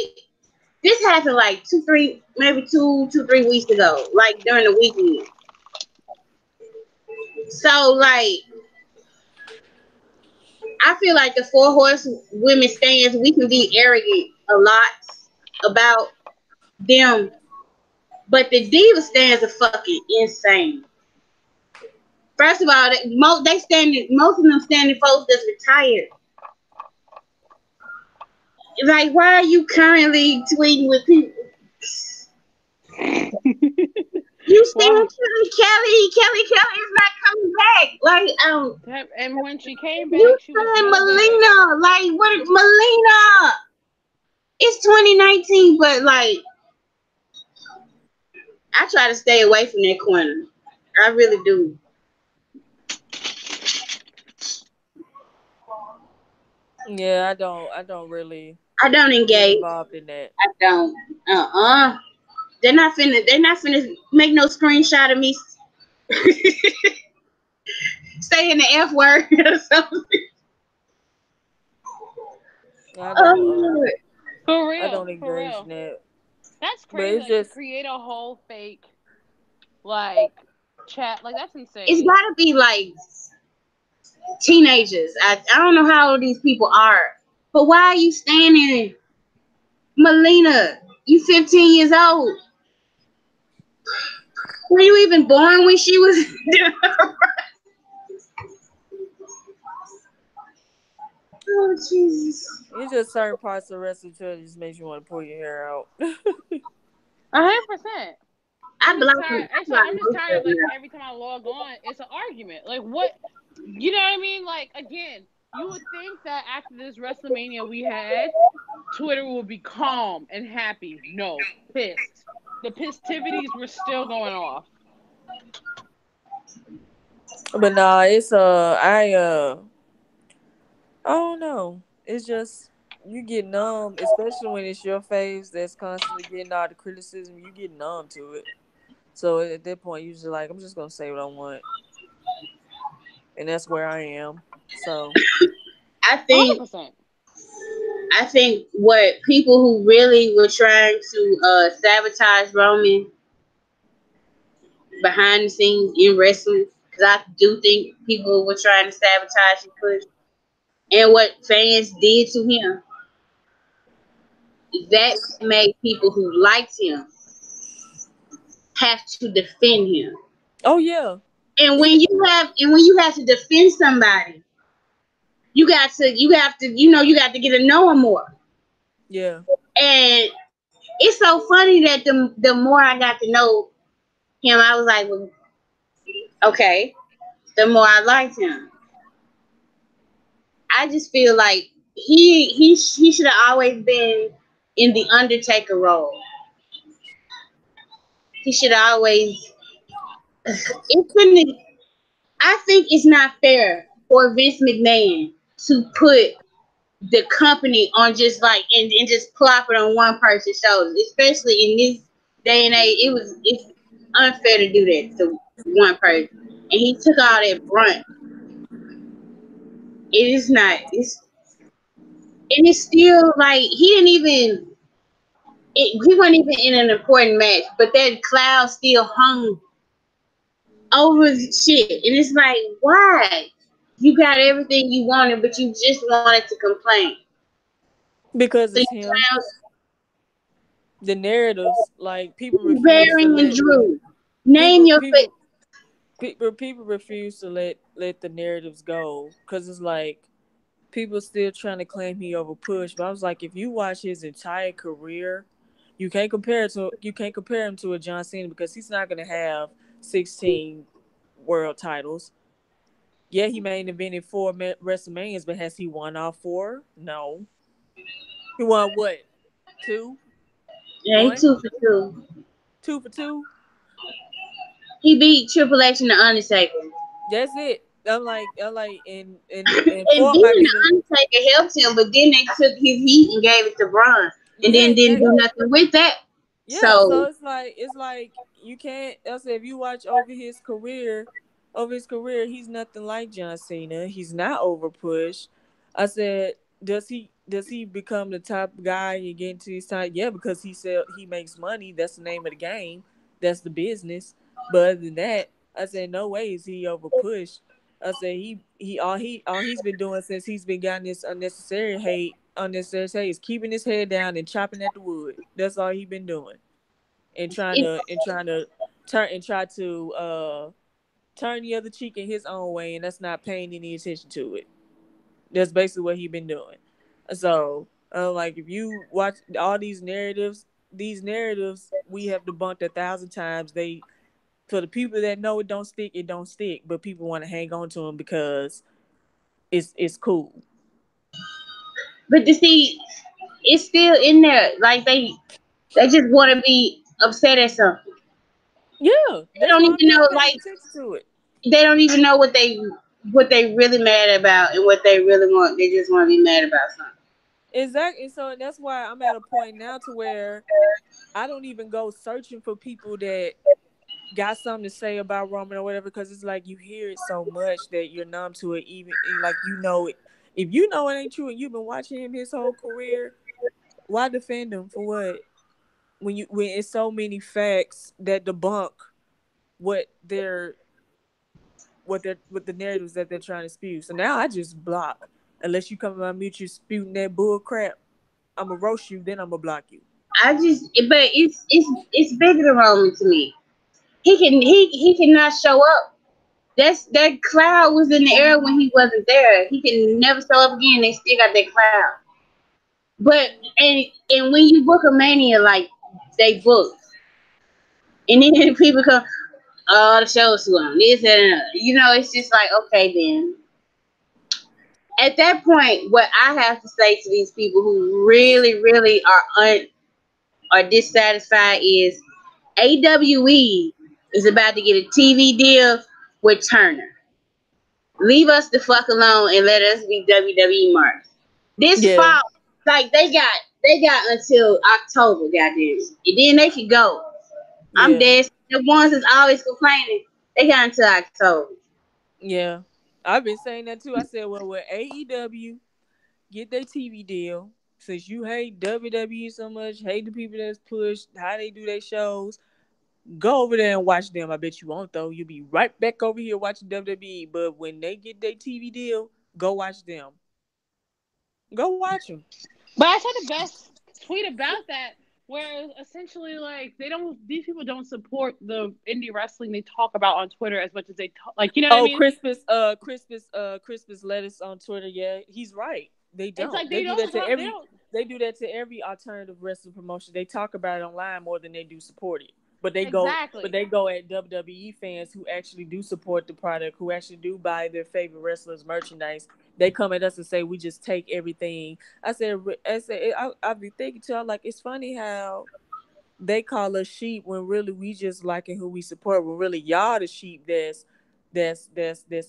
this happened like 3 weeks ago, like during the weekend. So like I feel like the four horse women stands, we can be arrogant a lot about them, but the diva stands are fucking insane. First of all, they standing, most of them standing folks that's retired. Like, why are you currently tweeting with people? You stand Well, Kelly is not coming back. Like, and when she came you back, she was said no good. Melina. Like, what, Melina? It's 2019, but like, I try to stay away from that corner. I really do. Yeah, I don't really I don't get engage. involved in that. I don't. They're not finna make no screenshot of me saying the F word or something. I don't Oh, For I real, don't for engage in real. that. That's But crazy. it's Like to just create a whole fake like chat. Like that's it's insane. gotta be like teenagers. I don't know how old these people are. But why are you standing, Melina? You 15 years old. Were you even born when she was? Oh Jesus! it's just certain parts of wrestling that just makes you want to pull your hair out. 100%. I I'm just blocked them. tired. I And so blocked I'm just most tired of of like them. every time I log on, it's an argument. Like what? You know what I mean? Like again, you would think that after this WrestleMania we had, Twitter would be calm and happy. No, pissed. The festivities were still going off. But nah, it's I don't know. It's just you get numb, especially when it's your face that's constantly getting all the criticism. You get numb to it. So at that point, you just like, I'm just gonna say what I want, and that's where I am. So I hundred think percent. I think what people who really were trying to sabotage Roman behind the scenes in wrestling, because I do think people were trying to sabotage and push, and what fans did to him, that made people who liked him have to defend him. oh yeah. And Even when you have to defend somebody, you got to get to know him more. yeah. And it's so funny that the more I got to know him, I was like, well, okay. The more I liked him, I just feel like he should have always been in the Undertaker role. He should always. It's been. I think it's not fair for Vince McMahon to put the company on just like and just plop it on one person's shoulders, especially in this day and age. It's unfair to do that to one person, and he took all that brunt. It is not. And it's still like he didn't even. He wasn't even in an important match, but that cloud still hung over shit, and it's like, why? You got everything you wanted, but you just wanted to complain. because So it's you him. clown The narratives, like people refuse to Bearing and let Drew. Name people your people people refuse to let the narratives go because it's like people still trying to claim he over push. But I was like, if you watch his entire career, you can't compare him to a John Cena because he's not gonna have 16 world titles. Yeah, he main evented 4 WrestleManias, but has he won all 4? No. He won what? 2, Yeah, he 1, 2 for 2. 2 for 2. He beat Triple H and the Undertaker. That's it. I'm like, and And 4 might then be the the Undertaker helped him, but then they took his heat and gave it to Braun, and yeah then didn't do exactly. nothing with that. Yeah, so So it's like you can't. I said if you watch over his career, he's nothing like John Cena. He's not over push. I said, does he become the top guy and get into his time? Yeah, because he makes money. That's the name of the game. That's the business. But other than that, I said no way is he over push. I said all he's been doing since he's been getting this unnecessary hate is keeping his head down and chopping at the wood. That's all he been doing and it, trying to try to turn the other cheek in his own way, and that's not paying any attention to it. That's basically what he been doing. So, like if you watch all these narratives we have debunked 1,000 times. They for the people that know it don't stick, but people want to hang on to them because it's cool. but to see, it's still in there. Like they just want to be upset at something. Yeah, They that's don't why I'm even not know. paying Like attention to it. they don't even know what they really mad about and what they really want. They just want to be mad about something. Exactly. So that's why I'm at a point now to where I don't even go searching for people that got something to say about Roman or whatever because it's like you hear it so much that you're numb to it. Even like you know it, if you know it ain't true and you've been watching him his whole career, why defend him for what? When it's so many facts that debunk what they're what the narratives that they're trying to spew. So now I just block unless you come in my mute you spewing that bull crap. I'm gonna roast you, then I'm gonna block you. But it's bigger than Roman to me. He cannot show up. That cloud was in the air when he wasn't there. He can never show up again. They still got that cloud. But and when you book a mania like they book, and then people come, oh the show's too long. This and another. It's just like okay then. At that point, what I have to say to these people who really, really are dissatisfied is AWE is about to get a TV deal with Turner. Leave us the fuck alone and let us be WWE marks. This Yeah, fall, like they got until October, goddamn, and then they can go. I'm yeah, dead. The ones that's always complaining, they got until October. yeah. I've been saying that too. I said, well, with AEW, get their TV deal. Since you hate WWE so much, hate the people that's pushed, how they do their shows, go over there and watch them. I bet you won't, though. You'll be right back over here watching WWE. But when they get their TV deal, go watch them. Go watch them. But I saw the best tweet about that, where essentially like they don't, these people don't support the indie wrestling they talk about on Twitter as much as they talk, like, you know what I Oh, mean? Crispus Lettuce on Twitter. Yeah, he's right. They It's don't. like They they do that don't to talk. They every. don't They do that to every alternative wrestling promotion. They talk about it online more than they do support it. But they go. But exactly. they go at WWE fans who actually do support the product, who actually do buy their favorite wrestlers' merchandise. They come at us and say we just take everything. I be thinking too. I'm like, it's funny how they call us sheep when really we just liking who we support. When really y'all the sheep that's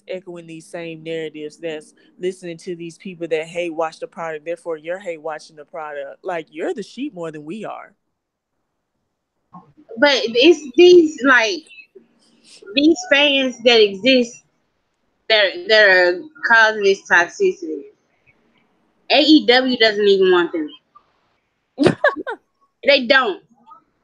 echoing these same narratives, that's listening to these people that hate watch the product, therefore you're hate watching the product. Like, you're the sheep more than we are. But it's these fans that exist that are causing this toxicity. AEW doesn't even want them. They don't.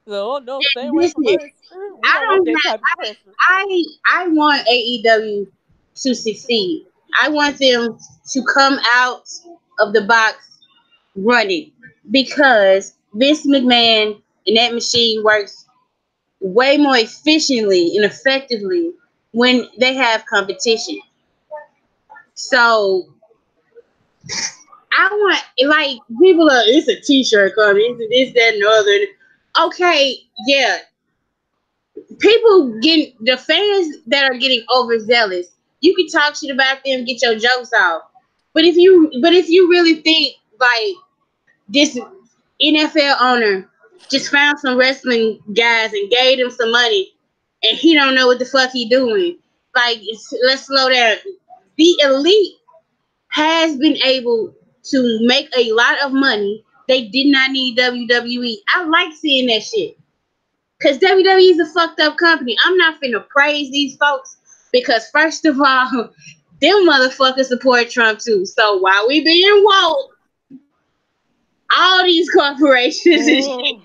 So, oh no, stay away from Listen, us. We I don't want don't that have type of pressure. I want AEW to succeed. I want them to come out of the box running because Vince McMahon and that machine works way more efficiently and effectively when they have competition. So I want, like, people are, it's a t-shirt coming, it's this, that, and the other. Okay, yeah. People getting, the fans that are getting overzealous, you can talk shit about them, get your jokes off. But if you really think like this NFL owner just found some wrestling guys and gave them some money and he don't know what the fuck he doing. Like, let's slow down. The elite has been able to make a lot of money. They did not need WWE. I like seeing that shit. Cause WWE is a fucked up company. I'm not finna praise these folks because first of all, them motherfuckers support Trump too. So while we being woke, all these corporations and shit,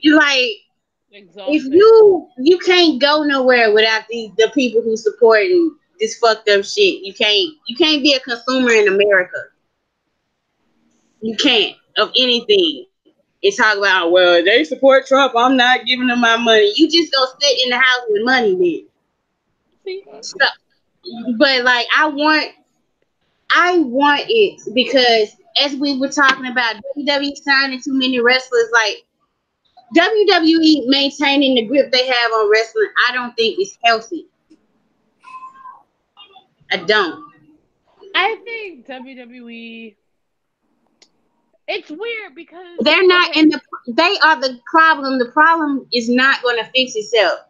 Oh, like, if exhausting. you can't go nowhere without the people who supporting this fucked up shit. You can't be a consumer in America. You can't of anything. And talk about, well, they support Trump. I'm not giving them my money. You just go sit in the house with money then. See, So, but like I want it because as we were talking about WWE signing too many wrestlers, like WWE maintaining the grip they have on wrestling, I don't think it's healthy. I don't. I think WWE. It's weird because They're not in okay, the. They are the problem. The problem is not going to fix itself.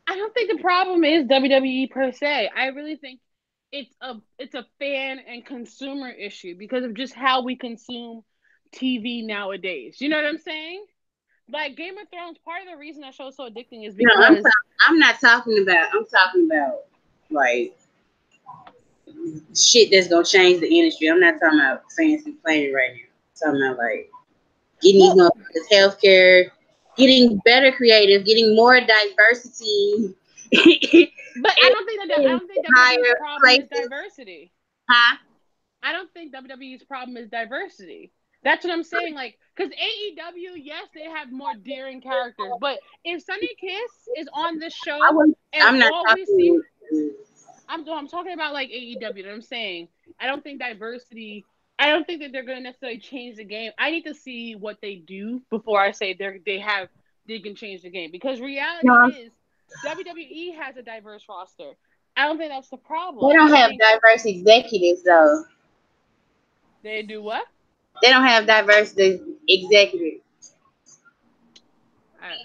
I don't think the problem is WWE per se. I really think it's a fan and consumer issue because of just how we consume TV nowadays. You know what I'm saying? Like Game of Thrones, part of the reason that show is so addicting is No, I'm. because I'm not talking about. I'm talking about like shit that's gonna change the industry. I'm not talking about fancy playing right now. I'm talking about like getting these well, motherfuckers healthcare, getting better creative, getting more diversity, but I don't think that I in don't think WWE's higher problem is places. diversity. Huh? I don't think WWE's problem is diversity. That's what I'm saying. Like, because AEW, yes, they have more daring characters, but if Sunny Kiss is on this I show was. and I'm not all we see, talking. I'm talking about like AEW. That I'm saying. I don't think diversity. I don't think that they're going to necessarily change the game. I need to see what they do before I say they can change the game. Because reality No, is WWE has a diverse roster. I don't think that's the they problem. don't I have think diverse executives though. they do what? They don't have diverse executives.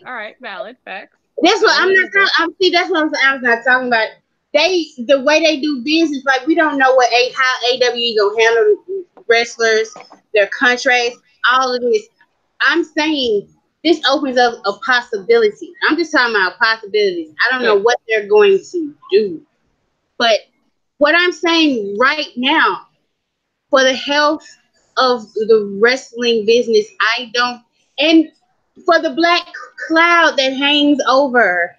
All right, valid facts. That's what I I'm will not agree. talking. I'm see. That's what I'm saying. I was not talking about. The way they do business, like we don't know how AW gonna handle wrestlers, their contracts, all of this. I'm saying this opens up a possibility. I'm just talking about possibilities. I don't know Good. what they're going to do, but What I'm saying right now, for the health of the wrestling business, I don't, and for the black cloud that hangs over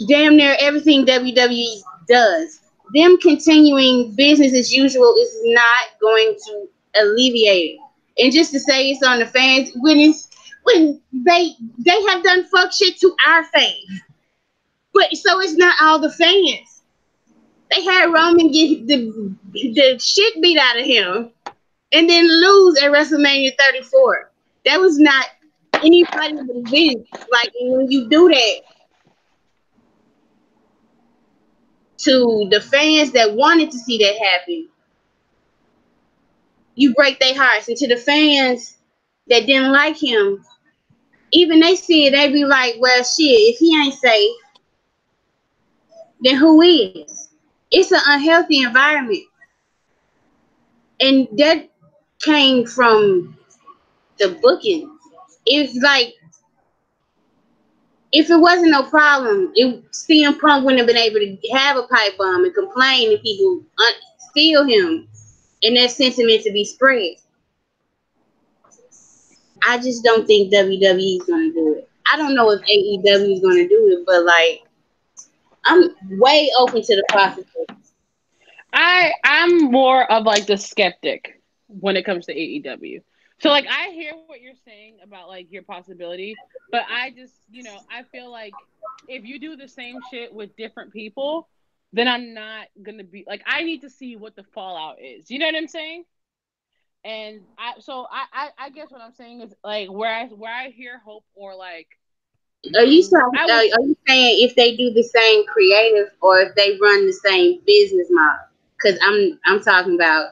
damn near everything WWE does, them continuing business as usual is not going to alleviate it. And just to say it's on the fans when they have done fuck shit to our fans, but so it's not all the fans. They had Roman get the shit beat out of him and then lose at WrestleMania 34. That was not anybody but Vince. Like when you do that to the fans that wanted to see that happen, you break their hearts. And to the fans that didn't like him, even they see it, they be like, well, shit, if he ain't safe, then who is? It's an unhealthy environment. And that came from the booking. It's like, if it wasn't no problem, CM Punk wouldn't have been able to have a pipe bomb and complain and people steal him and that sentiment to be spread. I just don't think WWE is going to do it. I don't know if AEW is going to do it, but like, I'm way open to the possibility. I'm more of like the skeptic when it comes to AEW. So like I hear what you're saying about like your possibility, but I just, I feel like if you do the same shit with different people, then I'm not gonna be like, I need to see what the fallout is. You know what I'm saying? And I guess what I'm saying is like where I hear hope or like I Are would you saying if they do the same creative or if they run the same business model? Because I'm talking about.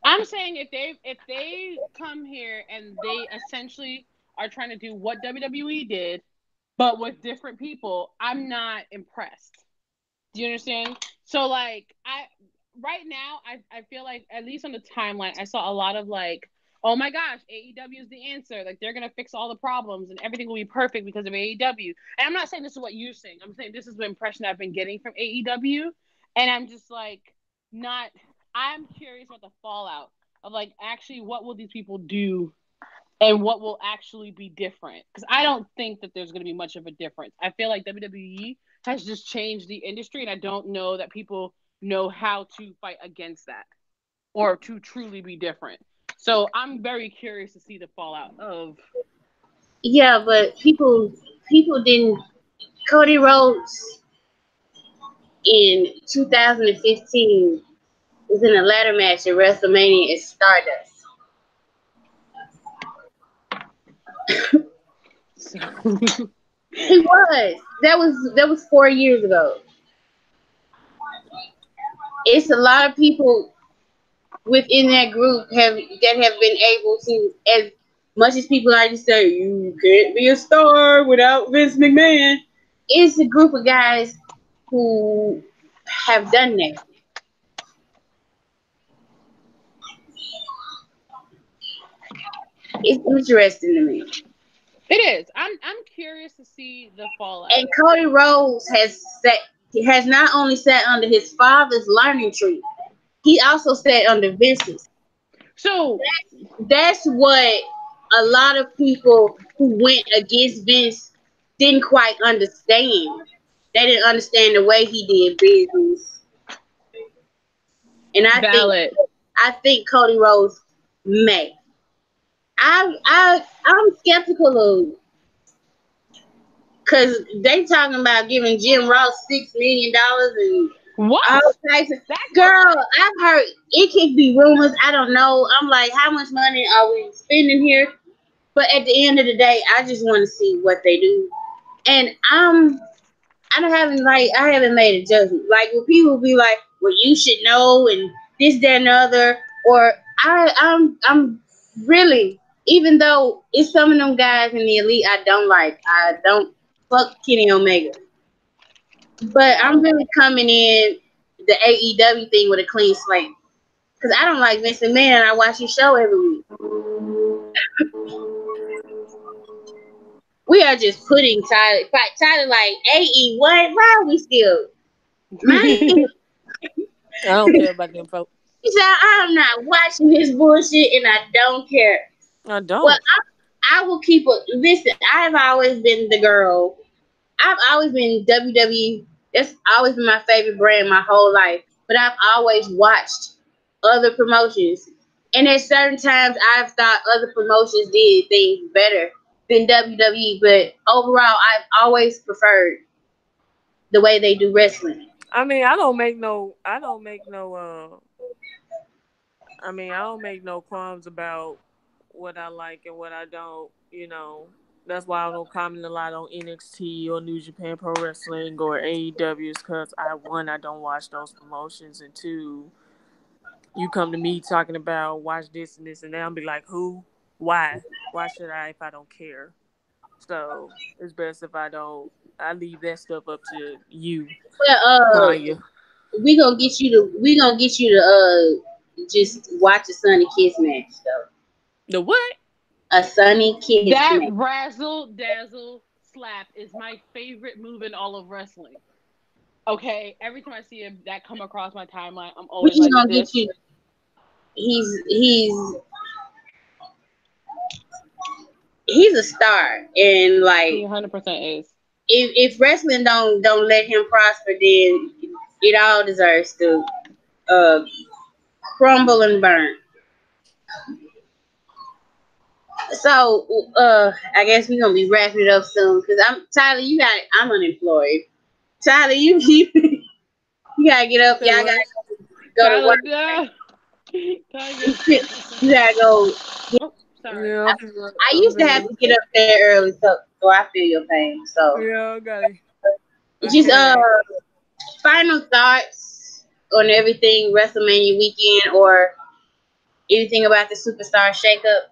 I'm saying if they come here and they essentially are trying to do what WWE did, but with different people, I'm not impressed. Do you understand? So like I right now I feel like at least on the timeline I saw a lot of like, oh my gosh, AEW is the answer. Like they're gonna fix all the problems and everything will be perfect because of AEW. And I'm not saying this is what you're saying. I'm saying this is the impression I've been getting from AEW. And I'm just like not I'm curious about the fallout of like actually what will these people do and what will actually be different, because I don't think that there's going to be much of a difference. I feel like WWE has just changed the industry, and I don't know that people know how to fight against that or to truly be different. So I'm very curious to see the fallout of. Yeah, but people didn't. Cody Rhodes in 2015 was in a ladder match at WrestleMania at Stardust. He was. That was 4 years ago. It's a lot of people within that group have been able to, as much as people like to say you can't be a star without Vince McMahon. It's a group of guys who have done that. It's interesting to me. It is. I'm curious to see the fallout. And Cody Rhodes has not only sat under his father's learning tree, he also sat under Vince's. So That's what a lot of people who went against Vince didn't quite understand. They didn't understand the way he did business. And valid. I think Cody Rhodes may. I'm skeptical of, because they talking about giving Jim Ross $6 million and What? all types of. That Girl, I've heard it could be rumors. I don't know. I'm like, how much money are we spending here? But at the end of the day, I just want to see what they do. And I haven't made a judgment. Like when people be like, well, you should know and this, that, and the other, or I'm really, even though it's some of them guys in the elite I don't like. I don't fuck Kenny Omega. But I'm well, really coming in the AEW thing with a clean slate. Because I don't like Vince McMahon and I watch his show every week. We are just putting Tyler like, AE, what? Why are we still? Man, I don't care about them folks. He said, I'm not watching this bullshit and I don't care. I Well, don't. I will keep a listen. I've always been the girl. I've always been WWE. That's always been my favorite brand my whole life. But I've always watched other promotions. And at certain times, I've thought other promotions did things better than WWE. But overall, I've always preferred the way they do wrestling. I mean, I don't make no. I don't make no. I don't make no qualms about what I like and what I don't. That's why I don't comment a lot on NXT or New Japan Pro Wrestling or AEW's because I don't watch those promotions, and two, you come to me talking about watch this and this and that, I'll be like, who? Why? Why should I if I don't care? So it's best if I don't. I leave that stuff up to you, Well, Tonya. we gonna get you to just watch a Sunny Kiss match though. The what? A Sunny Kiss That match. razzle dazzle slap is my favorite move in all of wrestling. Okay, every time I see that come across my timeline, I'm We always just like gonna get this. you. He's he's a star, and He like 100% is. if wrestling don't let him prosper, then it all deserves to uh crumble and burn. So I guess we're gonna be wrapping it up soon because I'm Tyler. I'm unemployed. Tyler, you gotta get up. Say Y'all what? gotta go to Tyler, work. yeah. Tiger. You gotta go. Oh, sorry. Yeah, I used to have to get up there early, so I feel your pain. So yeah, I got a just headache. final thoughts on everything WrestleMania weekend or anything about the Superstar Shakeup.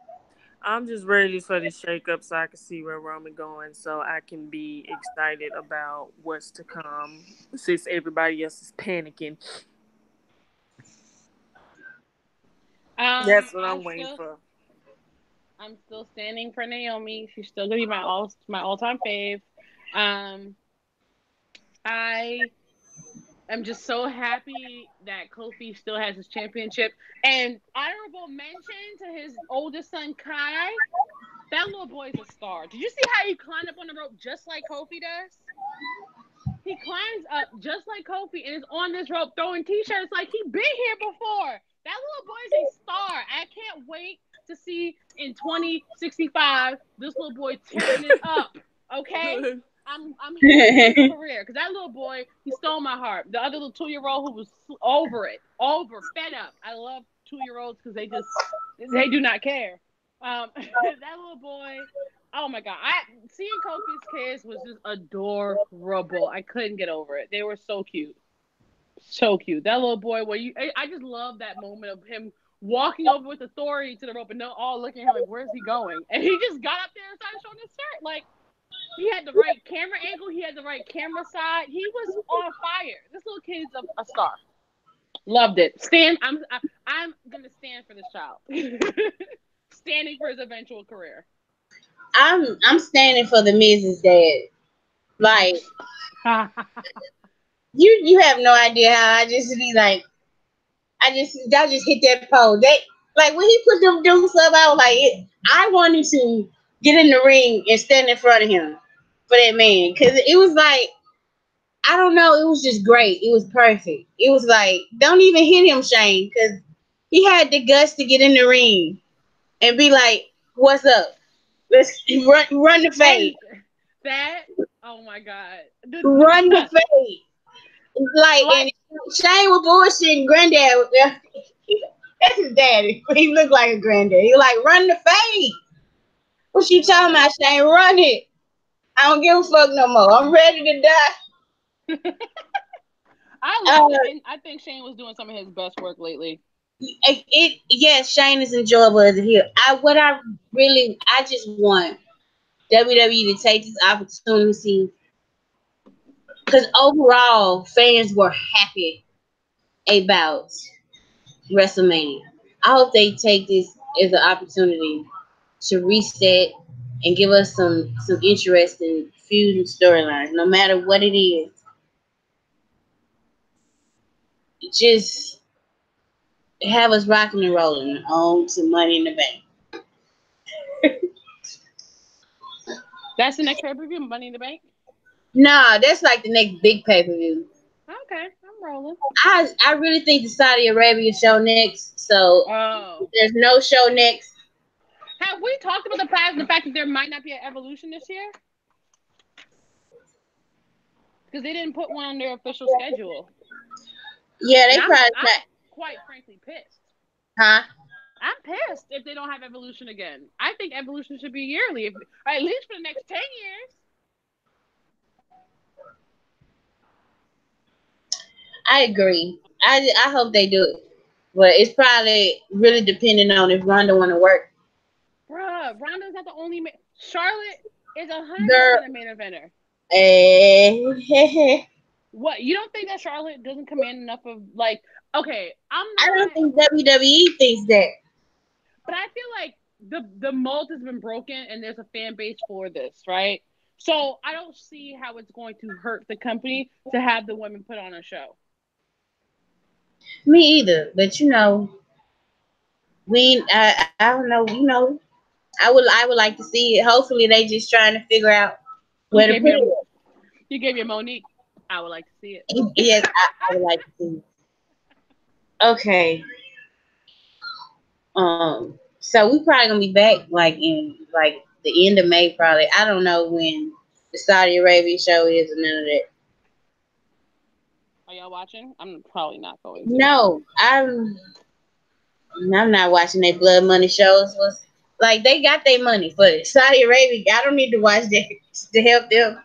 I'm just ready for this shakeup so I can see where Roman going, so I can be excited about what's to come. Since everybody else is panicking, that's what I I'm waiting still, for. I'm still standing for Naomi. She's still gonna be my all time fave. Um, I am just so happy that Kofi still has his championship. And honorable mention to his oldest son Kai. That little boy's a star. Did you see how he climbed up on the rope just like Kofi does? He climbs up just like Kofi and is on this rope throwing t-shirts like he been here before. That little boy is a star. I can't wait to see in 2065 this little boy tearing it up. Okay? I'm here for his career because that little boy, he stole my heart. The other little 2-year-old who was fed up. I love 2-year-olds because they do not care. That little boy, oh my god! Seeing Kofi's kids was just adorable. I couldn't get over it. They were so cute, so cute. That little boy, I just love that moment of him walking over with authority to the rope, and they're all looking at him like, "Where's he going?" And he just got up there and started showing his shirt. Like he had the right camera angle, he had the right camera side. He was on fire. This little kid's a star. Loved it. I'm gonna stand for this child. Standing for his eventual career. I'm standing for the Miz's dad. Like you have no idea how I just be like I just hit that pole. They like when he put them dudes up, I was like I wanted to get in the ring and stand in front of him for that man because it was like I don't know, it was just great. It was perfect. It was like don't even hit him, Shane, because he had the guts to get in the ring and be like, "What's up? Let's run the fade, And that, oh my god, run the fade." Like, and like Shane was bullshitting granddad. That's his daddy. He looked like a granddad. He was like, run the fade. What you talking right. about, Shane? Run it. I don't give a fuck no more. I'm ready to die. I Uh, loved it, and I think Shane was doing some of his best work lately. yes, Shane is enjoyable as a heel. I just want WWE to take this opportunity because overall fans were happy about WrestleMania. I hope they take this as an opportunity to reset and give us some interesting feud and storylines, no matter what it is. just have us rocking and rolling on to Money in the Bank. That's the next pay-per-view, Money in the Bank? Nah, that's like the next big pay per view. Okay, I'm rolling. I really think the Saudi Arabia show next. So Oh. if there's no show next. Have we talked about the fact that there might not be an Evolution this year? Because they didn't put one on their official schedule. Yeah, they And probably I'm not. quite frankly pissed. Huh? I'm pissed if they don't have Evolution again. I think Evolution should be yearly, or at least for the next 10 years. I agree. I hope they do it. But it's probably really depending on if Ronda want to work. Bruh, Ronda's not the only Charlotte is 100% Girl, a main eventer. eh, What, you don't think that Charlotte doesn't command enough of, like, okay, I'm I don't not, think WWE thinks that. but I feel like the mold has been broken and there's a fan base for this, right? So I don't see how it's going to hurt the company to have the women put on a show. Me either. But I don't know. I would like to see it. Hopefully, they just trying to figure out You where to gave put me a it. you gave me a Monique. I would like to see it. Yes, I would like to see it. Okay. So we probably gonna be back like in like the end of May, probably. I don't know when the Saudi Arabia show is and none of that. Are y'all watching? I'm probably not going to. No, I'm not watching their blood money shows. Was like they got their money for it. Saudi Arabia. I don't need to watch that to help them.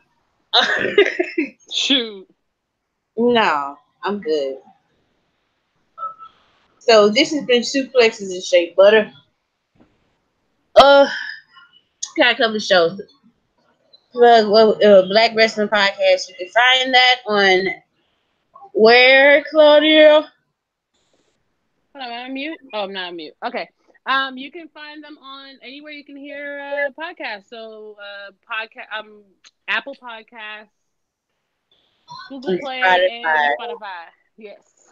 Shoot. No, I'm good. So this has been Suplexes and Shea Butter. Got a couple of shows. Black Wrestling Podcast. You can find that on where, Claudia? Hold on, am I on mute? Oh, I'm not on mute. Okay. You can find them on anywhere you can hear podcasts. So, Apple Podcasts, Google On Play, and Spotify. Spotify. Yes.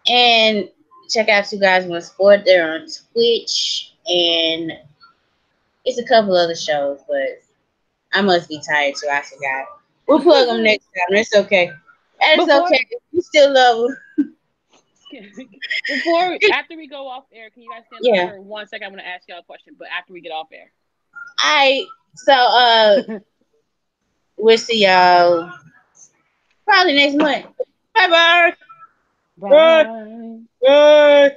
And check out Two Guys One Sport. They're on Twitch. And it's a couple other shows, but I must be tired, so I forgot. We'll plug them next time. It's okay. It's Before okay. We still love them. after we go off air, can you guys stand up Yeah. for 1 second? I'm gonna ask y'all a question, but after we get off air. So we'll see y'all probably next month. Bye bye. Bye. Bye.